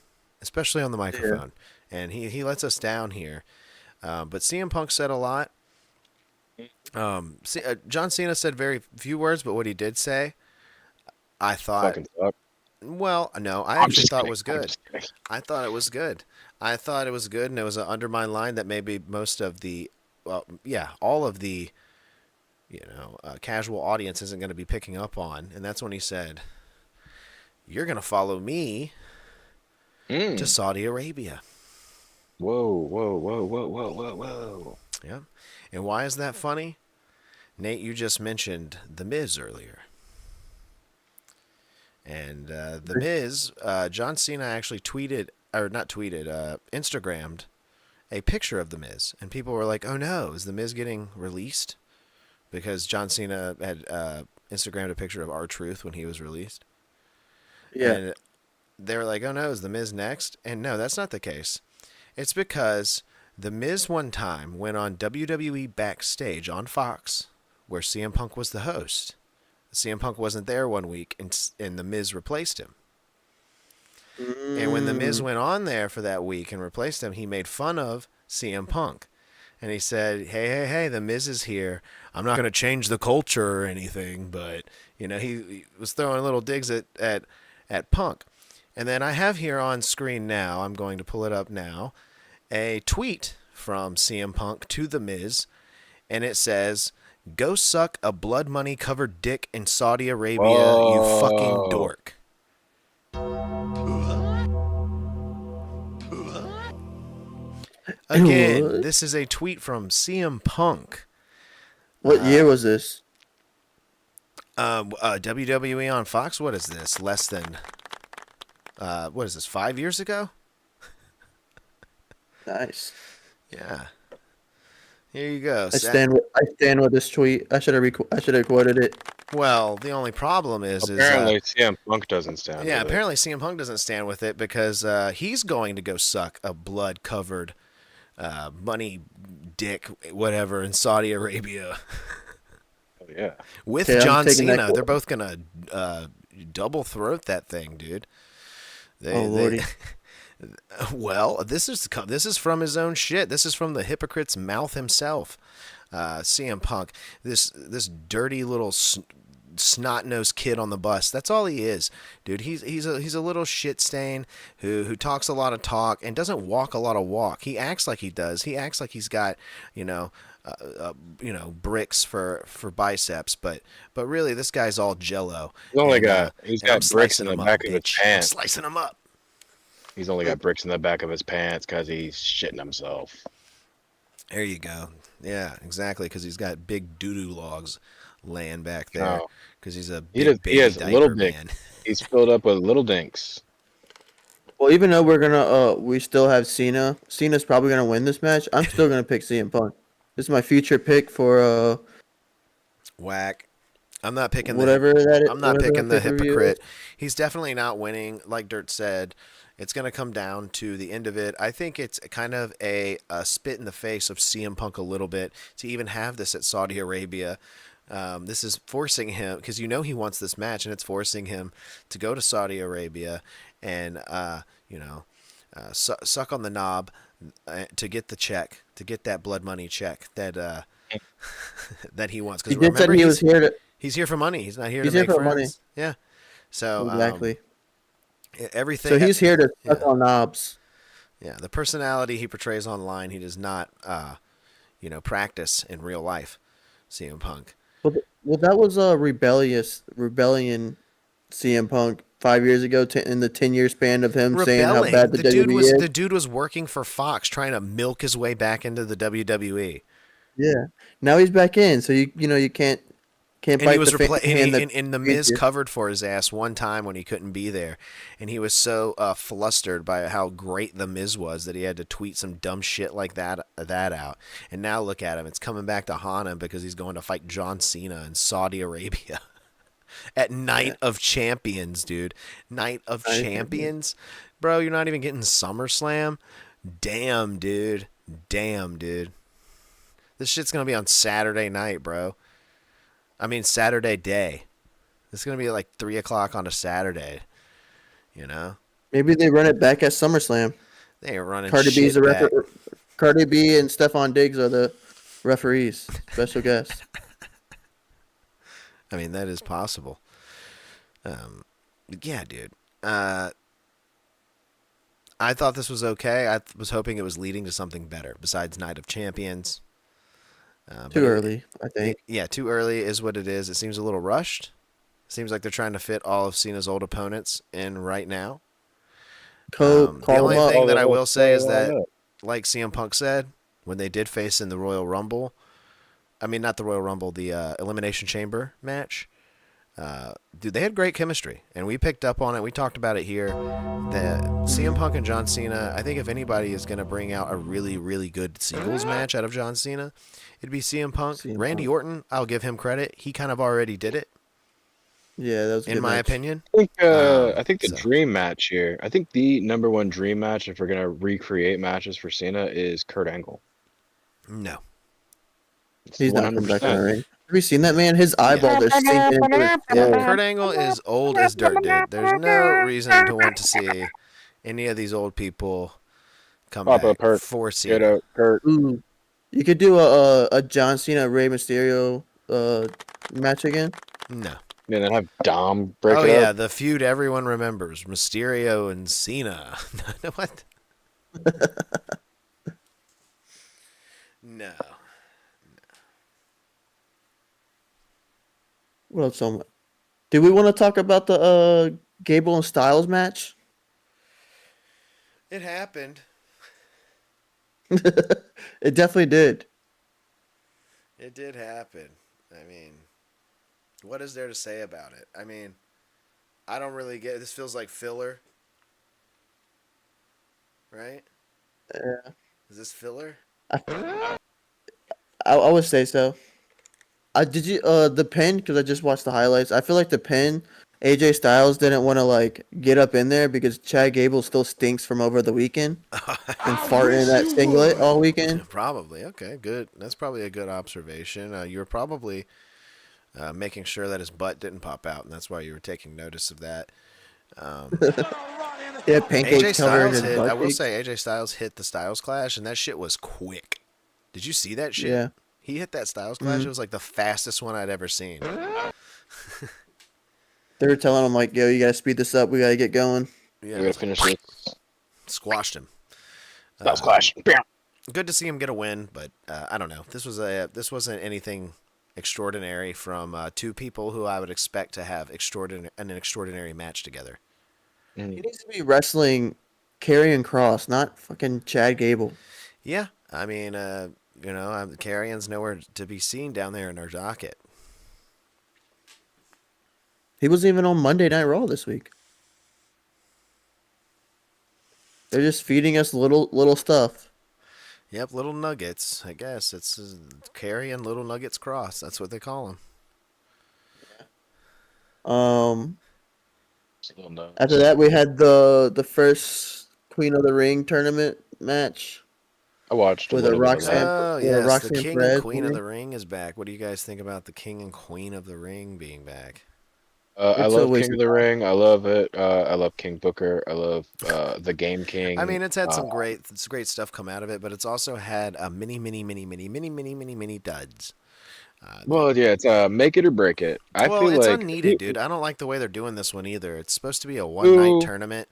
Speaker 1: Yeah. And he lets us down here. But CM Punk said a lot. John Cena said very few words, but what he did say, I thought.
Speaker 4: Fucking suck.
Speaker 1: Well, no, I actually thought it was good. I thought it was good. And it was an undermined line that maybe most of the, all of the, casual audience isn't going to be picking up on. And that's when he said, "You're going to follow me to Saudi Arabia."
Speaker 4: Whoa, whoa, whoa, whoa, whoa, whoa, whoa.
Speaker 1: Yeah. And why is that funny? Nate, you just mentioned The Miz earlier. And The Miz, John Cena actually Instagrammed a picture of The Miz. And people were like, oh no, is The Miz getting released? Because John Cena had Instagrammed a picture of R-Truth when he was released.
Speaker 2: Yeah.
Speaker 1: And they were like, oh no, is The Miz next? And no, that's not the case. It's because The Miz one time went on WWE Backstage on Fox, where CM Punk was the host. CM Punk wasn't there one week, and The Miz replaced him. And when The Miz went on there for that week and replaced him, he made fun of CM Punk. And he said, hey, The Miz is here. I'm not going to change the culture or anything, but, he was throwing little digs at Punk. And then I have here on screen now, I'm going to pull it up now, a tweet from CM Punk to The Miz, and it says, "Go suck a blood money covered dick in Saudi Arabia, you fucking dork." Again, this is a tweet from CM Punk.
Speaker 2: What year was this?
Speaker 1: WWE on Fox. What is this? Less than. What is this? 5 years ago?
Speaker 2: Nice.
Speaker 1: Yeah. Here you go.
Speaker 2: I stand with this tweet. I should have quoted it.
Speaker 1: Well, the only problem is
Speaker 4: apparently CM Punk doesn't stand.
Speaker 1: Yeah,
Speaker 4: with
Speaker 1: apparently CM Punk doesn't stand with it because he's going to go suck a blood-covered money dick, whatever, in Saudi Arabia.
Speaker 4: Yeah.
Speaker 1: With John Cena. They're both gonna double throat that thing, dude.
Speaker 2: Lordy.
Speaker 1: Well, this is from his own shit. This is from the hypocrite's mouth himself. CM Punk, this dirty little snot-nosed kid on the bus. That's all he is, dude. He's a little shit stain who talks a lot of talk and doesn't walk a lot of walk. He acts like he does. He acts like he's got bricks for biceps, but really this guy's all jello.
Speaker 4: He's got bricks in the back of his pants.
Speaker 1: I'm slicing him up.
Speaker 4: He's only got bricks in the back of his pants because he's shitting himself.
Speaker 1: There you go. Yeah, exactly. Because he's got big doo-doo logs laying back there. Because he's a big
Speaker 4: he has
Speaker 1: baby
Speaker 4: little
Speaker 1: diaper
Speaker 4: dink.
Speaker 1: man.
Speaker 4: He's filled up with little dinks.
Speaker 2: Well, even though we still have Cena. Cena's probably gonna win this match. I'm still gonna pick CM Punk. This is my future pick for
Speaker 1: Whack. I'm not picking I'm not picking the hypocrite. He's definitely not winning. Like Dirt said, it's going to come down to the end of it. I think it's kind of a spit in the face of CM Punk a little bit to even have this at Saudi Arabia This is forcing him because he wants this match, and it's forcing him to go to Saudi Arabia and suck on the knob to get the check, to get that blood money check that that he wants.
Speaker 2: He
Speaker 1: Because
Speaker 2: did said
Speaker 1: remember,
Speaker 2: he was here to.
Speaker 1: he's here for money. He's not here
Speaker 2: He's
Speaker 1: to
Speaker 2: here
Speaker 1: make
Speaker 2: for money.
Speaker 1: friends. Yeah. So
Speaker 2: Exactly.
Speaker 1: everything.
Speaker 2: So he's here to suck
Speaker 1: Yeah.
Speaker 2: on knobs.
Speaker 1: Yeah, the personality he portrays online, he does not, practice in real life. CM Punk.
Speaker 2: Well, that was a rebellion. CM Punk 5 years ago, in the 10-year span of him saying how
Speaker 1: Rebelling.
Speaker 2: bad the WWE is.
Speaker 1: The dude was working for Fox, trying to milk his way back into the WWE.
Speaker 2: Yeah. Now he's back in, so you can't
Speaker 1: And
Speaker 2: bite
Speaker 1: he was
Speaker 2: the hand that
Speaker 1: and the
Speaker 2: feeds
Speaker 1: Miz
Speaker 2: you.
Speaker 1: covered for his ass one time when he couldn't be there, and he was so flustered by how great the Miz was that he had to tweet some dumb shit like that out. And now look at him; it's coming back to haunt him because he's going to fight John Cena in Saudi Arabia at Night of Champions, dude. Night of Champions, bro. You're not even getting SummerSlam. Damn, dude. Damn, dude. This shit's gonna be on Saturday night, bro. I mean, Saturday day. It's going to be like 3 o'clock on a Saturday, you know?
Speaker 2: Maybe they run it back at SummerSlam.
Speaker 1: They ain't running
Speaker 2: Cardi
Speaker 1: shit
Speaker 2: B's the
Speaker 1: back.
Speaker 2: Cardi B and Stephon Diggs are the referees, special guests.
Speaker 1: I mean, that is possible. Yeah, dude. I thought this was okay. I was hoping it was leading to something better besides Night of Champions.
Speaker 2: Too early, I think.
Speaker 1: Yeah, too early is what it is. It seems a little rushed. Seems like they're trying to fit all of Cena's old opponents in right now. The
Speaker 2: Call
Speaker 1: only
Speaker 2: them up.
Speaker 1: thing that I will say is that, like CM Punk said, when they did face in the Royal Rumble, I mean, not the Royal Rumble, the Elimination Chamber match, dude, they had great chemistry, and we picked up on it. We talked about it here. That CM Punk and John Cena, I think if anybody is going to bring out a really, really good singles match out of John Cena, it'd be CM Punk. Randy Orton, I'll give him credit. He kind of already did it.
Speaker 2: Yeah, that was a
Speaker 1: in
Speaker 2: good
Speaker 1: my
Speaker 2: match.
Speaker 1: opinion.
Speaker 4: I think the
Speaker 1: So-
Speaker 4: dream match here. I think the number one dream match, if we're gonna recreate matches for Cena, is Kurt Angle.
Speaker 1: No.
Speaker 4: It's
Speaker 2: He's not coming back in the
Speaker 4: 100%.
Speaker 2: ring. Have you seen that man? His eyeballs are sinking into his
Speaker 1: Yeah,
Speaker 2: skull.
Speaker 1: Kurt Angle is old as dirt, dude. There's no reason to want to see any of these old people come
Speaker 4: Pop
Speaker 1: back
Speaker 4: up Kurt.
Speaker 1: for
Speaker 4: Get
Speaker 1: Cena.
Speaker 4: out, Kurt.
Speaker 2: Ooh. You could do a John Cena Rey Mysterio match again.
Speaker 1: No.
Speaker 4: And then have Dom break
Speaker 1: Oh
Speaker 4: it
Speaker 1: yeah,
Speaker 4: up.
Speaker 1: the feud everyone remembers: Mysterio and Cena. What? No.
Speaker 2: What else? Do we want to talk about the Gable and Styles match?
Speaker 1: It happened.
Speaker 2: It definitely did.
Speaker 1: It did happen. I mean, what is there to say about it? I mean, I don't really get it. This feels like filler. Right?
Speaker 2: Yeah.
Speaker 1: Is this filler?
Speaker 2: I would say so. Did you the pin? Because I just watched the highlights. I feel like the pin. AJ Styles didn't want to like get up in there because Chad Gable still stinks from over the weekend and farting in that singlet all weekend.
Speaker 1: Probably. Okay, good. That's probably a good observation. You were probably making sure that his butt didn't pop out, and that's why you were taking notice of that.
Speaker 2: Yeah,
Speaker 1: AJ
Speaker 2: pancake covered
Speaker 1: Styles
Speaker 2: in
Speaker 1: hit.
Speaker 2: butt
Speaker 1: I will
Speaker 2: cheeks.
Speaker 1: say AJ Styles hit the Styles Clash, and that shit was quick. Did you see that shit?
Speaker 2: Yeah.
Speaker 1: He hit that Styles Clash.
Speaker 2: Mhm.
Speaker 1: It was like the fastest one I'd ever seen.
Speaker 2: They were telling him like, "Yo, you gotta speed this up. We gotta get going."
Speaker 4: We
Speaker 1: Yeah,
Speaker 4: gotta finish this.
Speaker 1: squashed him.
Speaker 4: Styles Clash. Bam.
Speaker 1: Good to see him get a win, but I don't know. This wasn't anything extraordinary from two people who I would expect to have an extraordinary match together.
Speaker 2: He needs to be wrestling Karrion Cross, not fucking Chad Gable.
Speaker 1: Yeah, I mean, Carrion's nowhere to be seen down there in our docket.
Speaker 2: He wasn't even on Monday Night Raw this week. They're just feeding us little stuff.
Speaker 1: Yep, little nuggets. I guess it's Carrion Little Nuggets Cross. That's what they call him.
Speaker 4: Still no.
Speaker 2: After that, we had the first Queen of the Ring tournament match.
Speaker 4: I watched a
Speaker 2: with a
Speaker 4: little bit of that.
Speaker 2: Roxanne,
Speaker 1: Oh
Speaker 2: with a
Speaker 1: yes, the
Speaker 2: Roxanne
Speaker 1: King and
Speaker 2: Perez.
Speaker 1: Queen of the Ring is back. What do you guys think about the King and Queen of the Ring being back?
Speaker 4: I
Speaker 2: It's a
Speaker 4: love
Speaker 2: waste
Speaker 4: King of
Speaker 2: of
Speaker 4: the
Speaker 2: time.
Speaker 4: Ring. I love it. I love King Booker. I love the Game
Speaker 1: I
Speaker 4: King.
Speaker 1: mean, it's had some great stuff come out of it, but it's also had a many duds.
Speaker 4: Well, yeah, it's make it or break it. I
Speaker 1: Well,
Speaker 4: feel
Speaker 1: it's
Speaker 4: like
Speaker 1: unneeded, dude. I don't like the way they're doing this one either. It's supposed to be a one night
Speaker 4: who
Speaker 1: tournament,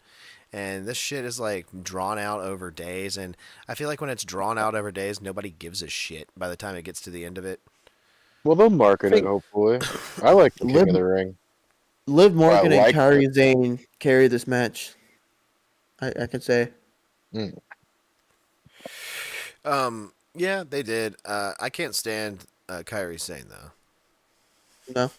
Speaker 1: and this shit is like drawn out over days. And I feel like when it's drawn out over days, nobody gives a shit by the time it gets to the end of it.
Speaker 4: well they'll
Speaker 2: I
Speaker 4: market it
Speaker 2: think
Speaker 4: hopefully. I like the
Speaker 2: Liv,
Speaker 4: King of the Ring.
Speaker 2: Liv
Speaker 4: Or I
Speaker 2: Morgan and
Speaker 4: liked it.
Speaker 2: Kairi Sane carry this match. I could say.
Speaker 4: Mm.
Speaker 1: Yeah, they did. I can't stand Kyrie Sane though.
Speaker 2: No.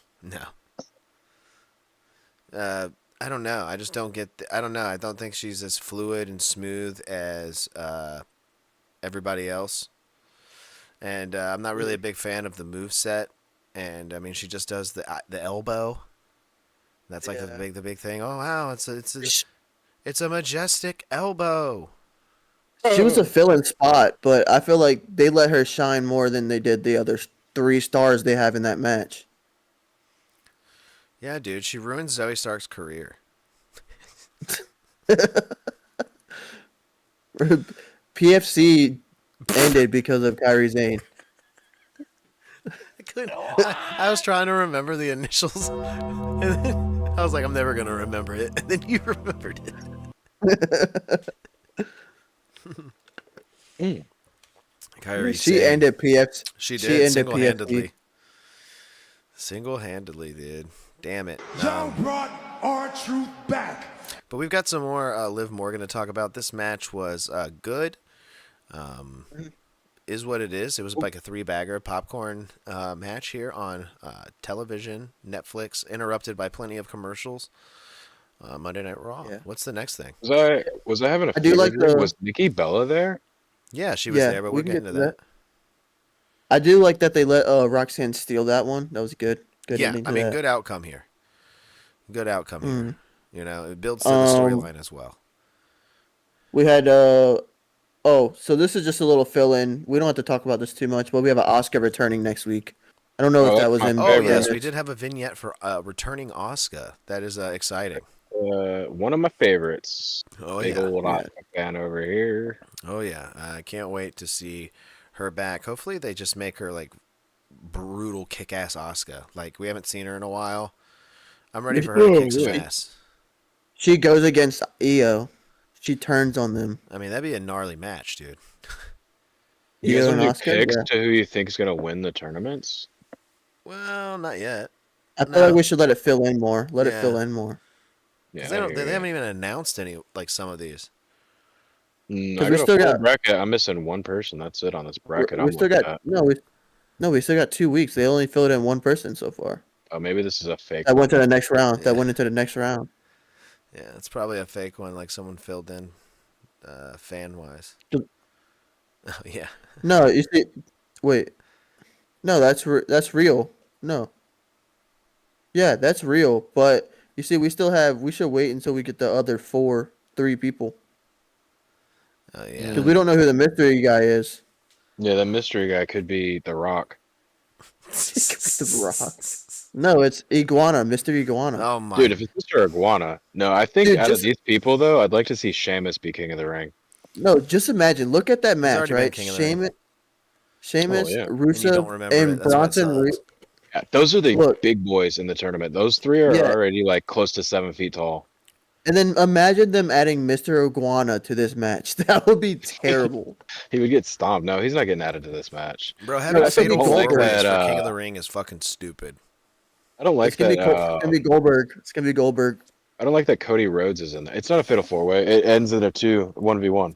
Speaker 1: No. I don't know. I just don't get. I don't know. I don't think she's as fluid and smooth as everybody else. And I'm not really a big fan of the move set. And I mean, she just does the elbow. That's like
Speaker 2: Yeah.
Speaker 1: the big thing. Oh wow, it's a majestic elbow.
Speaker 2: She was a fill-in spot, but I feel like they let her shine more than they did the other 3 stars they have in that match.
Speaker 1: Yeah, dude, she ruined Zoe Stark's career.
Speaker 2: PFC ended because of Kairi Sane.
Speaker 1: I couldn't. I was trying to remember the initials, and then I was like, I'm never gonna remember it. And then you remembered it. Kyrie
Speaker 2: She
Speaker 1: Sane.
Speaker 2: ended PFC.
Speaker 1: She
Speaker 2: She
Speaker 1: did
Speaker 2: ended
Speaker 1: single-handedly.
Speaker 2: PFC.
Speaker 1: Single-handedly, dude. Damn it.
Speaker 3: Y'all brought our truth back.
Speaker 1: But we've got some more Liv Morgan to talk about. This match was good. Is what it is. It was like a 3-bagger popcorn match here on television, Netflix, interrupted by plenty of commercials. Monday Night Raw.
Speaker 2: Yeah.
Speaker 1: What's the next thing?
Speaker 4: Was I having a
Speaker 2: I do
Speaker 4: fever
Speaker 2: like
Speaker 4: dream?
Speaker 2: the-
Speaker 4: Was Nikki Bella there?
Speaker 1: Yeah, she was there, but
Speaker 2: we
Speaker 1: we're
Speaker 2: can
Speaker 1: getting
Speaker 2: get
Speaker 1: to that.
Speaker 2: I do like that they let Roxanne steal that one. That was good. Good
Speaker 1: Yeah,
Speaker 2: ending to
Speaker 1: I mean,
Speaker 2: that.
Speaker 1: good outcome here. Good outcome here.
Speaker 2: Mm.
Speaker 1: You know, it builds to the
Speaker 2: Um,
Speaker 1: storyline as well.
Speaker 2: We had so this is just a little fill in. We don't have to talk about this too much, but we have an Oscar returning next week. I don't know
Speaker 4: Oh,
Speaker 2: if that
Speaker 4: that's
Speaker 2: was
Speaker 4: my
Speaker 2: in.
Speaker 1: Oh,
Speaker 4: favorite.
Speaker 1: yes, we did have a vignette for returning Asuka. That is exciting.
Speaker 4: One of my favorites.
Speaker 1: Oh,
Speaker 4: Big
Speaker 1: yeah.
Speaker 4: old
Speaker 2: Yeah.
Speaker 4: Asuka fan over here.
Speaker 1: Oh, yeah. I can't wait to see her back. Hopefully, they just make her, like, brutal kick-ass Asuka. Like, we haven't seen her in a while. I'm ready for her to kick some
Speaker 2: Right.
Speaker 1: ass.
Speaker 2: She goes against Io. She turns on them.
Speaker 1: I mean, that'd be a gnarly match, dude.
Speaker 4: You guys
Speaker 2: Io
Speaker 4: want
Speaker 2: and
Speaker 4: to do
Speaker 2: Oscar.
Speaker 4: picks
Speaker 2: Yeah.
Speaker 4: to who you think is gonna win the tournaments?
Speaker 1: Well, not yet.
Speaker 2: I feel
Speaker 1: No.
Speaker 2: like we should let it fill in more. Let it
Speaker 1: Yeah.
Speaker 2: fill in more.
Speaker 1: Because
Speaker 4: Yeah, I
Speaker 1: they
Speaker 4: hear
Speaker 1: haven't even announced any, like, some of these.
Speaker 4: ya.
Speaker 2: 'Cause
Speaker 4: I
Speaker 2: we
Speaker 4: got a
Speaker 2: still
Speaker 4: full
Speaker 2: got-
Speaker 4: bracket. I'm missing one person. That's it on this bracket.
Speaker 2: We
Speaker 4: I'm
Speaker 2: still
Speaker 4: looking
Speaker 2: got
Speaker 4: at.
Speaker 2: no. We still got 2 weeks. They only filled in one person so far.
Speaker 4: Oh, maybe this is a fake
Speaker 2: That
Speaker 4: one.
Speaker 2: went to the next round.
Speaker 1: Yeah.
Speaker 2: That went into the next round.
Speaker 1: Yeah, it's probably a fake one, like someone filled in fan-wise.
Speaker 2: The-
Speaker 1: Oh, yeah.
Speaker 2: No, you see. Wait. No, that's real. No. Yeah, that's real. But you see, we should wait until we get the other 3 people
Speaker 1: Oh, yeah.
Speaker 2: because we don't know who the mystery guy is.
Speaker 4: Yeah, the mystery guy could be The Rock.
Speaker 2: The Rock. No, it's Iguana, Mr. Iguana.
Speaker 1: Oh, my.
Speaker 4: Dude, if it's Mr. Iguana. No, I think
Speaker 2: Dude,
Speaker 4: out
Speaker 2: just-
Speaker 4: of these people, though, I'd like to see Sheamus be King of the Ring.
Speaker 2: No, just imagine. Look at that match,
Speaker 1: already been
Speaker 2: right?
Speaker 1: King of the Ring.
Speaker 2: Sheamus,
Speaker 4: yeah.
Speaker 1: And you don't
Speaker 2: Rusev,
Speaker 1: remember
Speaker 2: and
Speaker 1: it. That's why it
Speaker 2: Bronson.
Speaker 1: sucks.
Speaker 4: Yeah, those are the
Speaker 2: Look.
Speaker 4: big boys in the tournament. Those 3 are
Speaker 2: Yeah.
Speaker 4: already like close to 7 feet tall.
Speaker 2: And then imagine them adding Mr. Iguana to this match. That would be terrible.
Speaker 4: He would get stomped. No, he's not getting added to this match.
Speaker 1: Bro, having a
Speaker 2: that's gonna be
Speaker 1: fatal
Speaker 2: Goldberg.
Speaker 1: four-ways
Speaker 4: That,
Speaker 1: for King of the Ring is fucking stupid.
Speaker 4: I don't like
Speaker 2: It's gonna
Speaker 4: that.
Speaker 2: it's gonna be Goldberg. It's gonna be Goldberg.
Speaker 4: I don't like that Cody Rhodes is in there. It's not a fatal 4-way. It ends in a 1v1.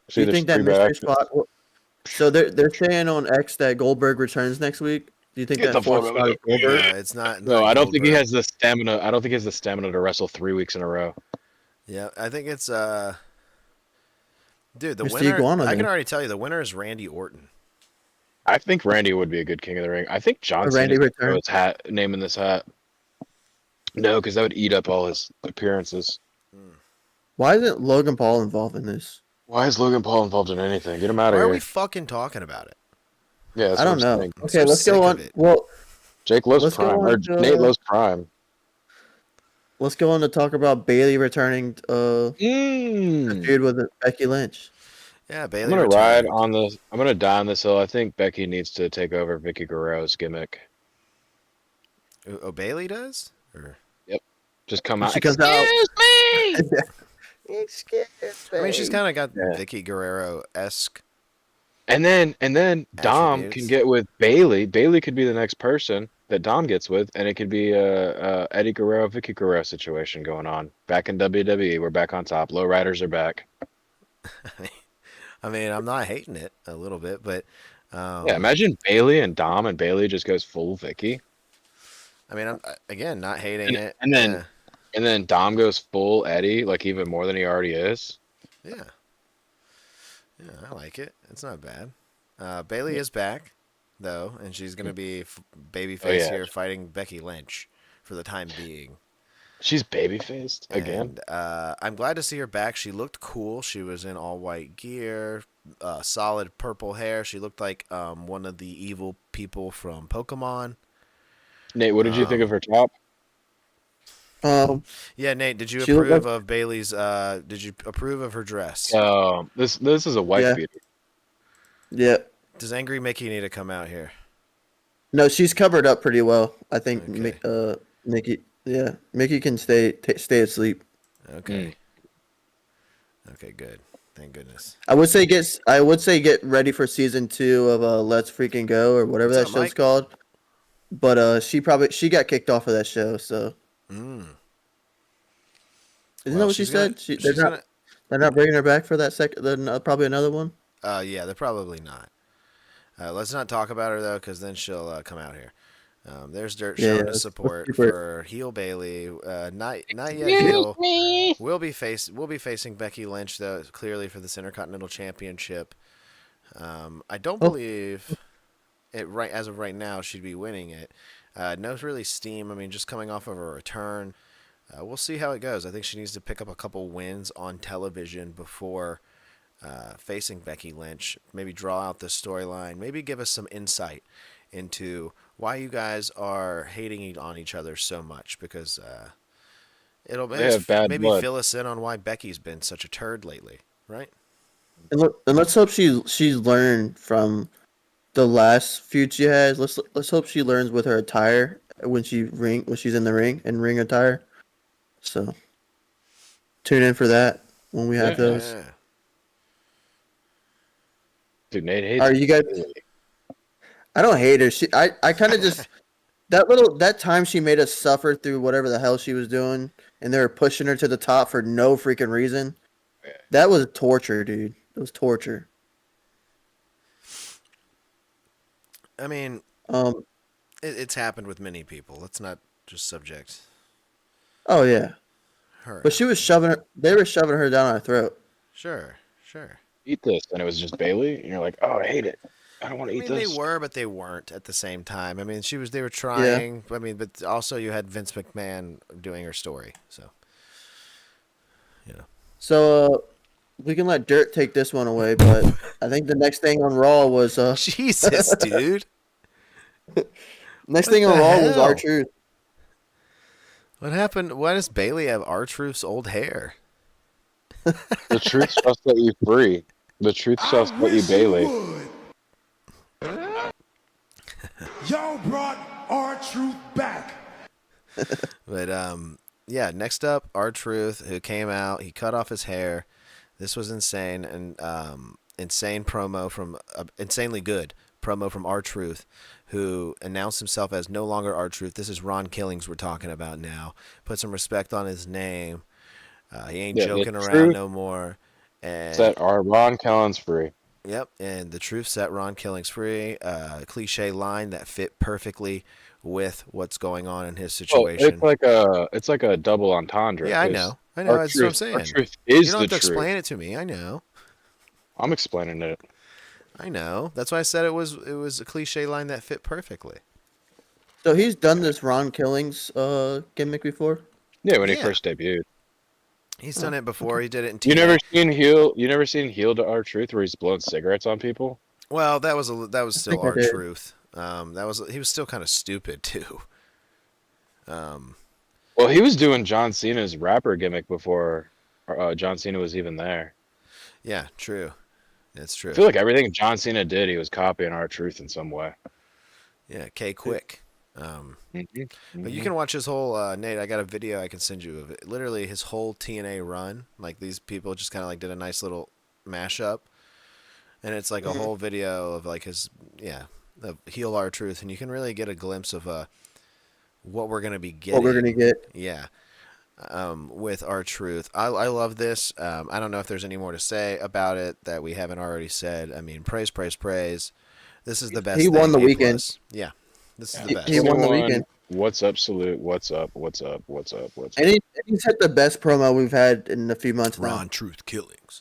Speaker 2: Do you think that mystery spot? So they're saying on X that Goldberg returns next week. Do you think
Speaker 4: Get
Speaker 2: that
Speaker 4: the fuck
Speaker 2: 4th
Speaker 4: out of
Speaker 2: spot is Goldberg?
Speaker 1: It's not.
Speaker 4: No,
Speaker 1: not
Speaker 4: I don't think he
Speaker 1: Goldberg.
Speaker 4: has the stamina. I don't think he has the stamina to wrestle 3 weeks in a row.
Speaker 1: Yeah, I think it's dude, the
Speaker 2: Mr.
Speaker 1: winner.
Speaker 2: Iguana,
Speaker 1: I can
Speaker 2: then.
Speaker 1: already tell you the winner is Randy Orton.
Speaker 4: I think Randy would be a good King of the Ring. I think John Cena
Speaker 2: Randy
Speaker 4: could throw
Speaker 2: return?
Speaker 4: his hat, name in this hat. No, because that would eat up all his appearances.
Speaker 2: Why isn't Logan Paul involved in this?
Speaker 4: Why is Logan Paul involved in anything? Get him out
Speaker 1: Why
Speaker 4: of
Speaker 1: are
Speaker 4: here.
Speaker 1: we fucking talking about it?
Speaker 4: Yeah, that's
Speaker 2: I
Speaker 4: what
Speaker 2: don't
Speaker 4: I'm
Speaker 2: know.
Speaker 4: saying.
Speaker 1: I'm
Speaker 2: Okay,
Speaker 1: so
Speaker 2: let's go
Speaker 1: sick of
Speaker 2: on.
Speaker 1: it.
Speaker 2: Well,
Speaker 4: Jake loves
Speaker 2: let's go
Speaker 4: Prime, or
Speaker 2: on to
Speaker 4: Nate loves Prime.
Speaker 2: let's go on to talk about Bailey returning a
Speaker 4: Mm.
Speaker 2: feud with Becky Lynch.
Speaker 1: Yeah,
Speaker 4: I'm
Speaker 1: Bailey
Speaker 4: gonna ride
Speaker 1: returned.
Speaker 4: on this. I'm gonna die on this hill. I think Becky needs to take over Vicky Guerrero's gimmick.
Speaker 1: Oh, Bailey does? Or
Speaker 4: Yep. Just come
Speaker 2: When
Speaker 4: out.
Speaker 2: she comes out,
Speaker 4: Excuse me.
Speaker 2: excuse
Speaker 1: I mean, she's
Speaker 2: me.
Speaker 1: kind of got
Speaker 4: Yeah.
Speaker 1: Vicky Guerrero-esque
Speaker 4: And then Dom can
Speaker 1: attributes.
Speaker 4: get with Bailey. Bailey could be the next person that Dom gets with, and it could be a Eddie Guerrero, Vicky Guerrero situation going on. Back in WWE, we're back on top. Lowriders are back.
Speaker 1: I mean, I'm not hating it a little bit, but
Speaker 4: Yeah, imagine Bailey and Dom, and Bailey just goes full Vicky,
Speaker 1: I mean, I'm again not hating
Speaker 4: and
Speaker 1: it.
Speaker 4: and then and then Dom goes full Eddie, like even more than he already is.
Speaker 1: Yeah, yeah, I like it. It's not bad. Bailey is back though, and she's gonna be
Speaker 4: Oh
Speaker 1: babyface
Speaker 4: yeah,
Speaker 1: here fighting Becky Lynch for the time being.
Speaker 4: she's baby faced again.
Speaker 1: And I'm glad to see her back. She looked cool. She was in all white gear, solid purple hair. She looked like one of the evil people from Pokemon.
Speaker 4: Nate, what did you think of
Speaker 1: Um,
Speaker 4: her top?
Speaker 1: yeah, Nate, did you
Speaker 2: She looked
Speaker 1: approve
Speaker 2: like
Speaker 1: of Bailey's? Did you approve of her dress?
Speaker 4: This is a wife
Speaker 2: yeah,
Speaker 4: beater.
Speaker 2: yeah.
Speaker 1: Does Angry Mickey need to come out here?
Speaker 2: No, she's covered up pretty well. I think
Speaker 1: Okay.
Speaker 2: Mickey. Yeah, Mickey can stay asleep.
Speaker 1: Okay. Okay, good. Thank goodness.
Speaker 2: I would say get ready for season 2 of Let's Freaking Go or whatever
Speaker 1: What's
Speaker 2: that
Speaker 1: up,
Speaker 2: show's
Speaker 1: Mike?
Speaker 2: called. But she got kicked off of that show. So
Speaker 1: Mm.
Speaker 2: isn't that
Speaker 1: Well,
Speaker 2: what she
Speaker 1: she's gonna.
Speaker 2: said?
Speaker 1: She's gonna.
Speaker 2: They're not bringing her back for that second. Then probably another one.
Speaker 1: Yeah, they're probably not. Let's not talk about her though, because then she'll come out here. There's Dirt
Speaker 2: Yeah,
Speaker 1: showing
Speaker 2: yeah.
Speaker 1: his
Speaker 2: Let's
Speaker 1: support
Speaker 2: keep her.
Speaker 1: for heel Bailey. Not yet heel. We'll be facing Becky Lynch though, clearly for this Intercontinental Championship. I don't
Speaker 2: Oh,
Speaker 1: believe it right as of right now. She'd be winning it. No really steam. I mean, just coming off of a return. We'll see how it goes. I think she needs to pick up a couple wins on television before facing Becky Lynch. Maybe draw out the storyline. Maybe give us some insight into why you guys are hating on each other so much. Because it'll
Speaker 4: They have bad
Speaker 1: maybe
Speaker 4: blood.
Speaker 1: fill us in on why Becky's been such a turd lately, right?
Speaker 2: and let's hope she's learned from the last feud she has. Let's hope she learns with her attire when she's in the ring and ring attire. So tune in for that when we have
Speaker 4: Yeah.
Speaker 2: those.
Speaker 1: Yeah.
Speaker 4: Dude, Nate hates
Speaker 2: Are you guys?
Speaker 4: Bailey.
Speaker 2: I don't hate her. I kind of just that time she made us suffer through whatever the hell she was doing, and they were pushing her to the top for no freaking reason. That was torture, dude. It was torture.
Speaker 1: I mean,
Speaker 2: Um.
Speaker 1: it's happened with many people. Let's not just subject
Speaker 2: Oh yeah,
Speaker 1: her.
Speaker 2: but she was shoving her. They were shoving her down our throat.
Speaker 1: Sure, sure.
Speaker 4: Eat this, and it was just Bailey, and you're like, oh, I hate it. I don't want to
Speaker 1: I
Speaker 4: eat
Speaker 1: mean, they
Speaker 4: this.
Speaker 1: were, but they weren't at the same time. I mean, they were
Speaker 2: Yeah.
Speaker 1: trying. I mean, but also you had Vince McMahon doing her story. So, you know.
Speaker 2: So we can let Dirt take this one away, but I think the next thing on Raw was
Speaker 1: Jesus, dude.
Speaker 2: next
Speaker 1: What
Speaker 2: thing on
Speaker 1: the
Speaker 2: Raw was
Speaker 1: hell?
Speaker 2: R-Truth.
Speaker 1: What happened? Why does Bailey have R-Truth's old hair?
Speaker 4: The truth shall set you free. The truth shall
Speaker 3: I
Speaker 4: set you,
Speaker 3: wish you
Speaker 4: Bailey.
Speaker 3: would. Y'all brought our truth back.
Speaker 1: But yeah. Next up, R-Truth, who came out. He cut off his hair. This was insane and insane promo from insanely good promo from R-Truth, who announced himself as no longer R-Truth. This is Ron Killings we're talking about now. Put some respect on his name. He ain't
Speaker 4: Yeah,
Speaker 1: joking
Speaker 4: the
Speaker 1: around
Speaker 4: truth
Speaker 1: no more. And
Speaker 4: set our Ron Kellens free.
Speaker 1: yep, and the truth set Ron Killings free. Cliche line that fit perfectly with what's going on in his
Speaker 4: Well,
Speaker 1: situation.
Speaker 4: it's like a double entendre.
Speaker 1: Yeah, I
Speaker 4: 'cause
Speaker 1: know. That's what I'm
Speaker 4: our
Speaker 1: saying.
Speaker 4: truth
Speaker 1: You
Speaker 4: is
Speaker 1: don't
Speaker 4: the
Speaker 1: have to
Speaker 4: truth.
Speaker 1: explain it to me. I know.
Speaker 4: I'm explaining it.
Speaker 1: I know. That's why I said it was a cliche line that fit perfectly.
Speaker 2: So he's done this Ron Killings gimmick before.
Speaker 4: Yeah, when he
Speaker 1: Yeah.
Speaker 4: first debuted.
Speaker 1: He's done it before. He did it in
Speaker 4: You
Speaker 1: TNA.
Speaker 4: never seen heel? You never seen heel to R-Truth where he's blowing cigarettes on people?
Speaker 1: Well, that was still
Speaker 2: think I
Speaker 1: our
Speaker 2: did.
Speaker 1: truth. He was still kind of stupid too.
Speaker 4: Well, he was doing John Cena's rapper gimmick before John Cena was even there.
Speaker 1: Yeah, true. That's
Speaker 4: I
Speaker 1: true.
Speaker 4: feel like everything John Cena did, he was copying R-Truth in some way.
Speaker 1: Yeah, K Quick.
Speaker 4: Mhm,
Speaker 1: But you
Speaker 4: mhm.
Speaker 1: can watch his whole Nate. I got a video I can send you of it. Literally, his whole TNA run. Like these people just kind of like did a nice little mashup, and it's like a whole video of like his of heel our truth, and you can really get a glimpse of what we're gonna be getting.
Speaker 2: What we're gonna get.
Speaker 1: Yeah. With our truth, I love this. I don't know if there's any more to say about it that we haven't already said. I mean, praise, praise, praise. This is the best.
Speaker 2: He won
Speaker 1: thing,
Speaker 2: the
Speaker 1: A+.
Speaker 2: weekend.
Speaker 1: Yeah, this is the
Speaker 2: He,
Speaker 1: best.
Speaker 2: he won the weekend.
Speaker 4: What's up, Salute? What's up? What's up? What's up? What's up?
Speaker 2: And he's had the best promo we've had in a few months now.
Speaker 1: Ron Truth Killings.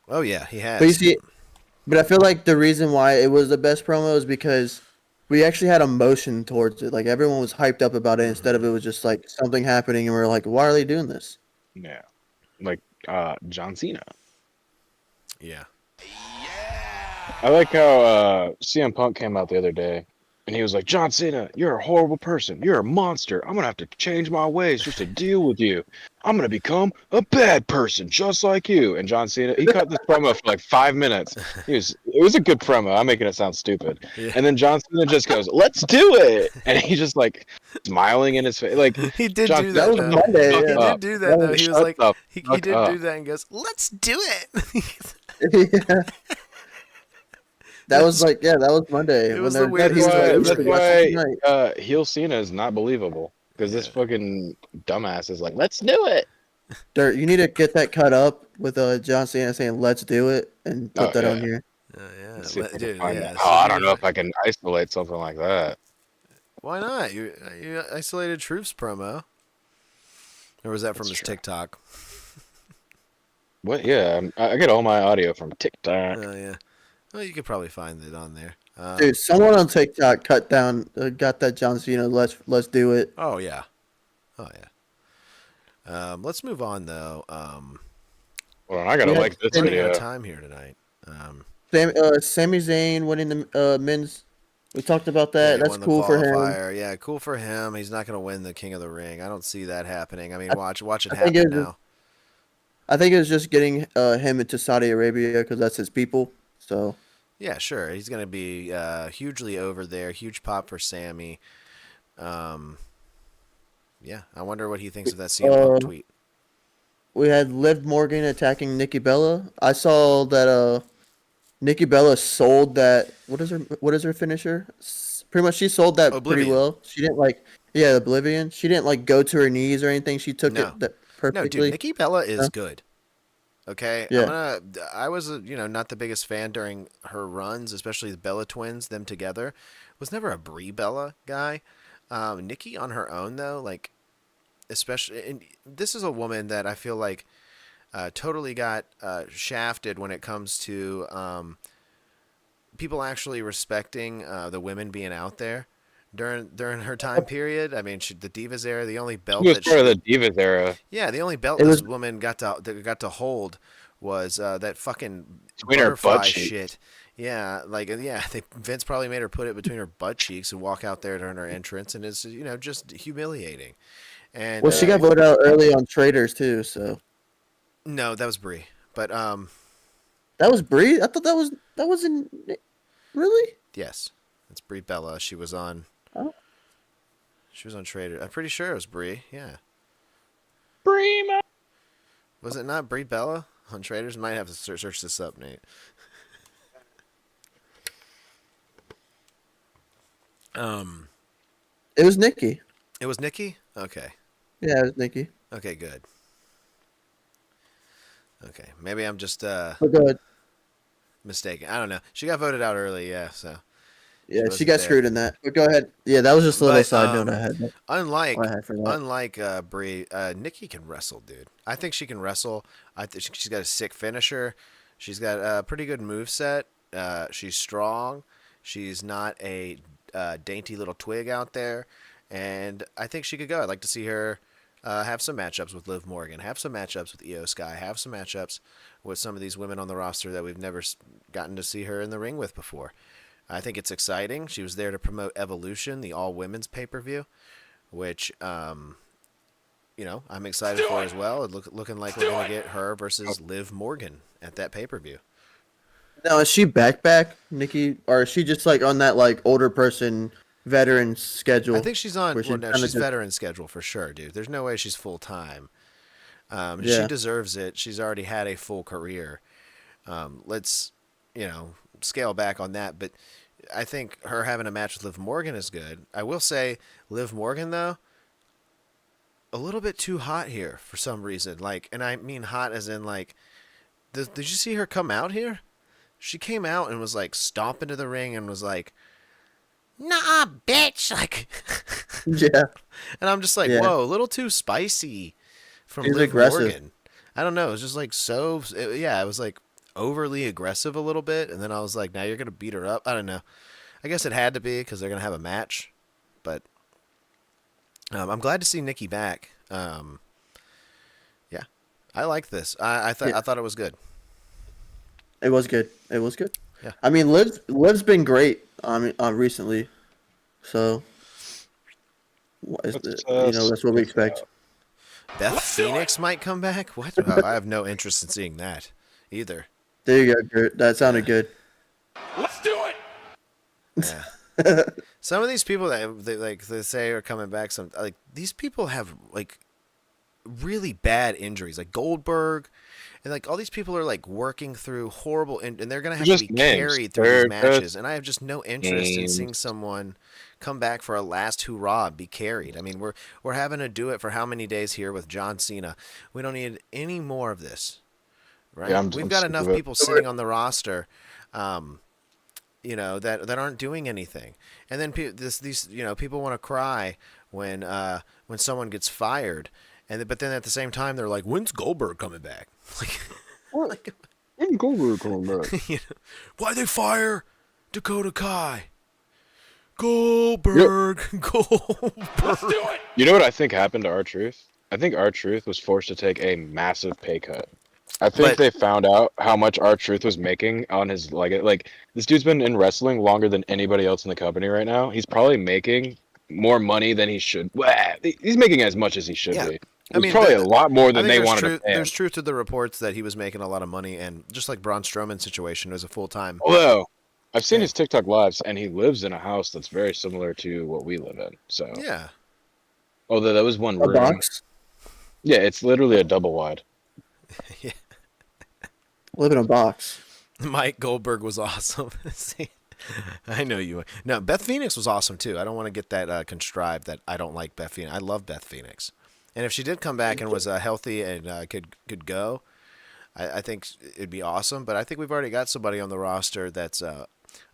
Speaker 1: Oh yeah, he has.
Speaker 2: But you see, but I feel like the reason why it was the best promo is because we actually had emotion towards it. Like everyone was hyped up about it instead of it was just like something happening and we are like, why are they doing this?
Speaker 4: Yeah, like John Cena.
Speaker 1: Yeah.
Speaker 4: I like how CM Punk came out the other day, and he was like, "John Cena, you're a horrible person. You're a monster. I'm gonna have to change my ways just to deal with you. I'm gonna become a bad person just like you." And John Cena, he cut this promo for like 5 minutes. It was a good promo. I'm making it sound stupid.
Speaker 1: Yeah.
Speaker 4: And then John Cena just goes, "Let's do it," and he just like smiling in his face, like
Speaker 1: He did
Speaker 4: John
Speaker 1: do
Speaker 4: Cena,
Speaker 1: that.
Speaker 2: was
Speaker 1: Though.
Speaker 2: Monday,
Speaker 1: He
Speaker 2: yeah.
Speaker 1: did do that though. He was
Speaker 4: Shut
Speaker 1: like,
Speaker 4: the
Speaker 1: he
Speaker 4: fuck
Speaker 1: did
Speaker 4: up.
Speaker 1: do that and goes, "Let's do it."
Speaker 2: Yeah. That was like, yeah, that was Monday.
Speaker 1: It was
Speaker 2: when
Speaker 1: the
Speaker 2: they're-
Speaker 1: weirdest
Speaker 2: he was
Speaker 1: thing
Speaker 2: like,
Speaker 1: ever.
Speaker 2: we
Speaker 4: That's
Speaker 2: should watch this
Speaker 4: why
Speaker 2: tonight.
Speaker 4: heel Cena is not believable because this
Speaker 1: Yeah.
Speaker 4: fucking dumbass is like, "Let's do it."
Speaker 2: Dirt, you need to get that cut up with John Cena saying "Let's do it" and put
Speaker 4: Oh,
Speaker 2: that on
Speaker 4: yeah.
Speaker 2: here.
Speaker 1: Oh yeah,
Speaker 4: Let's see if I can
Speaker 1: dude.
Speaker 4: find
Speaker 1: Yeah.
Speaker 4: that.
Speaker 1: So
Speaker 4: Oh, I
Speaker 1: he
Speaker 4: don't
Speaker 1: was
Speaker 4: know
Speaker 1: like,
Speaker 4: if I can isolate something like that.
Speaker 1: why not? You isolated Troops promo, or was that from
Speaker 4: That's
Speaker 1: his
Speaker 4: true.
Speaker 1: TikTok?
Speaker 4: What? Yeah, I get all my audio from TikTok.
Speaker 1: Oh yeah. Well, you could probably find it on there.
Speaker 2: Dude, someone on TikTok cut down, got that John Cena. Let's do it.
Speaker 1: Oh yeah. Oh yeah. Let's move on though.
Speaker 4: Hold on, I gotta
Speaker 2: Yeah,
Speaker 4: like this
Speaker 2: and-
Speaker 1: Running out of
Speaker 4: video.
Speaker 1: time here tonight.
Speaker 2: Sami Zayn winning the men's. We talked about
Speaker 1: Yeah,
Speaker 2: that.
Speaker 1: he
Speaker 2: That's
Speaker 1: won the
Speaker 2: cool for him.
Speaker 1: qualifier. Yeah, cool for him. He's not going to win the King of the Ring. I don't see that happening. I mean, watch it
Speaker 2: I think
Speaker 1: happen
Speaker 2: it was-
Speaker 1: now.
Speaker 2: I think it was just getting him into Saudi Arabia because that's his people. So
Speaker 1: Yeah, sure. He's going to be hugely over there. Huge pop for Sammy. Yeah, I wonder what he thinks of that CM Punk tweet.
Speaker 2: we had Liv Morgan attacking Nikki Bella. I saw that Nikki Bella sold that. What is her finisher? Pretty much, she sold that
Speaker 1: Oblivion.
Speaker 2: pretty well. She didn't Oblivion. She didn't like go to her knees or anything. She took
Speaker 1: No.
Speaker 2: it that
Speaker 1: No,
Speaker 2: perfectly.
Speaker 1: dude, Nikki Bella is
Speaker 2: Huh?
Speaker 1: good. Okay,
Speaker 2: Yeah.
Speaker 1: I was not the biggest fan during her runs, especially the Bella twins, them together. Was never a Brie Bella guy. Nikki on her own though, like especially, and this is a woman that I feel like totally got shafted when it comes to people actually respecting the women being out there during her time period. I mean, the Divas era, the only belt
Speaker 4: She was
Speaker 1: that
Speaker 4: part of the Divas era.
Speaker 1: yeah, the only belt
Speaker 2: It
Speaker 1: this
Speaker 2: was-
Speaker 1: woman got to hold was that fucking
Speaker 4: Between her
Speaker 1: butterfly
Speaker 4: butt cheeks.
Speaker 1: shit. Yeah, Vince probably made her put it between her butt cheeks and walk out there during her entrance, and it's just humiliating. And
Speaker 2: Well, she got voted out early on Traders too. So
Speaker 1: no, that was Brie, but
Speaker 2: that was Bree. I thought that wasn't really.
Speaker 1: yes, it's Brie Bella. She was on.
Speaker 2: Oh.
Speaker 1: She was on Trader. I'm pretty sure it was Brie. Yeah,
Speaker 4: Prima.
Speaker 1: was it not Brie Bella on Traders? Might have to search this up, Nate.
Speaker 2: It was Nikki.
Speaker 1: It was Nikki. Okay.
Speaker 2: Yeah, it was Nikki.
Speaker 1: Okay, good. Okay, maybe I'm just
Speaker 2: But go ahead.
Speaker 1: mistaken. I don't know. She got voted out early, yeah. So
Speaker 2: Yeah, she
Speaker 1: wasn't
Speaker 2: got
Speaker 1: there.
Speaker 2: screwed in that. But go ahead. Yeah, that was just a little
Speaker 1: But,
Speaker 2: side note I had.
Speaker 1: unlike
Speaker 2: I had for that.
Speaker 1: Brie, Nikki can wrestle, dude. I think she can wrestle. I think she's got a sick finisher. She's got a pretty good moveset. She's strong. She's not a dainty little twig out there, and I think she could go. I'd like to see her have some matchups with Liv Morgan, have some matchups with Io Sky, have some matchups with some of these women on the roster that we've never gotten to see her in the ring with before. I think it's exciting. She was there to promote Evolution, the all-women's pay-per-view, which, I'm excited for as well. Looking like we're going to get her versus Liv Morgan at that pay-per-view.
Speaker 2: Now, is she back, Nikki, or is she just like on that like older person veteran schedule?
Speaker 1: I think she's on.
Speaker 2: where
Speaker 1: Well, no,
Speaker 2: kinda
Speaker 1: she's
Speaker 2: just-
Speaker 1: veteran schedule for sure, dude. There's no way she's full time. She
Speaker 2: Yeah.
Speaker 1: deserves it. She's already had a full career. Let's scale back on that, but I think her having a match with Liv Morgan is good. I will say, Liv Morgan though, a little bit too hot here for some reason. Like, and I mean hot as in like, did you see her come out here? She came out and was like stomp into the ring and was like, "Nah, bitch!" Like,
Speaker 2: Yeah.
Speaker 1: and I'm just like,
Speaker 2: Yeah.
Speaker 1: whoa, a little too spicy from
Speaker 2: She's
Speaker 1: Liv
Speaker 2: aggressive.
Speaker 1: Morgan. I don't know. It was just like it was like overly aggressive a little bit. And then I was like, now you're going to beat her up. I don't know. I guess it had to be because they're going to have a match. But I'm glad to see Nikki back. Yeah, I like this. I thought it was good.
Speaker 2: It was good. It was good.
Speaker 1: Yeah.
Speaker 2: I mean, Liv's been great recently, so that's what we expect.
Speaker 1: Beth Phoenix might come back. What? Oh, I have no interest in seeing that either.
Speaker 2: There you go, Kurt. That sounded good.
Speaker 3: Let's do it.
Speaker 1: Yeah. Some of these people that they say are coming back. These people have like really bad injuries, like Goldberg, and like all these people are like working through horrible, and they're gonna have to be carried through these matches. And I have just no interest in seeing someone come back for a last hurrah and be carried. I mean, we're having to do it for how many days here with John Cena? We don't need any more of this, right?
Speaker 4: Yeah,
Speaker 1: We've got enough people sitting on the roster. That aren't doing anything, and then these people want to cry when someone gets fired, but then at the same time they're like, when's Goldberg coming back? Like,
Speaker 4: When's Goldberg coming back?
Speaker 1: why they fire Dakota Kai? Goldberg.
Speaker 3: Let's do it.
Speaker 4: You know what I think happened to R-Truth? I think R-Truth was forced to take a massive pay cut. I think they found out how much R-Truth was making on his like this dude's been in wrestling longer than anybody else in the company right now. He's probably making more money than he should. He's making as much as he should be.
Speaker 1: I mean,
Speaker 4: probably a lot more than they wanted to pay.
Speaker 1: There's truth to the reports that he was making a lot of money, and just like Braun Strowman's situation, it was a full-time.
Speaker 4: Although I've seen his TikTok lives, and he lives in a house that's very similar to what we live in. So
Speaker 1: Yeah.
Speaker 4: although that was one
Speaker 2: A
Speaker 4: room.
Speaker 2: box.
Speaker 4: Yeah, it's literally a double wide.
Speaker 1: Yeah.
Speaker 2: Live in a box.
Speaker 1: Mike Goldberg was awesome. See, I know you. No, Beth Phoenix was awesome too. I don't want to get that contrived that I don't like Beth Phoenix. I love Beth Phoenix, and if she did come back and was healthy and could go, I think it'd be awesome. But I think we've already got somebody on the roster that's an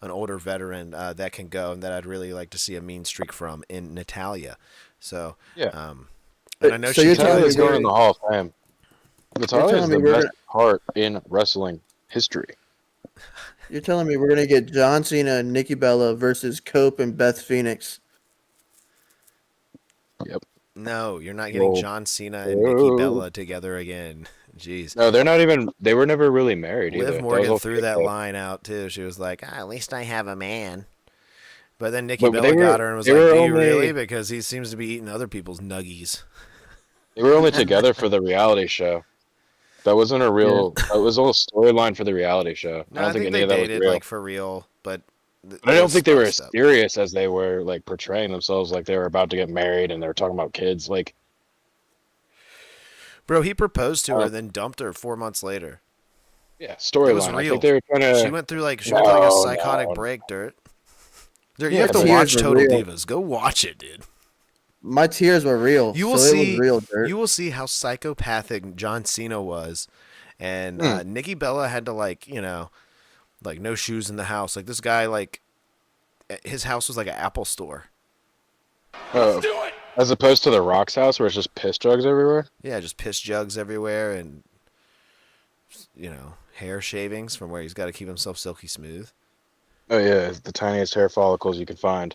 Speaker 1: older veteran that can go, and that I'd really like to see a mean streak from in Natalia. So
Speaker 4: Yeah.
Speaker 1: and I know
Speaker 2: So you're telling
Speaker 4: Natalia's
Speaker 2: me
Speaker 4: going
Speaker 2: we're-
Speaker 4: in the Hall of Fame. Natalia is
Speaker 2: telling me
Speaker 4: the
Speaker 2: we're
Speaker 4: best part in wrestling history.
Speaker 2: You're telling me we're gonna get John Cena and Nikki Bella versus Cope and Beth Phoenix?
Speaker 4: Yep.
Speaker 1: No, you're not getting
Speaker 4: Whoa.
Speaker 1: John Cena and Nikki Bella together again. Jeez.
Speaker 4: No, they're not even. They were never really married either.
Speaker 1: Liv
Speaker 4: That was
Speaker 1: Morgan
Speaker 4: all
Speaker 1: threw
Speaker 4: fake
Speaker 1: that
Speaker 4: out.
Speaker 1: line out too. She was like, "At least I have a man." But then Nikki
Speaker 4: But
Speaker 1: Bella
Speaker 4: they were-
Speaker 1: got her and was
Speaker 4: they
Speaker 1: like,
Speaker 4: were
Speaker 1: "Do you
Speaker 4: only-
Speaker 1: really?" Because he seems to be eating other people's nuggies.
Speaker 4: They were only together for the reality show. That wasn't a real. That was all a storyline for the reality show.
Speaker 1: No,
Speaker 4: I don't think any
Speaker 1: they
Speaker 4: of that was
Speaker 1: dated
Speaker 4: real.
Speaker 1: like for real, but
Speaker 4: But I don't think they were as
Speaker 1: spiced up.
Speaker 4: serious as they were like portraying themselves like they were about to get married and they were talking about kids. Like,
Speaker 1: Bro, he proposed to her, then dumped her 4 months later.
Speaker 4: yeah,
Speaker 1: It was
Speaker 4: storyline. I
Speaker 1: real.
Speaker 4: think they were trying to.
Speaker 1: She went through like a
Speaker 4: No,
Speaker 1: psychotic
Speaker 4: no.
Speaker 1: break, Dirt. Dude,
Speaker 2: Yeah,
Speaker 1: you have to
Speaker 2: but
Speaker 1: watch
Speaker 2: tears were
Speaker 1: Total
Speaker 2: real.
Speaker 1: Divas. Go watch it, dude.
Speaker 2: My tears were real.
Speaker 1: You will
Speaker 2: so
Speaker 1: see.
Speaker 2: It was real, Dirt.
Speaker 1: You will see how psychopathic John Cena was, and Nikki Bella had to like no shoes in the house. Like this guy, like his house was like an Apple store.
Speaker 4: Oh,
Speaker 3: Do it.
Speaker 4: as opposed to the Rock's house where it's just piss jugs everywhere.
Speaker 1: Yeah, just piss jugs everywhere, and hair shavings from where he's got to keep himself silky smooth.
Speaker 4: Oh yeah, it's the tiniest hair follicles you can find.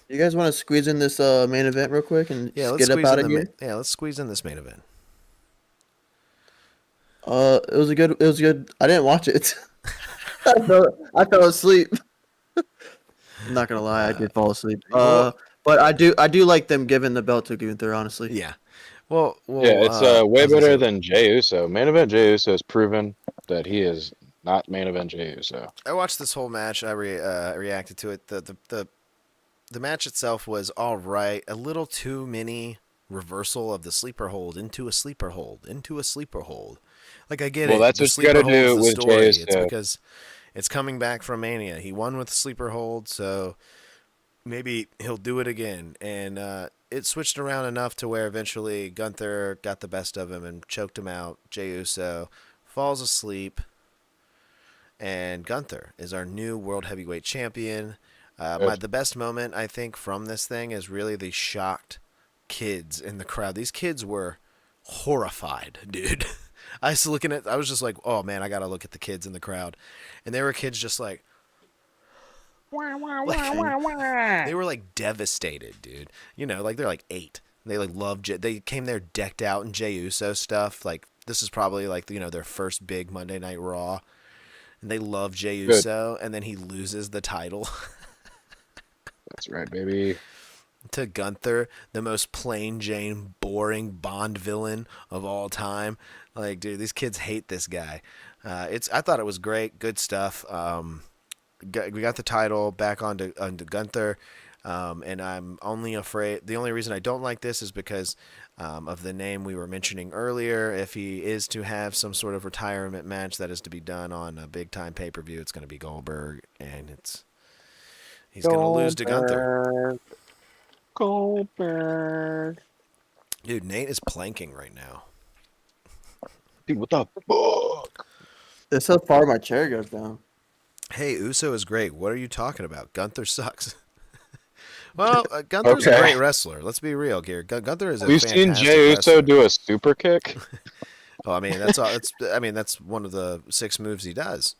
Speaker 2: You guys want to squeeze in this main event real quick and
Speaker 1: Yeah,
Speaker 2: just
Speaker 1: let's
Speaker 2: get up
Speaker 1: squeeze
Speaker 2: out
Speaker 1: in
Speaker 2: of
Speaker 1: the
Speaker 2: here?
Speaker 1: let's squeeze in this main event.
Speaker 2: It was a good. It was good. I didn't watch it. I fell asleep. I'm not gonna lie, I did fall asleep.
Speaker 1: Well,
Speaker 2: But I do like them giving the belt to Gunther. Honestly,
Speaker 1: yeah. Well,
Speaker 4: Yeah, it's
Speaker 1: I
Speaker 4: way
Speaker 1: was gonna
Speaker 4: better
Speaker 1: say,
Speaker 4: than Jey Uso. Main event Jey Uso has proven that he is not main event Jey Uso.
Speaker 1: I watched this whole match. I reacted to it. The match itself was all right. A little too many reversal of the sleeper hold into a sleeper hold into a sleeper hold. Like I get
Speaker 4: Well,
Speaker 1: it.
Speaker 4: that's
Speaker 1: The
Speaker 4: what you got
Speaker 1: sleeper
Speaker 4: to
Speaker 1: hold's
Speaker 4: do
Speaker 1: the
Speaker 4: with Jey
Speaker 1: story. It's
Speaker 4: Uso.
Speaker 1: because it's coming back from Mania. He won with the sleeper hold, so maybe he'll do it again. And it switched around enough to where eventually Gunther got the best of him and choked him out. Jey Uso falls asleep, and Gunther is our new world heavyweight champion.
Speaker 4: Good.
Speaker 1: The best moment I think from this thing is really the shocked kids in the crowd. These kids were horrified, dude. I was just like, oh man, I gotta look at the kids in the crowd, and there were kids just like they were like devastated, dude. You know, like they're like 8. They like love. They came there decked out in Jey Uso stuff. Like this is probably like their first big Monday Night Raw, and they love Jey
Speaker 4: Good.
Speaker 1: Uso, and then he loses the title
Speaker 4: That's right, baby.
Speaker 1: to Gunther, the most plain Jane, boring Bond villain of all time. Like, dude, these kids hate this guy. I thought it was great, good stuff. We got the title back onto Gunther, and I'm only afraid. The only reason I don't like this is because of the name we were mentioning earlier. If he is to have some sort of retirement match that is to be done on a big time pay per view, it's going to be Goldberg, and he's going to lose to Gunther.
Speaker 4: Goldberg.
Speaker 1: Dude, Nate is planking right now.
Speaker 4: Dude, what the fuck?
Speaker 2: that's so far my chair goes down.
Speaker 1: Hey, Uso is great. What are you talking about? Gunther sucks. Well, Gunther's a
Speaker 4: Okay.
Speaker 1: great wrestler. Let's be real here. Gunther is a
Speaker 4: Have you seen
Speaker 1: fantastic
Speaker 4: Jey
Speaker 1: wrestler.
Speaker 4: Uso do a super kick?
Speaker 1: Oh, I mean, that's all. That's one of the 6 moves he does.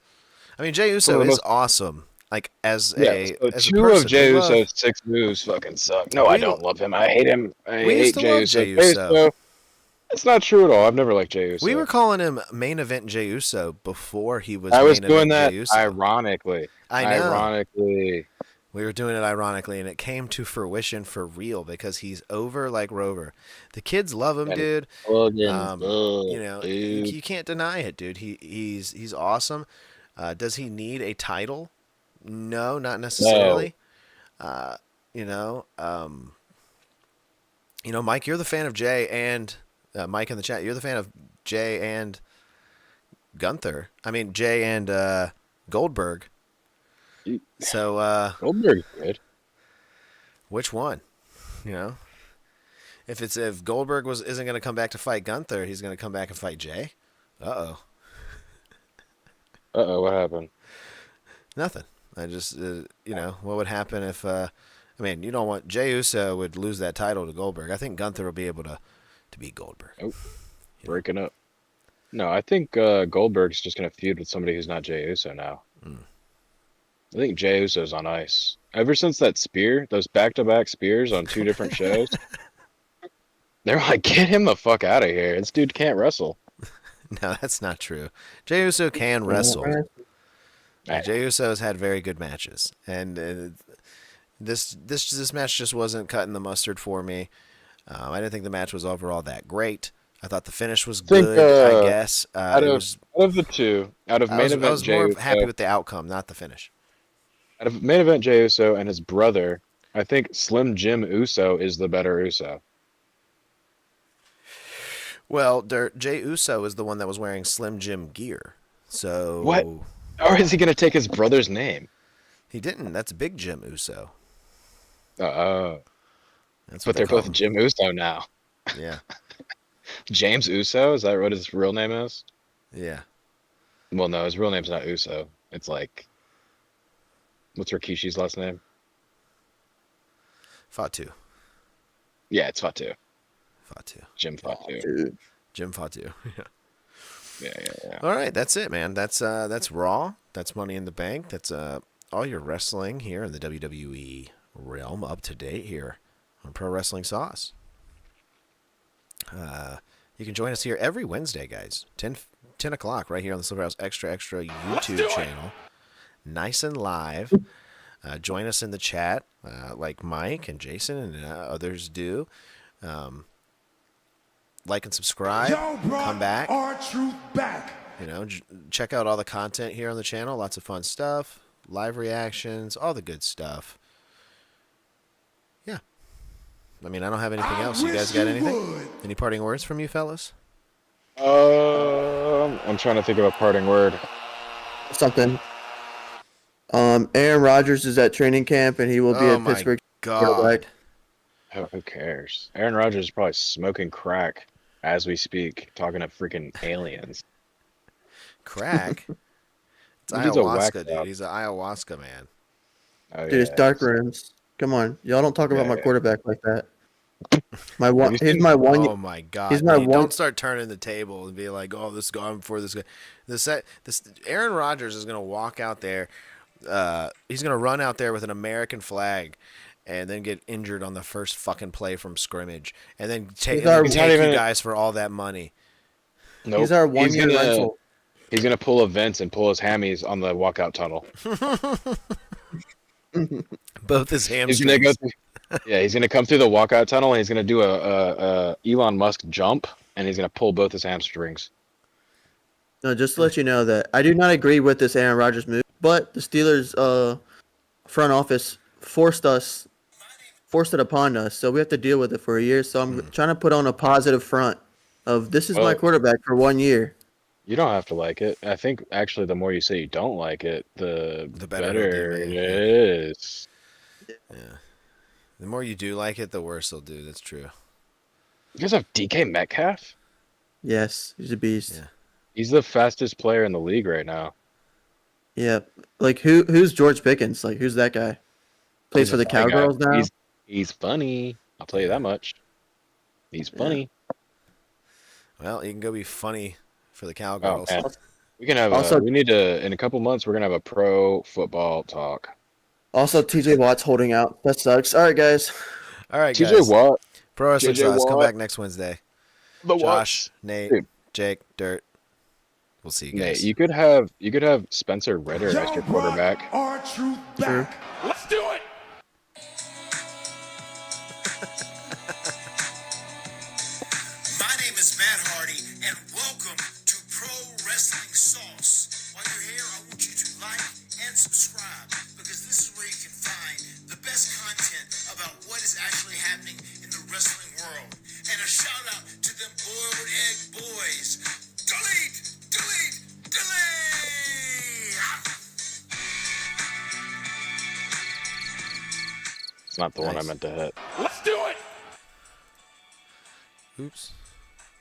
Speaker 1: I mean, Jey Uso
Speaker 4: One of the
Speaker 1: is
Speaker 4: most-
Speaker 1: awesome. Like as
Speaker 4: Yeah, so
Speaker 1: as a
Speaker 4: 2
Speaker 1: person,
Speaker 4: of Jey
Speaker 1: we love.
Speaker 4: Uso's 6 moves fucking suck. No, I
Speaker 1: We
Speaker 4: don't love him. I hate him. I
Speaker 1: we used
Speaker 4: hate
Speaker 1: to
Speaker 4: Jey
Speaker 1: love
Speaker 4: Uso.
Speaker 1: Jey Uso.
Speaker 4: It's not true at all. I've never liked Jey Uso.
Speaker 1: We were calling him main event Jey Uso before he was.
Speaker 4: I was
Speaker 1: main
Speaker 4: doing
Speaker 1: event
Speaker 4: that
Speaker 1: Jey Uso.
Speaker 4: ironically.
Speaker 1: I know.
Speaker 4: Ironically.
Speaker 1: We were doing it ironically, and it came to fruition for real because he's over like Rover. The kids love him,
Speaker 4: And
Speaker 1: dude.
Speaker 4: Hogan,
Speaker 1: You know, you can't deny it, dude. He's awesome. Does he need a title? No, not necessarily. You know, Mike, you're the fan of Jay and Mike in the chat. You're the fan of Jay and Gunther. I mean, Jay and Goldberg. So,
Speaker 4: Goldberg's good.
Speaker 1: which one? You know, if Goldberg isn't going to come back to fight Gunther, he's going to come back and fight Jay. Uh-oh.
Speaker 4: What happened?
Speaker 1: Nothing. I just, what would happen if, I mean, you don't want, Jey Uso would lose that title to Goldberg. I think Gunther will be able to beat Goldberg.
Speaker 4: Oh, breaking up. No, I think Goldberg's just going to feud with somebody who's not Jey Uso now. I think Jey Uso's on ice. Ever since that spear, those back-to-back spears on 2 different shows, they're like, get him the fuck out of here. This dude can't wrestle.
Speaker 1: No, that's not true. Jey Uso can wrestle. Jey Uso has had very good matches, and this match just wasn't cutting the mustard for me. I didn't think the match was overall that great. I thought the finish was good. I guess
Speaker 4: out of the two, out of main event,
Speaker 1: I was
Speaker 4: Jey
Speaker 1: more
Speaker 4: Uso,
Speaker 1: happy with the outcome, not the finish.
Speaker 4: out of main event Jey Uso and his brother, I think Slim Jim Uso is the better Uso.
Speaker 1: Well, Jey Uso is the one that was wearing Slim Jim gear. So
Speaker 4: What? Or is he going to take his brother's name?
Speaker 1: He didn't. That's Big Jim Uso.
Speaker 4: But
Speaker 1: That's what
Speaker 4: they're
Speaker 1: call
Speaker 4: both
Speaker 1: him.
Speaker 4: Jim Uso now.
Speaker 1: Yeah,
Speaker 4: James Uso? Is that what his real name is?
Speaker 1: yeah.
Speaker 4: Well, no, his real name's not Uso. It's like, what's Rikishi's last name?
Speaker 1: Fatu.
Speaker 4: Yeah, it's Fatu.
Speaker 1: Fatu.
Speaker 4: Jim Fatu.
Speaker 2: Dude.
Speaker 1: Jim Fatu.
Speaker 4: Yeah.
Speaker 1: All right, that's it, man. That's Raw. That's Money in the Bank. That's all your wrestling here in the WWE realm up to date here on Pro Wrestling Sauce. You can join us here every Wednesday, guys. 10 o'clock right here on the Silverhouse Extra YouTube channel. Nice and live. Join us in the chat like Mike and Jason and others do. Like and subscribe.
Speaker 3: Y'all brought
Speaker 1: Come back.
Speaker 3: R-Truth back.
Speaker 1: You know, check out all the content here on the channel. Lots of fun stuff. Live reactions. All the good stuff. Yeah. I mean, I don't have anything else. You guys got anything? Any parting words from you fellas?
Speaker 4: I'm trying to think of a parting word.
Speaker 2: Something. Aaron Rodgers is at training camp, and he will be at Pittsburgh.
Speaker 1: God.
Speaker 4: Oh, who cares? Aaron Rodgers is probably smoking crack as we speak, talking to freaking aliens.
Speaker 1: Crack? It's
Speaker 4: Dude's a whack
Speaker 1: ayahuasca, dude.
Speaker 4: job.
Speaker 1: He's an ayahuasca man.
Speaker 4: Oh,
Speaker 2: Dude, it's dark rooms. Come on, y'all don't talk about my quarterback like that. My one, he's my one.
Speaker 1: Oh my God!
Speaker 2: He's my
Speaker 1: dude,
Speaker 2: one.
Speaker 1: Don't start turning the table and be like, "Oh, this guy I'm for this guy." This Aaron Rodgers is gonna walk out there. He's gonna run out there with an American flag, and then get injured on the first fucking play from scrimmage, and then take you guys for all that money.
Speaker 4: Nope.
Speaker 2: He's our 1 year rental.
Speaker 4: He's gonna pull a Vince and pull his hammies on the walkout tunnel.
Speaker 1: Both his hamstrings.
Speaker 4: He's gonna go he's gonna come through the walkout tunnel and he's gonna do a Elon Musk jump and he's gonna pull both his hamstrings.
Speaker 2: No, just to let you know that I do not agree with this Aaron Rodgers move, but the Steelers front office forced it upon us, so we have to deal with it for a year. So I'm trying to put on a positive front of this is my quarterback for 1 year.
Speaker 4: You don't have to like it. I think actually the more you say you don't like it, the better it is.
Speaker 1: Yeah. The more you do like it, the worse it'll do. That's true.
Speaker 4: You guys have DK Metcalf?
Speaker 2: Yes, he's a beast.
Speaker 1: Yeah.
Speaker 4: He's the fastest player in the league right now.
Speaker 2: Yeah, like who's George Pickens? Like who's that guy? Plays for the Cowgirls now.
Speaker 4: He's funny. I'll tell you that much. He's funny.
Speaker 1: Well, you can go be funny for the Cowgirls.
Speaker 4: Oh, we can have we need to in a couple months we're gonna have a pro football talk.
Speaker 2: Also, TJ Watt's holding out. That sucks. All right, guys.
Speaker 1: All right,
Speaker 4: TJ
Speaker 1: guys.
Speaker 4: Watt.
Speaker 1: Pro Wrestling
Speaker 4: TJ
Speaker 1: Sauce. Come
Speaker 4: Watt.
Speaker 1: back next Wednesday.
Speaker 4: The
Speaker 1: Josh, Nate,
Speaker 4: Dude.
Speaker 1: Jake, Dirt. We'll see you guys.
Speaker 4: Nate, you could have Spencer Ritter as your quarterback.
Speaker 3: R-Truth back. Let's do it.
Speaker 6: My name is Matt Hardy, and welcome to Pro Wrestling Sauce. While you're here, I want you to like and subscribe, because this is where you can find the best content about what is actually happening in the wrestling world. And a shout out to them boiled egg boys. Delete! Delete! Delete!
Speaker 4: It's not the one I meant to hit.
Speaker 3: Let's do it.
Speaker 1: Oops.